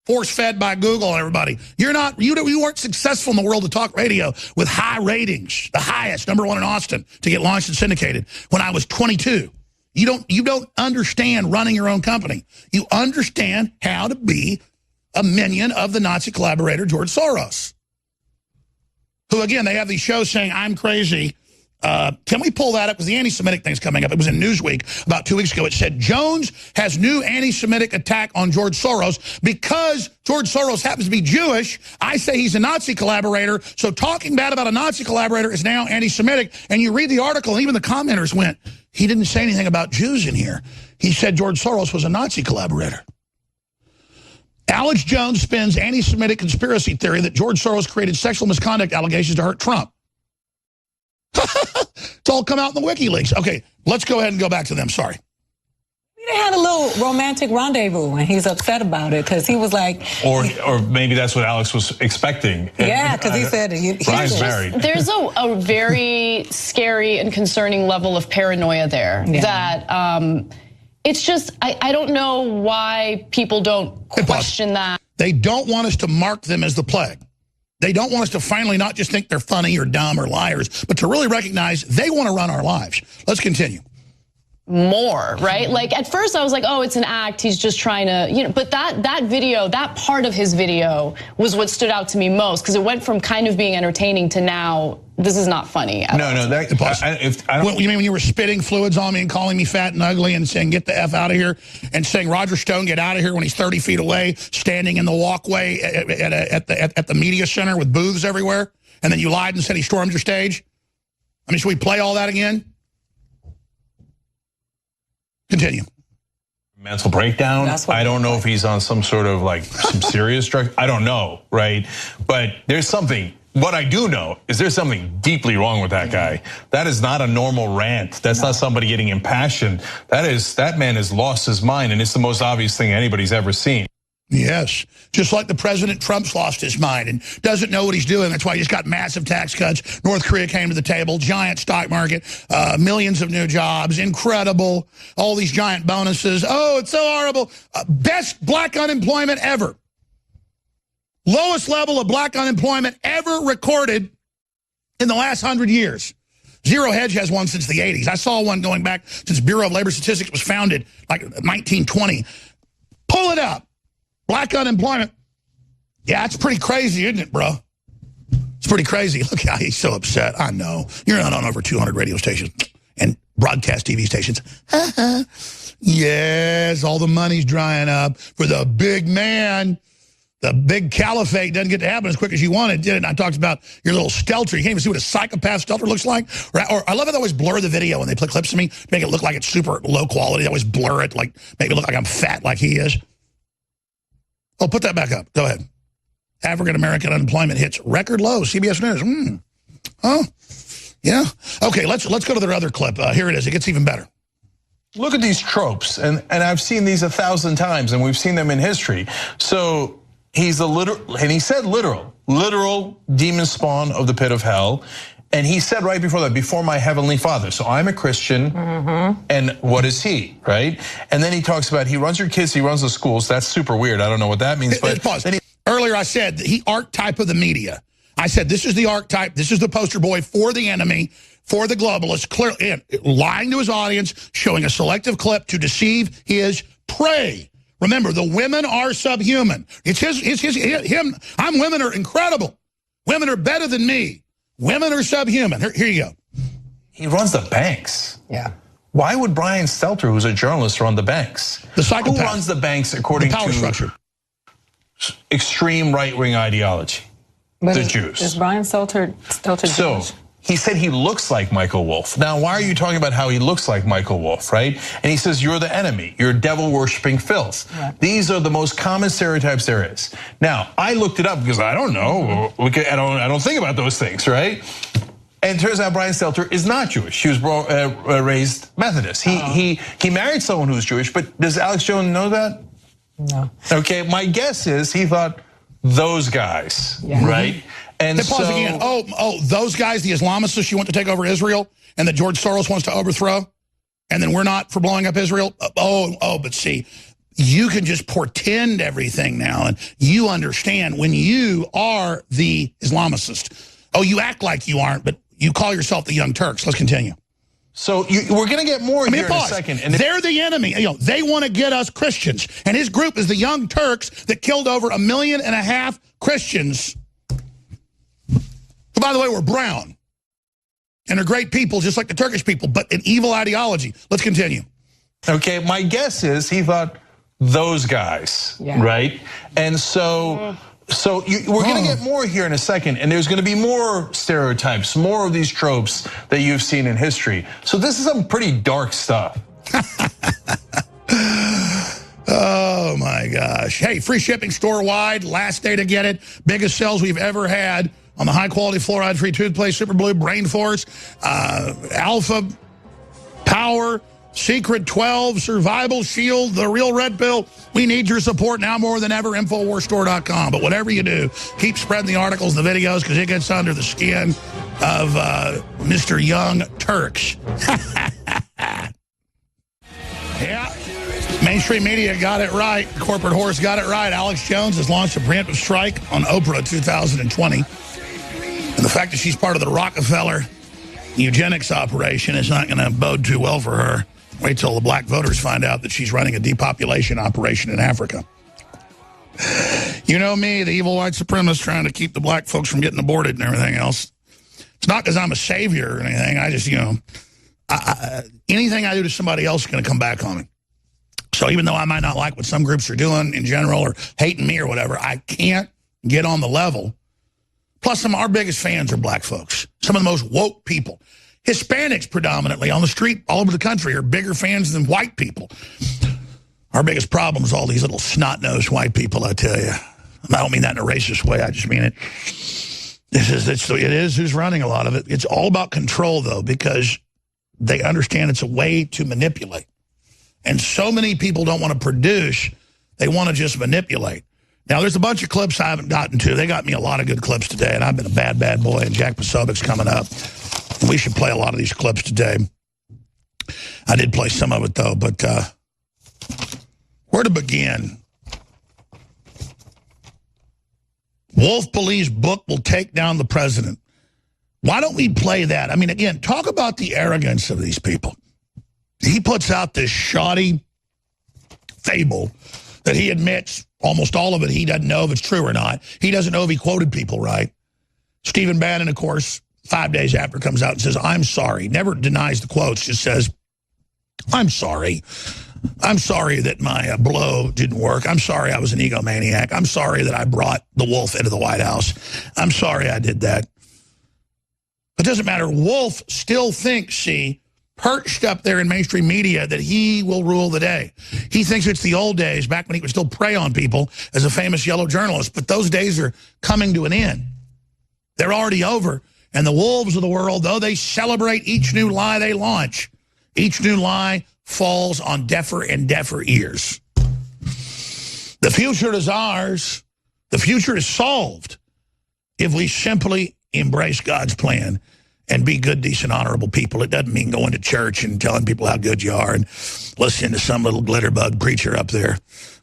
force-fed by Google and everybody. You weren't successful in the world of talk radio with high ratings, the highest, #1 in Austin, to get launched and syndicated when I was 22. You don't understand running your own company. You understand how to be a minion of the Nazi collaborator, George Soros. Who, again, they have these shows saying, I'm crazy. Can we pull that up? Because the anti-Semitic thing's coming up. It was in Newsweek about 2 weeks ago. It said, Jones has new anti-Semitic attack on George Soros because George Soros happens to be Jewish. I say he's a Nazi collaborator. So talking bad about a Nazi collaborator is now anti-Semitic. And you read the article, and even the commenters went, he didn't say anything about Jews in here. He said George Soros was a Nazi collaborator. Alex Jones spins anti-Semitic conspiracy theory that George Soros created sexual misconduct allegations to hurt Trump. It's all come out in the Wikileaks. Okay, let's go ahead and go back to them. Sorry. They had a little romantic rendezvous, and he's upset about it because he was like... Or maybe that's what Alex was expecting. Yeah, because he said he's married. There's a very scary and concerning level of paranoia there that... It's just, I don't know why people don't question that. They don't want us to mark them as the plague. They don't want us to finally not just think they're funny or dumb or liars, but to really recognize they want to run our lives. Let's continue. More, right? Like at first I was like, oh, it's an act. He's just trying to, but that video, that part of his video was what stood out to me most because it went from kind of being entertaining to now, this is not funny. No, you mean when you were spitting fluids on me and calling me fat and ugly and saying, get the F out of here, and saying Roger Stone, get out of here when he's 30 feet away, standing in the walkway at the media center with booths everywhere, and then you lied and said he stormed your stage? I mean, should we play all that again? Continue. Mental breakdown. I don't know if he's on some sort of some serious drug. I don't know, right? But there's something. What I do know is there's something deeply wrong with that guy. That is not a normal rant. That's not somebody getting impassioned. That man has lost his mind, and it's the most obvious thing anybody's ever seen. Yes, just like the President Trump's lost his mind and doesn't know what he's doing. That's why he just got massive tax cuts. North Korea came to the table, giant stock market, millions of new jobs, incredible, all these giant bonuses. Oh, it's so horrible. Best black unemployment ever. Lowest level of black unemployment ever recorded in the last 100 years. Zero Hedge has one since the 80s. I saw one going back since Bureau of Labor Statistics was founded, like 1920. Pull it up. Black unemployment. Yeah, it's pretty crazy, isn't it, bro? It's pretty crazy. Look how he's so upset. I know. You're not on over 200 radio stations and broadcast TV stations. Yes, all the money's drying up for the big man. The big caliphate doesn't get to happen as quick as you wanted, did it? And I talked about your little stelter. You can't even see what a psychopath stelter looks like. Or I love how they always blur the video when they play clips of me to make it look like it's super low quality. They always blur it, like make it look like I'm fat like he is. Oh, put that back up. Go ahead. African-American unemployment hits record low. CBS News. Oh, yeah. Okay, let's go to their other clip. Here it is. It gets even better. Look at these tropes, and I've seen these 1,000 times, and we've seen them in history. So he's and he said literal demon spawn of the pit of hell. And he said right before that, before my heavenly Father. So I'm a Christian, and what is he, right? And then he talks about he runs your kids, he runs the schools. That's super weird. I don't know what that means. But earlier I said he archetype of the media. I said this is the archetype, this is the poster boy for the enemy, for the globalists, clearly lying to his audience, showing a selective clip to deceive his prey. Remember, the women are subhuman. It's him. Women are incredible. Women are better than me. Women are subhuman. Here you go. He runs the banks. Yeah. why would Brian Stelter, who's a journalist, run the banks? The psychopath. Who runs the banks according the power to structure. Extreme right-wing ideology? But the Jews. Is Brian Stelter Jewish? He said he looks like Michael Wolff. Now, why are you talking about how he looks like Michael Wolff, right? And he says, you're the enemy. You're devil-worshipping filth. Right. These are the most common stereotypes there is. Now, I looked it up because I don't know. I don't think about those things, right? And it turns out Brian Stelter is not Jewish. He was raised Methodist. He married someone who's Jewish, but does Alex Jones know that? No. Okay, my guess is he thought those guys, right? And pause again. Oh, those guys, the Islamists you want to take over Israel and that George Soros wants to overthrow, and then we're not for blowing up Israel? But see, you can just portend everything now, and you understand when you are the Islamicist. Oh, you act like you aren't, but you call yourself the Young Turks. Let's continue. So we're going to get more here in a second. And they're the enemy. You know, they want to get us Christians. And his group is the Young Turks that killed over 1.5 million Christians. Who, by the way, were brown. And are great people, just like the Turkish people, but an evil ideology. Let's continue. Okay, my guess is he thought those guys, right? And so... we're going to get more here in a second, and there's going to be more stereotypes, more of these tropes that you've seen in history. So this is some pretty dark stuff. Oh, my gosh. Hey, free shipping store-wide, last day to get it. Biggest sales we've ever had on the high-quality fluoride-free toothpaste, Super Blue, Brain Force, Alpha, Power, Secret 12, Survival Shield, the Real Red Pill. We need your support now more than ever, InfoWarsStore.com. But whatever you do, keep spreading the articles and the videos because it gets under the skin of Mr. Young Turks. Yeah, mainstream media got it right. Corporate horse got it right. Alex Jones has launched a preemptive strike on Oprah 2020. And the fact that she's part of the Rockefeller eugenics operation is not going to bode too well for her. Wait till the black voters find out that she's running a depopulation operation in Africa. You know me, the evil white supremacist trying to keep the black folks from getting aborted and everything else. It's not because I'm a savior or anything. I just, anything I do to somebody else is going to come back on me. So even though I might not like what some groups are doing in general or hating me or whatever, I can't get on the level. Plus, some of our biggest fans are black folks. Some of the most woke people. Hispanics predominantly on the street all over the country are bigger fans than white people. Our biggest problem is all these little snot-nosed white people, I tell you. I don't mean that in a racist way. I just mean it. It is who's running a lot of it. It's all about control, though, because they understand it's a way to manipulate. And so many people don't want to produce. They want to just manipulate. Now, there's a bunch of clips I haven't gotten to. They got me a lot of good clips today, and I've been a bad, bad boy, and Jack Posovic's coming up. And we should play a lot of these clips today. I did play some of it, though, but where to begin? Wolff believes book will take down the president. Why don't we play that? I mean, again, talk about the arrogance of these people. He puts out this shoddy fable that he admits almost all of it he doesn't know if it's true or not. He doesn't know if he quoted people right. Stephen Bannon, of course, 5 days after comes out and says, I'm sorry. Never denies the quotes, just says, I'm sorry. I'm sorry that my blow didn't work. I'm sorry I was an egomaniac. I'm sorry that I brought the Wolff into the White House. I'm sorry I did that. It doesn't matter. Wolff still thinks, perched up there in mainstream media, that he will rule the day. He thinks it's the old days, back when he could still prey on people as a famous yellow journalist. But those days are coming to an end. They're already over. And the wolves of the world, though they celebrate each new lie they launch, each new lie falls on deafer and deafer ears. The future is ours. The future is solved if we simply embrace God's plan and be good, decent, honorable people. It doesn't mean going to church and telling people how good you are and listening to some little glitterbug preacher up there.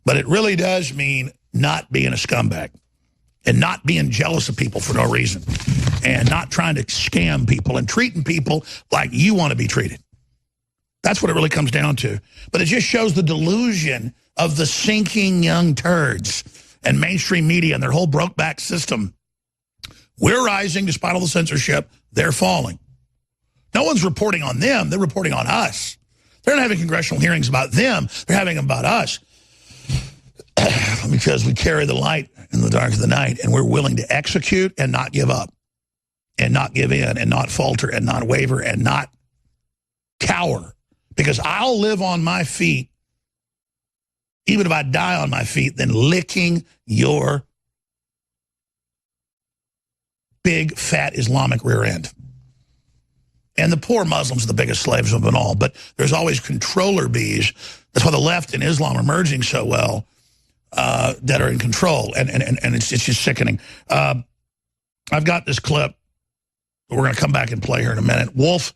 But it really does mean not being a scumbag and not being jealous of people for no reason and not trying to scam people and treating people like you want to be treated. That's what it really comes down to. But it just shows the delusion of the sinking young turds and mainstream media and their whole broke-back system. We're rising despite all the censorship. They're falling. No one's reporting on them. They're reporting on us. They're not having congressional hearings about them. They're having them about us. Because we carry the light in the dark of the night, and we're willing to execute and not give up, and not give in, and not falter, and not waver, and not cower. Because I'll live on my feet, even if I die on my feet, than licking your big, fat Islamic rear end. And the poor Muslims are the biggest slaves of them all, but there's always controller bees. That's why the left and Islam are merging so well. That are in control, and it's just sickening. I've got this clip. We're going to come back and play here in a minute. Wolff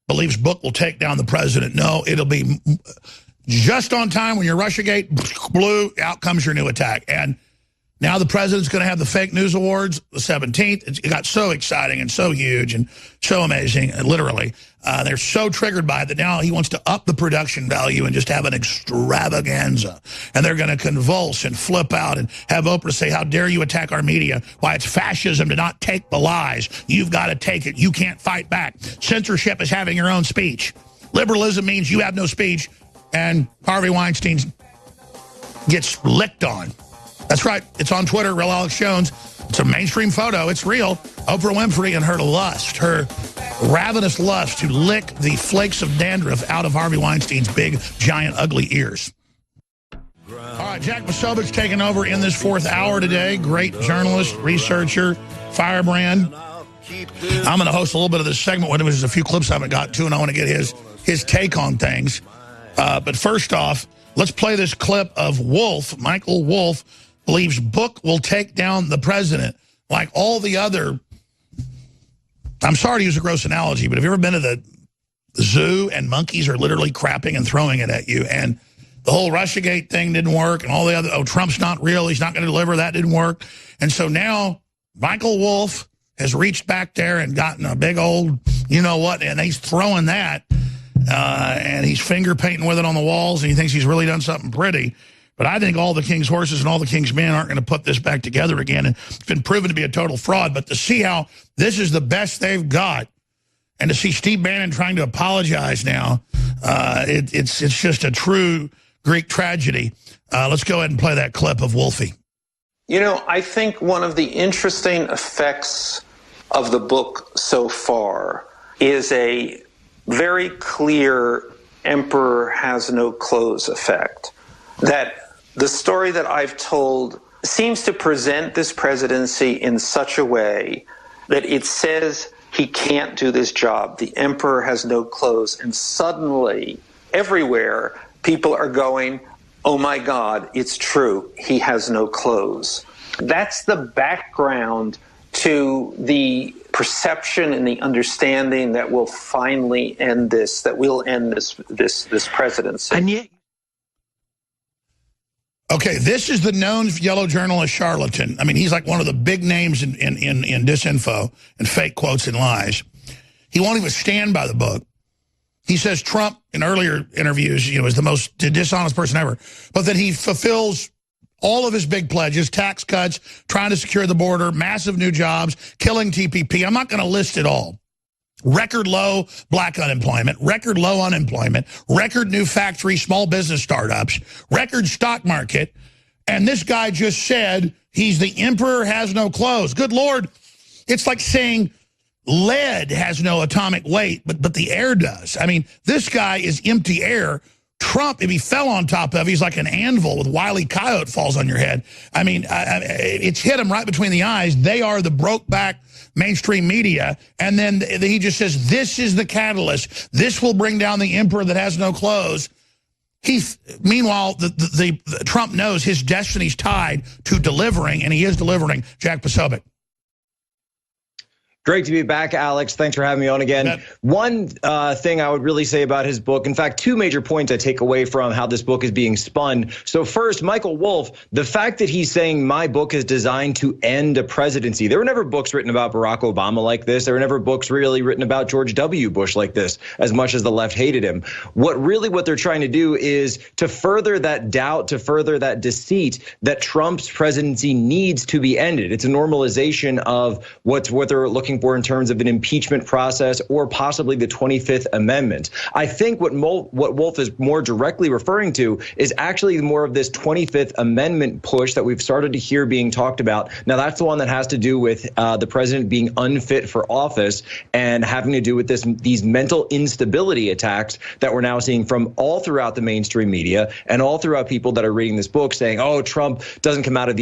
believes book will take down the president. No, it'll be just on time when your Russiagate blew, out comes your new attack. And now the president's going to have the fake news awards the 17th. It got so exciting and so huge and so amazing, literally. They're so triggered by it that now he wants to up the production value and just have an extravaganza. And they're going to convulse and flip out and have Oprah say, how dare you attack our media? Why, it's fascism to not take the lies. You've got to take it. You can't fight back. Censorship is having your own speech. Liberalism means you have no speech. And Harvey Weinstein gets licked on. That's right. It's on Twitter, Real Alex Jones. It's a mainstream photo. It's real. Oprah Winfrey and her lust, her ravenous lust to lick the flakes of dandruff out of Harvey Weinstein's big, giant, ugly ears. All right, Jack Posobiec's taking over in this fourth hour today. Great journalist, researcher, firebrand. I'm going to host a little bit of this segment with him. There's a few clips I haven't got to, and I want to get his take on things. But first off, let's play this clip of Wolff. Michael Wolff believes book will take down the president. Like all the other, I'm sorry to use a gross analogy, but have you ever been to the zoo and monkeys are literally crapping and throwing it at you? And the whole Russiagate thing didn't work, and all the other, Trump's not real, he's not going to deliver, that didn't work. And so now Michael Wolff has reached back there and gotten a big old, you know what, and he's throwing that, and he's finger painting with it on the walls, and he thinks he's really done something pretty. But I think all the king's horses and all the king's men aren't going to put this back together again. And it's been proven to be a total fraud. But to see how this is the best they've got, and to see Steve Bannon trying to apologize now, it's just a true Greek tragedy. Let's go ahead and play that clip of Wolfie. You know, I think one of the interesting effects of the book so far is a very clear emperor has no clothes effect. That the story that I've told seems to present this presidency in such a way that it says he can't do this job. The emperor has no clothes. And suddenly, everywhere, people are going, oh my God, it's true. He has no clothes. That's the background to the perception and the understanding that we'll finally end this, that we'll end this presidency. And yet, okay, this is the known yellow journalist charlatan. I mean, he's like one of the big names in disinfo and fake quotes and lies. He won't even stand by the book. He says Trump, in earlier interviews, is the most dishonest person ever. But that he fulfills all of his big pledges, tax cuts, trying to secure the border, massive new jobs, killing TPP. I'm not going to list it all. Record low black unemployment, record low unemployment, record new factory, small business startups, record stock market. And this guy just said he's the emperor has no clothes. Good Lord. It's like saying lead has no atomic weight, but the air does. I mean, this guy is empty air. Trump, if he fell on top of, he's like an anvil with Wile E. Coyote falls on your head. I mean, it's hit him right between the eyes. They are the broke back mainstream media. And then he just says, this is the catalyst. This will bring down the emperor that has no clothes. Meanwhile, the Trump knows his destiny's tied to delivering, and he is delivering. Jack Posobiec. Great to be back, Alex. Thanks for having me on again. One thing I would really say about his book, in fact, two major points I take away from how this book is being spun. So first, Michael Wolff, the fact that he's saying my book is designed to end a presidency. There were never books written about Barack Obama like this. There were never books really written about George W. Bush like this, as much as the left hated him. What they're trying to do is to further that doubt, to further that deceit that Trump's presidency needs to be ended. It's a normalization of what they're looking looking for in terms of an impeachment process or possibly the 25th Amendment. I think what Wolff is more directly referring to is actually more of this 25th Amendment push that we've started to hear being talked about. Now, that's the one that has to do with the president being unfit for office and having to do with these mental instability attacks that we're now seeing from all throughout the mainstream media and all throughout people that are reading this book saying, oh, Trump doesn't come out of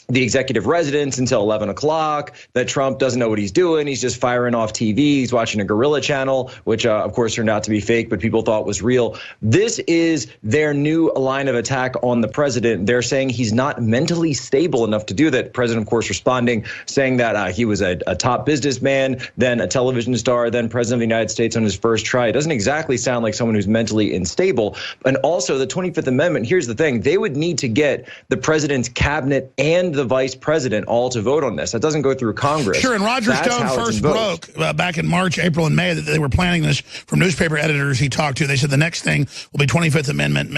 the executive residence until 11 o'clock, that Trump doesn't know what he's doing. He's just firing off TV. He's watching a gorilla channel, which, of course, turned out to be fake, but people thought was real. This is their new line of attack on the president. They're saying he's not mentally stable enough to do that. President, of course, responding, saying that he was a top businessman, then a television star, then president of the United States on his first try. It doesn't exactly sound like someone who's mentally unstable. And also the 25th Amendment, here's the thing. They would need to get the president's cabinet and the vice president all to vote on this. That doesn't go through Congress. Sure, and Roger Stone first broke back in March, April, and May that they were planning this from newspaper editors he talked to. They said the next thing will be 25th Amendment,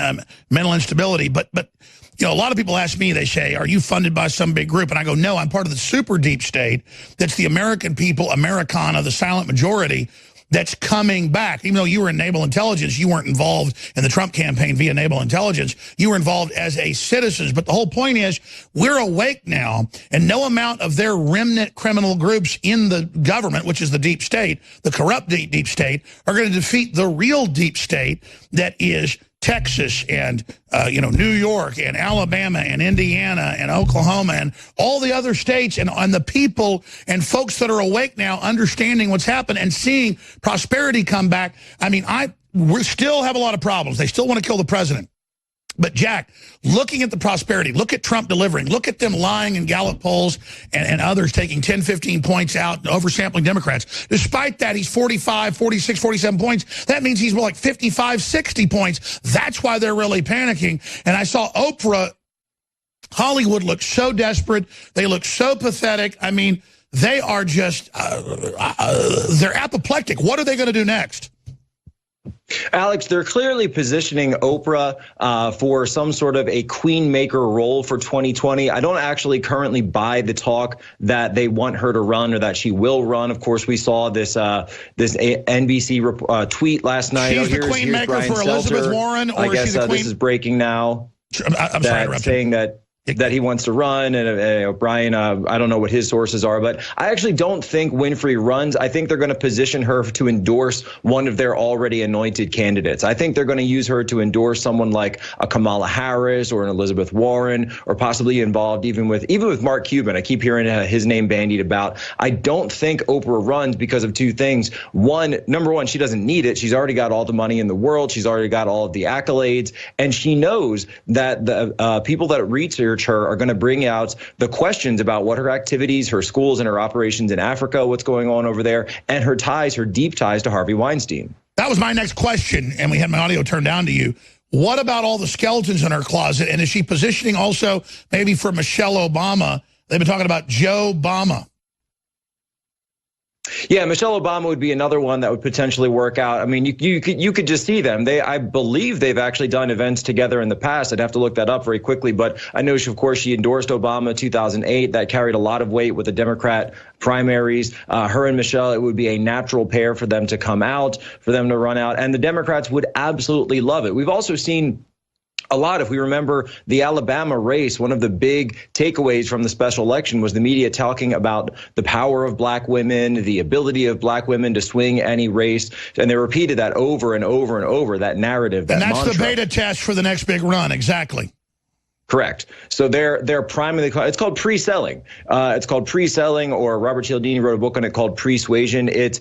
mental instability. But you know, a lot of people ask me, they say, are you funded by some big group? And I go, no, I'm part of the super deep state. That's the American people, Americana, the silent majority, that's coming back. Even though you were in naval intelligence, you weren't involved in the Trump campaign via naval intelligence. You were involved as a citizen. But the whole point is we're awake now, and no amount of their remnant criminal groups in the government, which is the deep state, the corrupt deep state, are going to defeat the real deep state that is Texas and New York and Alabama and Indiana and Oklahoma and all the other states, and the people and folks that are awake now understanding what's happened and seeing prosperity come back. I mean, we still have a lot of problems. They still want to kill the president. But, Jack, looking at the prosperity, look at Trump delivering, look at them lying in Gallup polls and others taking 10, 15 points out, oversampling Democrats. Despite that, he's 45, 46, 47 points. That means he's more like 55, 60 points. That's why they're really panicking. And I saw Oprah, Hollywood look so desperate. They look so pathetic. I mean, they are just, they're apoplectic. What are they going to do next? Alex, they're clearly positioning Oprah for some sort of a queen maker role for 2020. I don't actually currently buy the talk that they want her to run or that she will run. Of course, we saw this NBC tweet last night. She's the queen maker Brian for Elizabeth Warren, or I guess is she the queen? This is breaking now. I'm sorry, saying that he wants to run, and Brian, I don't know what his sources are, but I actually don't think Winfrey runs. I think they're going to position her to endorse one of their already anointed candidates. I think they're going to use her to endorse someone like a Kamala Harris or an Elizabeth Warren, or possibly involved even with Mark Cuban. I keep hearing his name bandied about. I don't think Oprah runs because of two things. Number one, she doesn't need it. She's already got all the money in the world. She's already got all of the accolades, and she knows that the people that research her are going to bring out the questions about what her activities, her schools, and her operations in Africa, what's going on over there, and her deep ties to Harvey Weinstein. That was my next question, and we had my audio turned down to you. What about all the skeletons in her closet? And is she positioning also maybe for Michelle Obama? They've been talking about Joe Obama. Yeah, Michelle Obama would be another one that would potentially work out. I mean, you could just see them. I believe they've actually done events together in the past. I'd have to look that up very quickly. But I know, of course, she endorsed Obama in 2008. That carried a lot of weight with the Democrat primaries. Her and Michelle, it would be a natural pair for them to come out, for them to run out. And the Democrats would absolutely love it. We've also seen a lot. If we remember the Alabama race, one of the big takeaways from the special election was the media talking about the power of black women, the ability of black women to swing any race. And they repeated that over and over and over, that narrative, that mantra. And that's the beta test for the next big run. Exactly. Correct. So they're primarily, it's called pre-selling. It's called pre-selling, or Robert Cialdini wrote a book on it called Persuasion. It's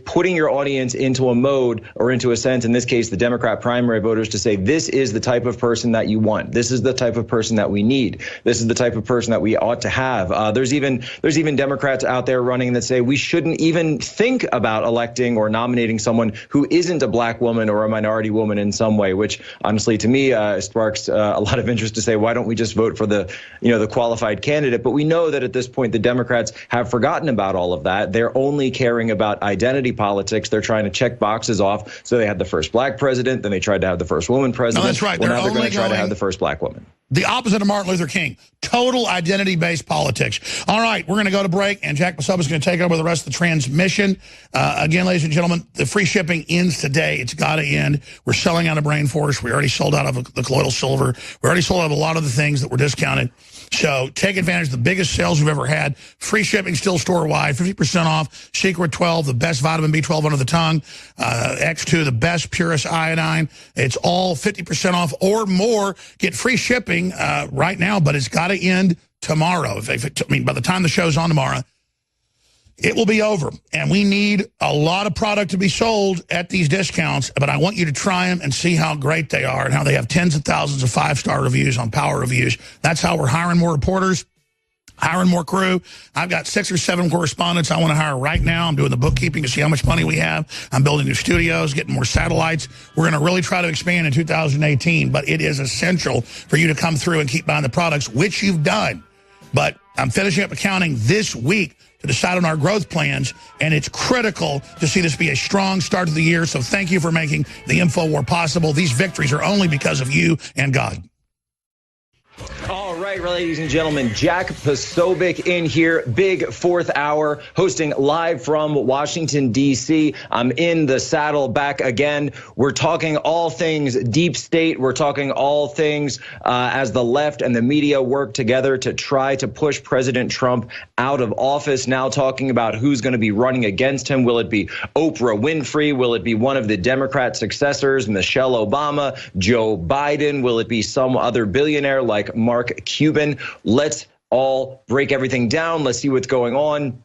putting your audience into a mode, or into a sense, in this case, the Democrat primary voters, to say, this is the type of person that you want. This is the type of person that we need. This is the type of person that we ought to have. There's even Democrats out there running that say we shouldn't even think about electing or nominating someone who isn't a black woman or a minority woman in some way, which honestly to me sparks a lot of interest to say, why don't we just vote for the qualified candidate? But we know that at this point, the Democrats have forgotten about all of that. They're only caring about identity politics. They're trying to check boxes off. So they had the first black president, then they tried to have the first woman president. No, that's right. Well, now they're going to try to have the first black woman. The opposite of Martin Luther King. Total identity-based politics. All right, we're going to go to break, and Jack Posobiec is going to take over the rest of the transmission. Again, ladies and gentlemen, the free shipping ends today. It's got to end. We're selling out of Brain Force. We already sold out of the colloidal silver. We already sold out of a lot of the things that were discounted. So take advantage of the biggest sales we've ever had. Free shipping still store-wide, 50% off. Secret 12, the best vitamin B12 under the tongue. X2, the best, purest iodine. It's all 50% off or more. Get free shipping right now, but it's got to end tomorrow. I mean, by the time the show's on tomorrow, it will be over. And we need a lot of product to be sold at these discounts, but I want you to try them and see how great they are and how they have tens of thousands of 5-star reviews on Power Reviews. That's how we're hiring more reporters, hiring more crew. I've got 6 or 7 correspondents I want to hire right now. I'm doing the bookkeeping to see how much money we have. I'm building new studios, getting more satellites. We're going to really try to expand in 2018, but it is essential for you to come through and keep buying the products, which you've done. But I'm finishing up accounting this week to decide on our growth plans, and it's critical to see this be a strong start to the year. So thank you for making the InfoWar possible. These victories are only because of you and God. All right, ladies and gentlemen, Jack Posobiec in here, big fourth hour, hosting live from Washington, D.C. I'm in the saddle back again. We're talking all things deep state. We're talking all things as the left and the media work together to try to push President Trump out of office. Now talking about who's going to be running against him. Will it be Oprah Winfrey? Will it be one of the Democrat successors, Michelle Obama, Joe Biden? Will it be some other billionaire like Mark Cuban? Let's all break everything down. Let's see what's going on.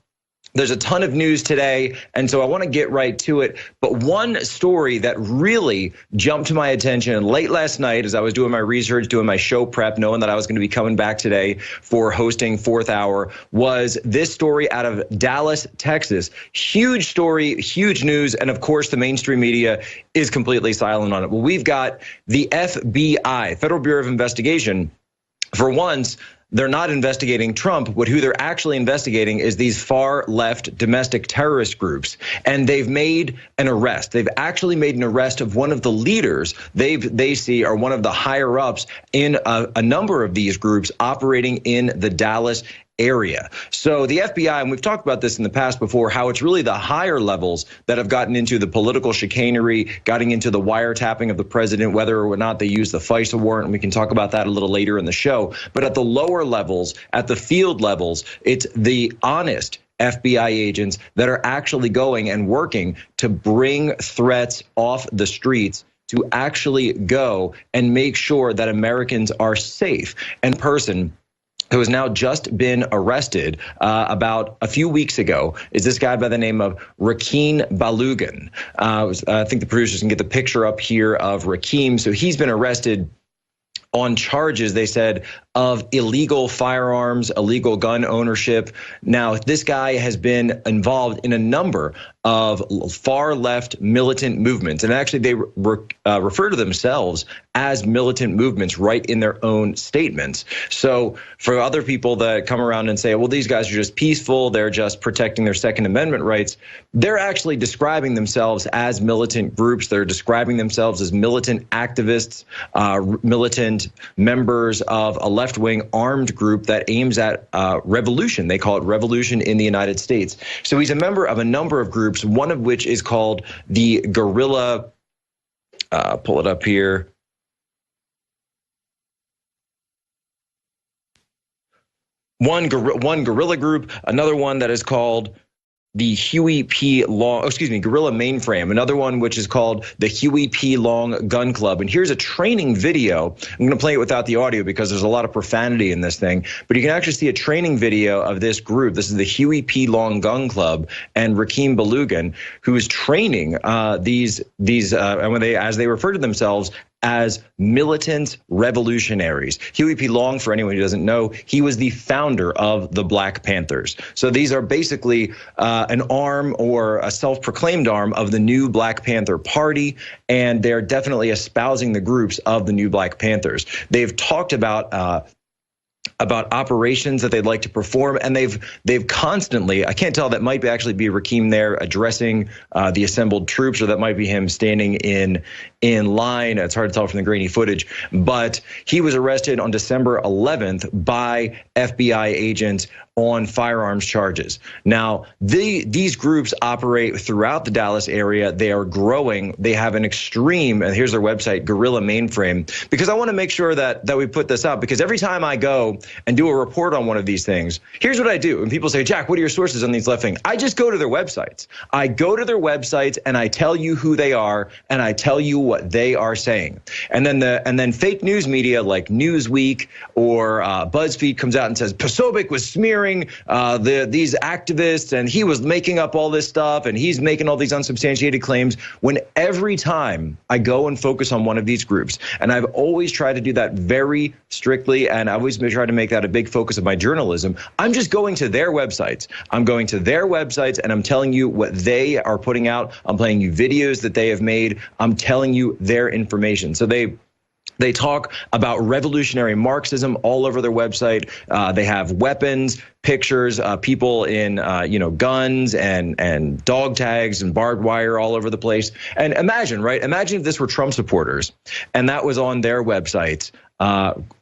There's a ton of news today, and so I want to get right to it. But one story that really jumped to my attention late last night as I was doing my research, doing my show prep, knowing that I was going to be coming back today for hosting Fourth Hour, was this story out of Dallas, Texas. Huge story, huge news, and of course the mainstream media is completely silent on it. Well, we've got the FBI, Federal Bureau of Investigation. For once, they're not investigating Trump, but who they're actually investigating is these far left domestic terrorist groups. And they've made an arrest. They've actually made an arrest of one of the leaders they see are one of the higher ups in a number of these groups operating in the Dallas area. So the FBI, and we've talked about this in the past before, how it's really the higher levels that have gotten into the political chicanery, getting into the wiretapping of the president, whether or not they use the FISA warrant. And we can talk about that a little later in the show. But at the lower levels, at the field levels, it's the honest FBI agents that are actually going and working to bring threats off the streets, to actually go and make sure that Americans are safe. And person who has now just been arrested about a few weeks ago is this guy by the name of Rakeem Balogun. I think the producers can get the picture up here of Rakeem. So he's been arrested on charges, they said, of illegal firearms, illegal gun ownership. Now, this guy has been involved in a number of far left militant movements. And actually, they refer to themselves as militant movements right in their own statements. So for other people that come around and say, well, these guys are just peaceful, they're just protecting their Second Amendment rights, they're actually describing themselves as militant groups. They're describing themselves as militant activists, militant members of a left-wing armed group that aims at revolution. They call it revolution in the United States. So he's a member of a number of groups, one of which is called the Guerrilla, pull it up here. One guerrilla group, another one that is called the Huey P. Long, Guerrilla Mainframe, another one which is called the Huey P. Long Gun Club. And here's a training video. I'm going to play it without the audio because there's a lot of profanity in this thing, but you can actually see a training video of this group. This is the Huey P. Long Gun Club and Rakeem Balogun, who is training these as they refer to themselves as militant revolutionaries. Huey P. Long, for anyone who doesn't know, he was the founder of the Black Panthers. So these are basically an arm or a self-proclaimed arm of the new Black Panther Party, and they're definitely espousing the groups of the new Black Panthers. They've talked about about operations that they'd like to perform, and they've constantly, I can't tell, that might actually be Rakeem there addressing the assembled troops, or that might be him standing in line. It's hard to tell from the grainy footage, but he was arrested on December 11th by FBI agents on firearms charges. Now, these groups operate throughout the Dallas area. They are growing. They have an extreme, and here's their website, guerrilla mainframe, because I want to make sure that we put this up, because every time I go and do a report on one of these things, here's what I do. And people say, Jack, what are your sources on these left wing? I just go to their websites. I go to their websites and I tell you who they are, and I tell you what they are saying. And then fake news media like Newsweek or BuzzFeed comes out and says Posobiec was smearing these activists, and he was making up all this stuff, and he's making all these unsubstantiated claims, when every time I go and focus on one of these groups, and I've always tried to do that very strictly, and I always try to make that a big focus of my journalism, I'm just going to their websites. I'm going to their websites and I'm telling you what they are putting out. I'm playing you videos that they have made. I'm telling you their information. So they talk about revolutionary Marxism all over their website. They have weapons, pictures, people in guns and dog tags and barbed wire all over the place. And imagine, right? Imagine if this were Trump supporters and that was on their websites,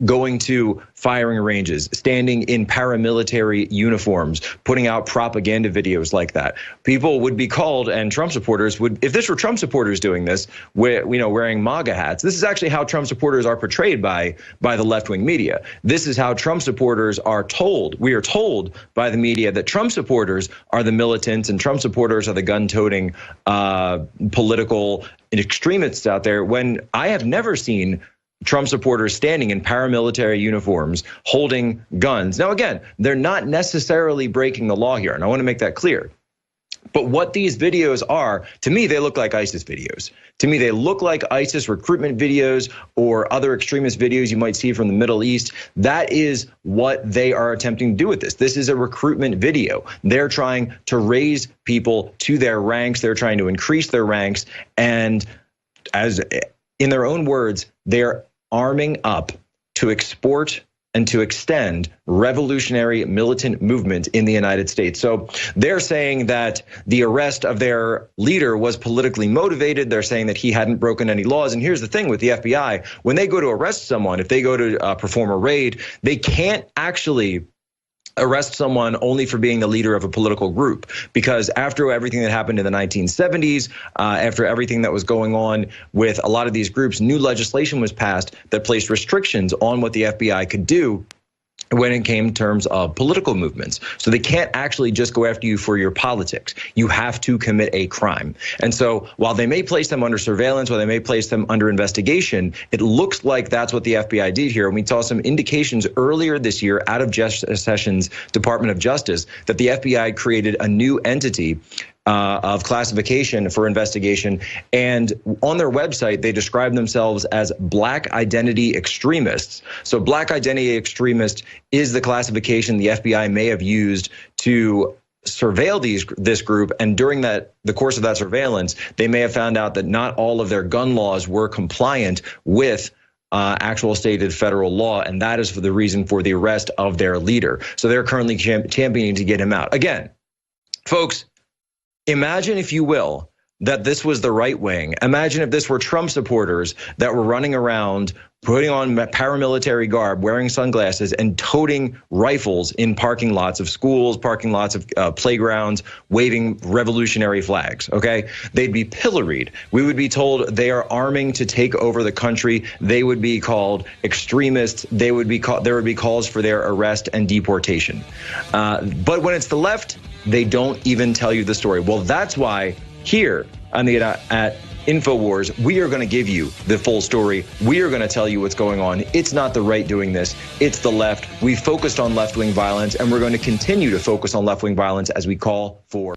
going to firing ranges, standing in paramilitary uniforms, putting out propaganda videos like that. People would be called, and Trump supporters would, if this were Trump supporters doing this, wearing MAGA hats. This is actually how Trump supporters are portrayed by the left-wing media. This is how Trump supporters are told. We are told by the media that Trump supporters are the militants and Trump supporters are the gun-toting political extremists out there, when I have never seen Trump supporters standing in paramilitary uniforms holding guns. Now, again, they're not necessarily breaking the law here, and I want to make that clear. But what these videos are, to me, they look like ISIS videos. To me, they look like ISIS recruitment videos or other extremist videos you might see from the Middle East. That is what they are attempting to do with this. This is a recruitment video. They're trying to raise people to their ranks. They're trying to increase their ranks. And as in their own words, they're arming up to export and to extend revolutionary militant movement in the United States. So they're saying that the arrest of their leader was politically motivated. They're saying that he hadn't broken any laws. And here's the thing with the FBI, when they go to arrest someone, if they go to perform a raid, they can't actually arrest someone only for being the leader of a political group, because after everything that happened in the 1970s, after everything that was going on with a lot of these groups, new legislation was passed that placed restrictions on what the FBI could do when it came in terms of political movements. So they can't actually just go after you for your politics. You have to commit a crime. And so while they may place them under surveillance, while they may place them under investigation, it looks like that's what the FBI did here. And we saw some indications earlier this year out of Jeff Sessions' Department of Justice that the FBI created a new entity of classification for investigation. And on their website, they describe themselves as Black Identity Extremists. So Black Identity Extremist is the classification the FBI may have used to surveil this group. And during the course of that surveillance, they may have found out that not all of their gun laws were compliant with actual stated federal law. And that is for the reason for the arrest of their leader. So they're currently championing to get him out. Again, folks, imagine, if you will, that this was the right wing. Imagine if this were Trump supporters that were running around, putting on paramilitary garb, wearing sunglasses, and toting rifles in parking lots of schools, parking lots of playgrounds, waving revolutionary flags, okay? They'd be pilloried. We would be told they are arming to take over the country. They would be called extremists. There would be calls for their arrest and deportation. But when it's the left, they don't even tell you the story. Well, that's why here on at Infowars, we are going to give you the full story. We are going to tell you what's going on. It's not the right doing this. It's the left. We focused on left-wing violence, and we're going to continue to focus on left-wing violence as we call for.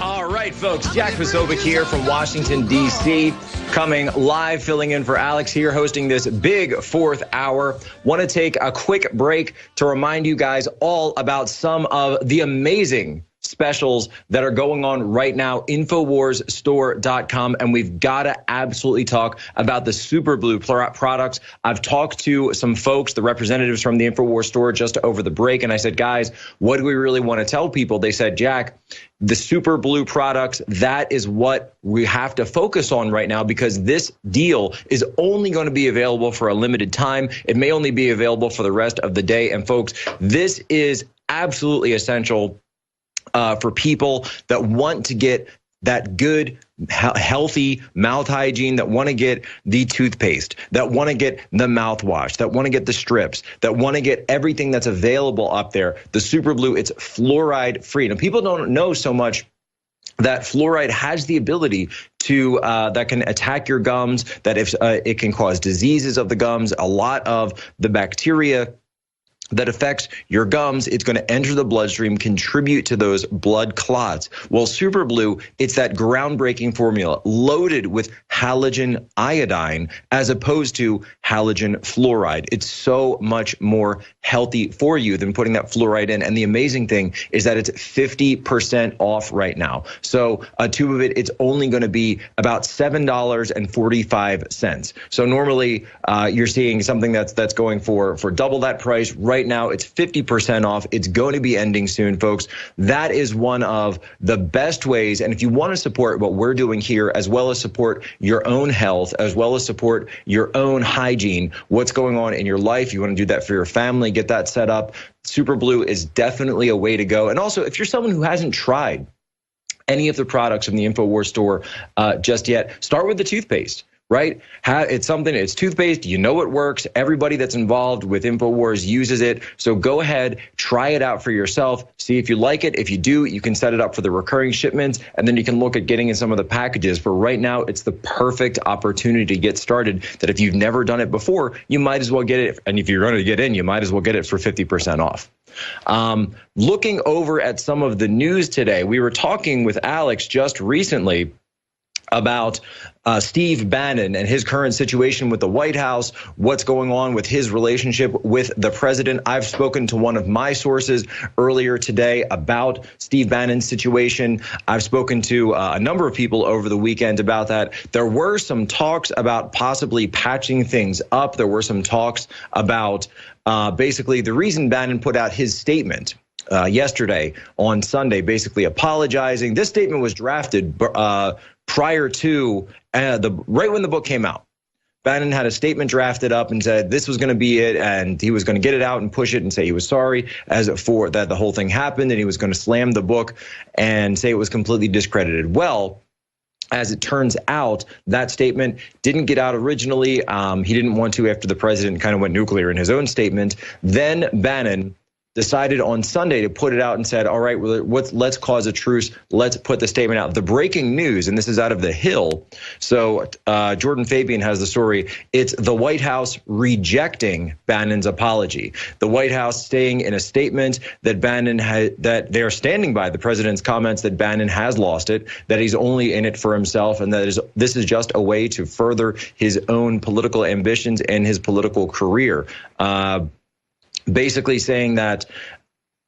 All right, folks. Jack Posobiec here from Washington, D.C., coming live, filling in for Alex here, hosting this big fourth hour. Want to take a quick break to remind you guys all about some of the amazing specials that are going on right now, InfoWarsStore.com, and we've got to absolutely talk about the Super Blue products. I've talked to some folks, the representatives from the InfoWars store just over the break, and I said, guys, what do we really want to tell people? They said, Jack, the Super Blue products, that is what we have to focus on right now, because this deal is only going to be available for a limited time. It may only be available for the rest of the day. And folks, this is absolutely essential for people that want to get that good, healthy mouth hygiene, that want to get the toothpaste, that want to get the mouthwash, that want to get the strips, that want to get everything that's available up there. The Super Blue, it's fluoride free. Now, people don't know so much that fluoride has the ability to that can attack your gums, that if it can cause diseases of the gums. A lot of the bacteria that affects your gums, it's going to enter the bloodstream, contribute to those blood clots. Well, Super Blue, it's that groundbreaking formula loaded with halogen iodine as opposed to halogen fluoride. It's so much more healthy for you than putting that fluoride in. And the amazing thing is that it's 50% off right now. So a tube of it, it's only going to be about $7.45. So normally you're seeing something that's going for double that price. Right now, it's 50% off. It's going to be ending soon, folks. That is one of the best ways. And if you want to support what we're doing here, as well as support your own health, as well as support your own hygiene, what's going on in your life, you want to do that for your family, get that set up. Super Blue is definitely a way to go. And also, if you're someone who hasn't tried any of the products from the InfoWars store just yet, start with the toothpaste. Right? It's something, it's toothpaste, you know it works. Everybody that's involved with InfoWars uses it. So go ahead, try it out for yourself, see if you like it. If you do, you can set it up for the recurring shipments, and then you can look at getting in some of the packages. But right now, it's the perfect opportunity to get started, that if you've never done it before, you might as well get it. And if you're going to get in, you might as well get it for 50% off. Looking over at some of the news today, we were talking with Alex just recently about Steve Bannon and his current situation with the White House, what's going on with his relationship with the president. I've spoken to one of my sources earlier today about Steve Bannon's situation. I've spoken to a number of people over the weekend about that. There were some talks about possibly patching things up. There were some talks about basically the reason Bannon put out his statement yesterday on Sunday, basically apologizing. This statement was drafted prior to right when the book came out. Bannon had a statement drafted up and said this was going to be it, and he was going to get it out and push it and say he was sorry as for that the whole thing happened, and he was going to slam the book and say it was completely discredited. Well, as it turns out, that statement didn't get out originally. He didn't want to after the president kind of went nuclear in his own statement. Then Bannon decided on Sunday to put it out and said, all right, well, let's cause a truce. Let's put the statement out. The breaking news, and this is out of The Hill. So Jordan Fabian has the story. It's the White House rejecting Bannon's apology. The White House saying in a statement that Bannon that they're standing by the president's comments that Bannon has lost it, that he's only in it for himself, and that this is just a way to further his own political ambitions and his political career. Basically saying that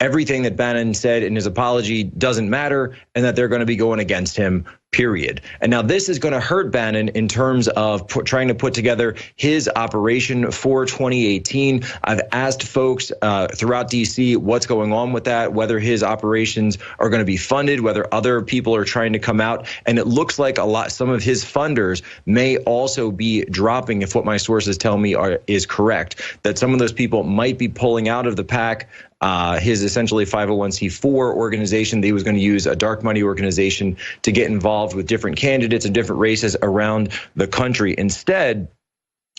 everything that Bannon said in his apology doesn't matter, and that they're going to be going against him, period. And now this is going to hurt Bannon in terms of trying to put together his operation for 2018. I've asked folks throughout DC what's going on with that, whether his operations are going to be funded, whether other people are trying to come out. And it looks like some of his funders may also be dropping, if what my sources tell me is correct, that some of those people might be pulling out of the PAC. His essentially 501c4 organization, that he was going to use a dark money organization to get involved with different candidates and different races around the country. Instead,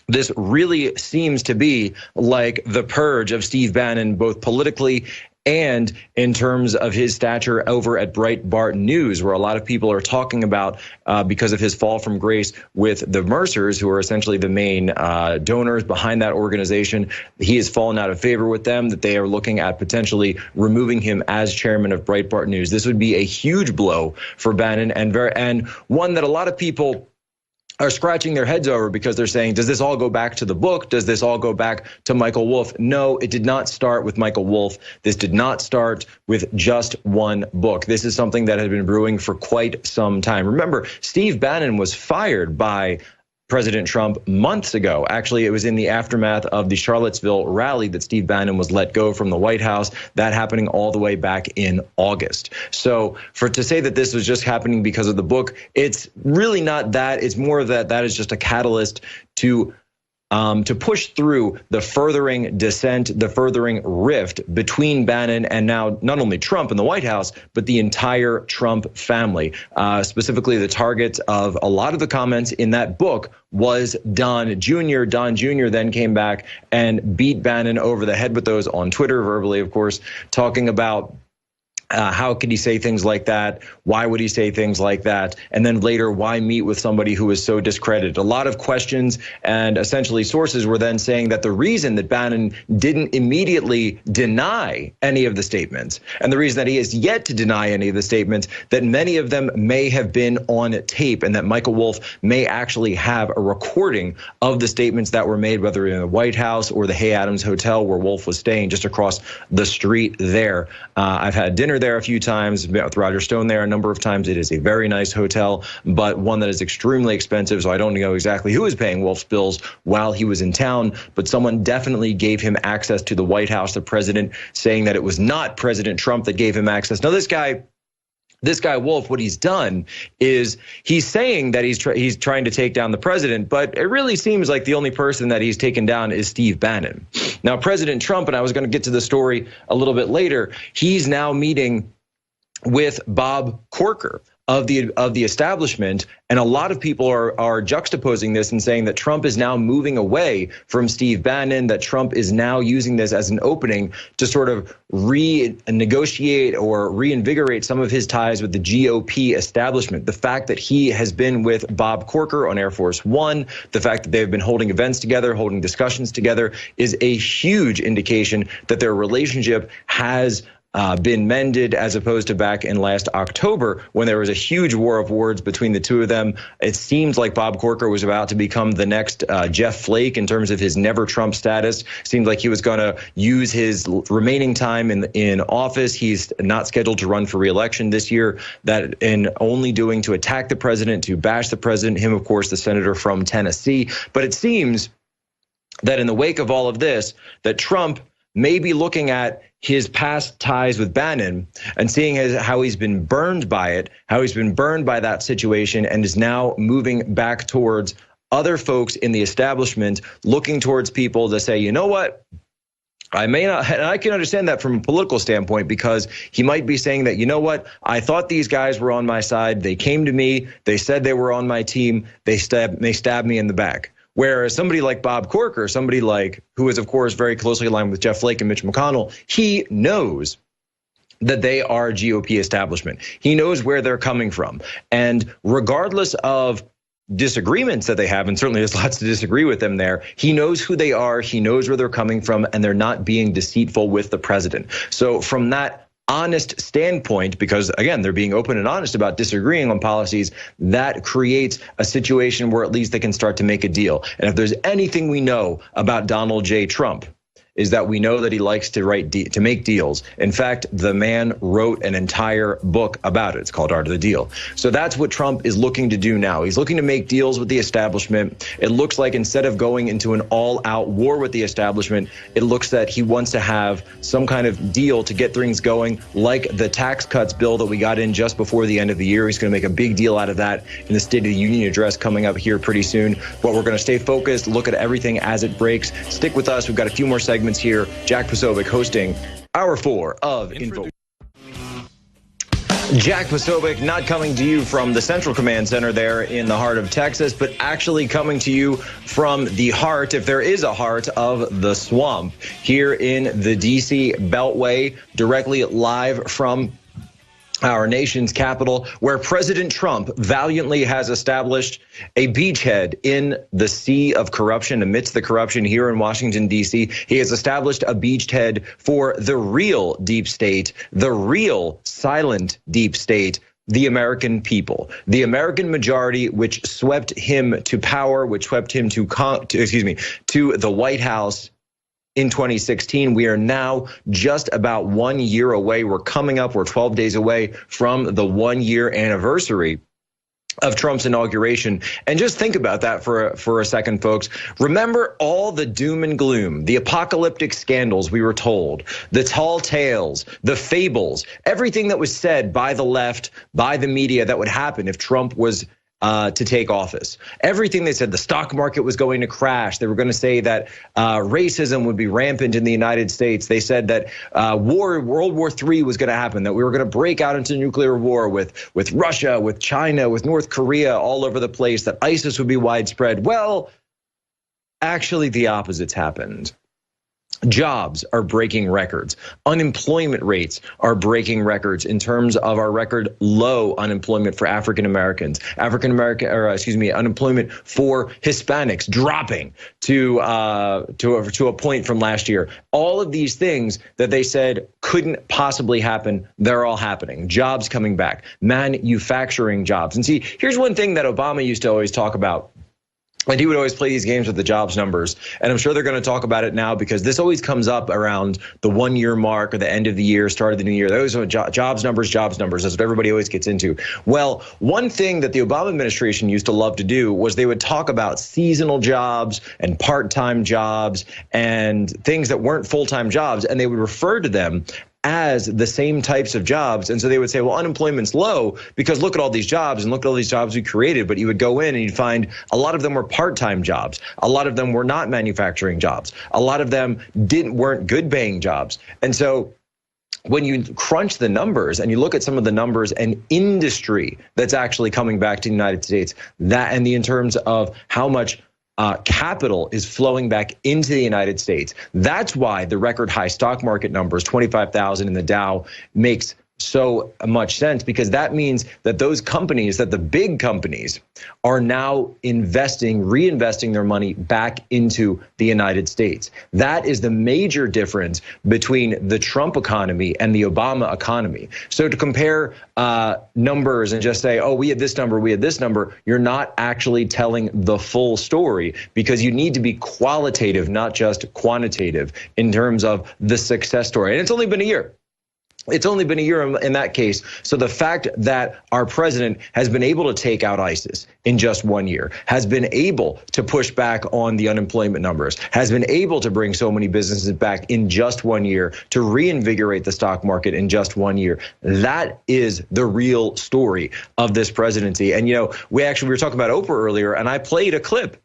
this really seems to be like the purge of Steve Bannon, both politically and in terms of his stature over at Breitbart News, where a lot of people are talking about because of his fall from grace with the Mercers, who are essentially the main donors behind that organization. He has fallen out of favor with them, that they are looking at potentially removing him as chairman of Breitbart News. This would be a huge blow for Bannon, and one that a lot of people are scratching their heads over because they're saying, does this all go back to the book? Does this all go back to Michael Wolff? No, it did not start with Michael Wolff. This did not start with just one book. This is something that had been brewing for quite some time. Remember, Steve Bannon was fired by President Trump months ago. Actually, it was in the aftermath of the Charlottesville rally that Steve Bannon was let go from the White House. That happening all the way back in August. So to say that this was just happening because of the book, it's really not that. It's more that that is just a catalyst to push through the furthering dissent, the furthering rift between Bannon and now not only Trump in the White House, but the entire Trump family. Specifically, the target of a lot of the comments in that book was Don Jr. Don Jr. then came back and beat Bannon over the head with those on Twitter, verbally, of course, talking about how could he say things like that? Why would he say things like that? And then later, why meet with somebody who is so discredited? A lot of questions, and essentially sources were then saying that the reason that Bannon didn't immediately deny any of the statements, and the reason that he has yet to deny any of the statements, that many of them may have been on tape, and that Michael Wolff may actually have a recording of the statements that were made, whether in the White House or the Hay Adams Hotel where Wolff was staying just across the street there. I've had dinner there a few times, with Roger Stone there a number of times. It is a very nice hotel, but one that is extremely expensive. So I don't know exactly who is paying Wolff's bills while he was in town, but someone definitely gave him access to the White House, the president saying that it was not President Trump that gave him access. Now, this guy Wolff, what he's done is he's saying that he's trying to take down the president, but it really seems like the only person that he's taken down is Steve Bannon. Now, President Trump, and I was going to get to the story a little bit later, he's now meeting with Bob Corker of the establishment, and a lot of people are juxtaposing this and saying that Trump is now moving away from Steve Bannon, that Trump is now using this as an opening to sort of renegotiate or reinvigorate some of his ties with the GOP establishment. The fact that he has been with Bob Corker on Air Force One, the fact that they've been holding events together, holding discussions together, is a huge indication that their relationship has been mended, as opposed to back in last October when there was a huge war of words between the two of them. It seems like Bob Corker was about to become the next Jeff Flake in terms of his never Trump status. Seemed like he was going to use his remaining time in office. He's not scheduled to run for re-election this year. That in only doing to attack the president, to bash the president, him, of course, the senator from Tennessee. But it seems that in the wake of all of this, that Trump may be looking at his past ties with Bannon and seeing how he's been burned by it, how he's been burned by that situation, and is now moving back towards other folks in the establishment, looking towards people to say, you know what? I may not, and I can understand that from a political standpoint, because he might be saying that, you know what, I thought these guys were on my side. They came to me. They said they were on my team. They stabbed me in the back. Whereas somebody like Bob Corker, somebody like who is, of course, very closely aligned with Jeff Flake and Mitch McConnell, he knows that they are GOP establishment. He knows where they're coming from. And regardless of disagreements that they have, and certainly there's lots to disagree with them there, he knows who they are, he knows where they're coming from, and they're not being deceitful with the president. So from that honest standpoint, because again, they're being open and honest about disagreeing on policies, that creates a situation where at least they can start to make a deal. And if there's anything we know about Donald J. Trump, is that we know that he likes to make deals. In fact, the man wrote an entire book about it. It's called Art of the Deal. So that's what Trump is looking to do now. He's looking to make deals with the establishment. It looks like instead of going into an all-out war with the establishment, it looks that he wants to have some kind of deal to get things going, like the tax cuts bill that we got in just before the end of the year. He's going to make a big deal out of that in the State of the Union address coming up here pretty soon. But we're going to stay focused, look at everything as it breaks. Stick with us. We've got a few more segments here. Jack Posobiec hosting Hour 4 of Info. Jack Posobiec not coming to you from the Central Command Center there in the heart of Texas, but actually coming to you from the heart, if there is a heart, of the swamp here in the DC Beltway, directly live from our nation's capital, where President Trump valiantly has established a beachhead in the sea of corruption. Amidst the corruption here in Washington, D.C., he has established a beachhead for the real deep state, the real silent deep state, the American people, the American majority, which swept him to power, which swept him to the White House in 2016. We are now just about 1 year away. We're 12 days away from the 1 year anniversary of Trump's inauguration. And just think about that for a second, folks. Remember all the doom and gloom, the apocalyptic scandals we were told, the tall tales, the fables, everything that was said by the left, by the media that would happen if Trump was to take office. Everything they said, the stock market was going to crash. They were going to say that racism would be rampant in the United States. They said that World War III was going to happen, that we were going to break out into nuclear war with Russia, with China, with North Korea, all over the place, that ISIS would be widespread. Well, actually, the opposite's happened. Jobs are breaking records. Unemployment rates are breaking records in terms of our record low unemployment for African Americans. Unemployment for Hispanics dropping to a point from last year. All of these things that they said couldn't possibly happen, they're all happening. Jobs coming back, manufacturing jobs. And see, here's one thing that Obama used to always talk about. And he would always play these games with the jobs numbers. And I'm sure they're going to talk about it now because this always comes up around the 1 year mark or the end of the year, start of the new year. Those are jobs numbers. That's what everybody always gets into. Well, one thing that the Obama administration used to love to do was they would talk about seasonal jobs and part-time jobs and things that weren't full-time jobs. And they would refer to them as the same types of jobs. And so they would say, well, unemployment's low because look at all these jobs and look at all these jobs we created. But you would go in and you'd find a lot of them were part-time jobs. A lot of them were not manufacturing jobs. A lot of them weren't good paying jobs. And so when you crunch the numbers and you look at some of the numbers and industry that's actually coming back to the United States, in terms of how much capital is flowing back into the United States. That's why the record high stock market numbers, 25,000 in the Dow, makes so much sense, because that means that those companies, that the big companies are now reinvesting their money back into the United States. That is the major difference between the Trump economy and the Obama economy. So to compare numbers and just say, oh, we had this number, you're not actually telling the full story, because you need to be qualitative, not just quantitative, in terms of the success story. And it's only been a year. It's only been a year in that case. So the fact that our president has been able to take out ISIS in just 1 year, has been able to push back on the unemployment numbers, has been able to bring so many businesses back in just 1 year, to reinvigorate the stock market in just 1 year. That is the real story of this presidency. And, we were talking about Oprah earlier, and I played a clip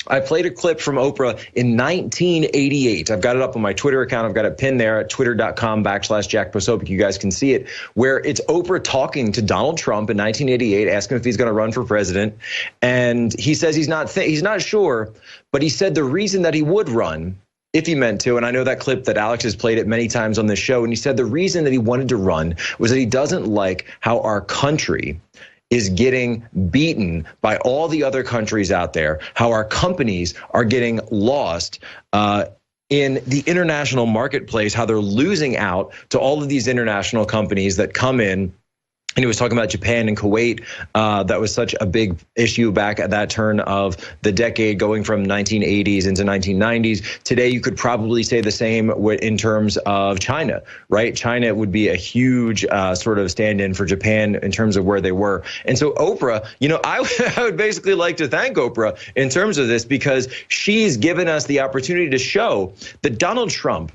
from Oprah in 1988. I've got it up on my Twitter account. I've got it pinned there at twitter.com/Jack Posobiec. You guys can see it, where it's Oprah talking to Donald Trump in 1988, asking if he's going to run for president. And he says he's not sure, but he said the reason that he would run, if he meant to, and I know that clip that Alex has played it many times on this show, and he said the reason that he wanted to run was that he doesn't like how our country is getting beaten by all the other countries out there, how our companies are getting lost in the international marketplace, how they're losing out to all of these international companies that come in. And he was talking about Japan and Kuwait. That was such a big issue back at that turn of the decade, going from 1980s into 1990s. Today, you could probably say the same in terms of China, right? China would be a huge sort of stand-in for Japan in terms of where they were. And so Oprah, I would basically like to thank Oprah in terms of this, because she's given us the opportunity to show that Donald Trump,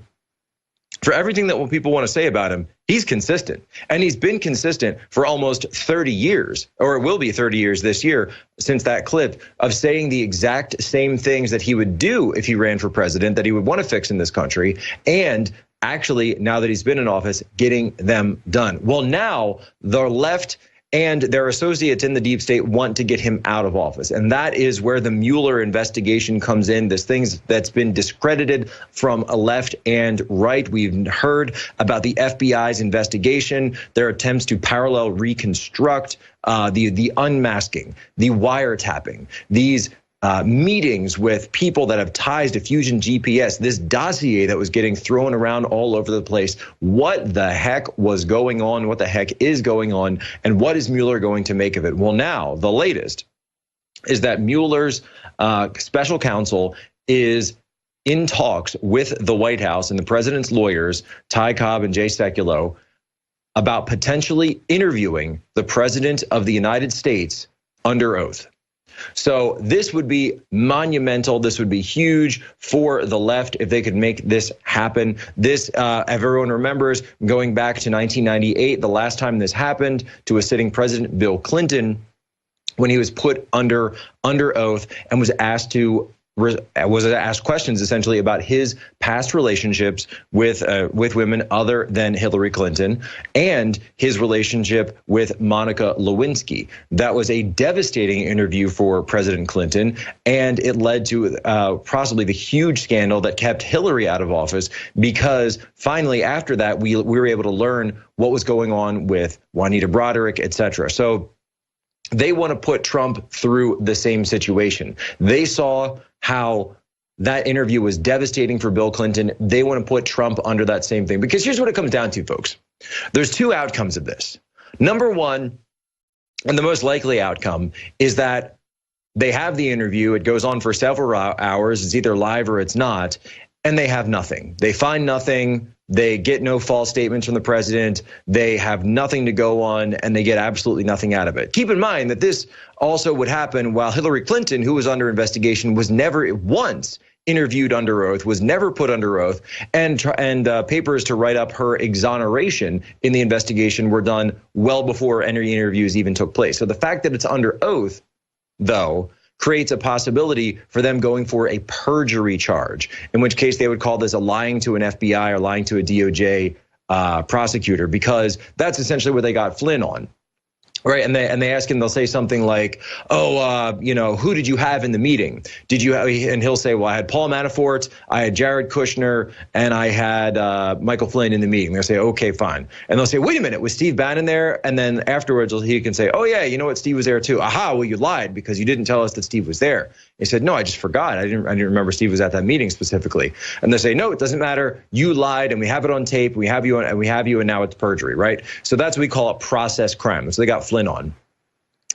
for everything that people want to say about him, he's consistent. And he's been consistent for almost 30 years, or it will be 30 years this year, since that clip of saying the exact same things that he would do if he ran for president, that he would want to fix in this country. And actually, now that he's been in office, getting them done. Well, now the left and their associates in the deep state want to get him out of office. And that is where the Mueller investigation comes in. This thing that's been discredited from a left and right. We've heard about the FBI's investigation, their attempts to parallel reconstruct the unmasking, the wiretapping, these meetings with people that have ties to Fusion GPS, this dossier that was getting thrown around all over the place. What the heck was going on? What the heck is going on? And what is Mueller going to make of it? Well, now the latest is that Mueller's special counsel is in talks with the White House and the president's lawyers, Ty Cobb and Jay Sekulow, about potentially interviewing the president of the United States under oath. So this would be monumental. This would be huge for the left if they could make this happen. This, everyone remembers, going back to 1998, the last time this happened to a sitting president, Bill Clinton, when he was put under oath and was asked questions essentially about his past relationships with women other than Hillary Clinton and his relationship with Monica Lewinsky. That was a devastating interview for President Clinton, and it led to possibly the huge scandal that kept Hillary out of office, because finally after that we were able to learn what was going on with Juanita Broderick, etc. So they want to put Trump through the same situation. They saw how that interview was devastating for Bill Clinton. They want to put Trump under that same thing, because here's what it comes down to, folks. There's two outcomes of this. Number one, and the most likely outcome, is that they have the interview. It goes on for several hours. It's either live or it's not. And they have nothing. They find nothing. They get no false statements from the president. They have nothing to go on, and they get absolutely nothing out of it. Keep in mind that this also would happen while Hillary Clinton, who was under investigation, was never once interviewed under oath, was never put under oath, and papers to write up her exoneration in the investigation were done well before any interviews even took place. So the fact that it's under oath, though, creates a possibility for them going for a perjury charge, in which case they would call this a lying to an FBI or lying to a DOJ prosecutor, because that's essentially what they got Flynn on. Right, and they ask him, they'll say something like, "Oh, who did you have in the meeting? Did you have?" And he'll say, "Well, I had Paul Manafort, I had Jared Kushner, and I had Michael Flynn in the meeting." They'll say, "Okay, fine." And they'll say, "Wait a minute, was Steve Bannon there?" And then afterwards, he can say, "Oh yeah, you know what? Steve was there too." Aha, well, you lied because you didn't tell us that Steve was there. He said, "No, I just forgot. I didn't remember Steve was at that meeting specifically." And they say, "No, it doesn't matter. You lied, and we have it on tape. We have you, and now it's perjury, right?" So that's what we call a process crime. So they got Flynn on.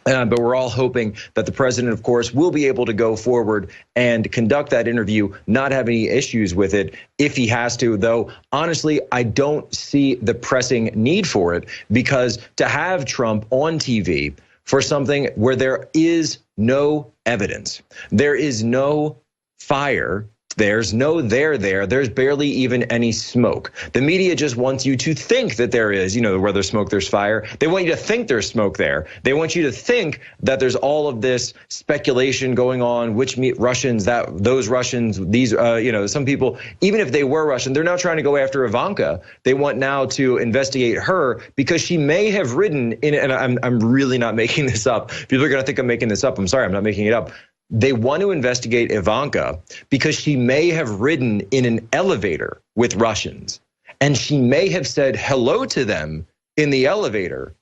But we're all hoping that the president, of course, will be able to go forward and conduct that interview, not have any issues with it if he has to. Though, honestly, I don't see the pressing need for it, because to have Trump on TV for something where there is no evidence, there is no fire, there's no there, there's barely even any smoke. The media just wants you to think that there is, where there's smoke, there's fire. They want you to think there's smoke there. They want you to think that there's all of this speculation going on, which Russians, those Russians, these, some people, even if they were Russian, they're now trying to go after Ivanka. They want now to investigate her because she may have written in, and I'm really not making this up. People are going to think I'm making this up. I'm sorry, I'm not making it up. They want to investigate Ivanka because she may have ridden in an elevator with Russians, and she may have said hello to them in the elevator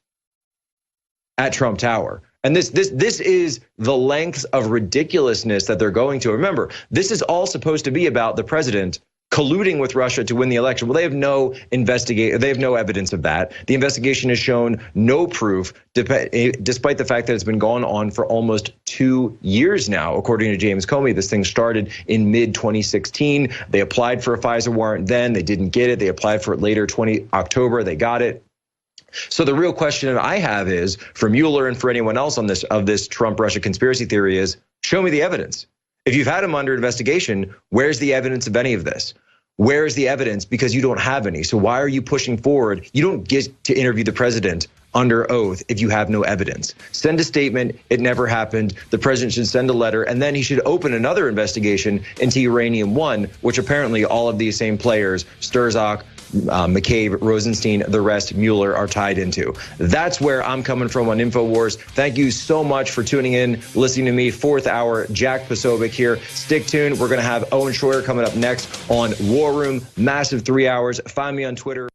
at Trump Tower. And this is the lengths of ridiculousness that they're going to. Remember, this is all supposed to be about the president colluding with Russia to win the election. Well, they have no evidence of that. The investigation has shown no proof, despite the fact that it's been going on for almost 2 years now. According to James Comey, this thing started in mid-2016. They applied for a FISA warrant then, they didn't get it. They applied for it later, October, they got it. So the real question I have is, for Mueller and for anyone else on this Trump-Russia conspiracy theory, is show me the evidence. If you've had him under investigation, where's the evidence of any of this? Where is the evidence? Because you don't have any. So why are you pushing forward? You don't get to interview the president under oath if you have no evidence. Send a statement. It never happened. The president should send a letter, and then he should open another investigation into Uranium One, which apparently all of these same players, Sturzock, McCabe, Rosenstein, the rest, Mueller, are tied into. That's where I'm coming from on Infowars. Thank you so much for tuning in, listening to me. 4th hour, Jack Posobiec here. Stick tuned. We're going to have Owen Schroyer coming up next on War Room. Massive 3 hours. Find me on Twitter.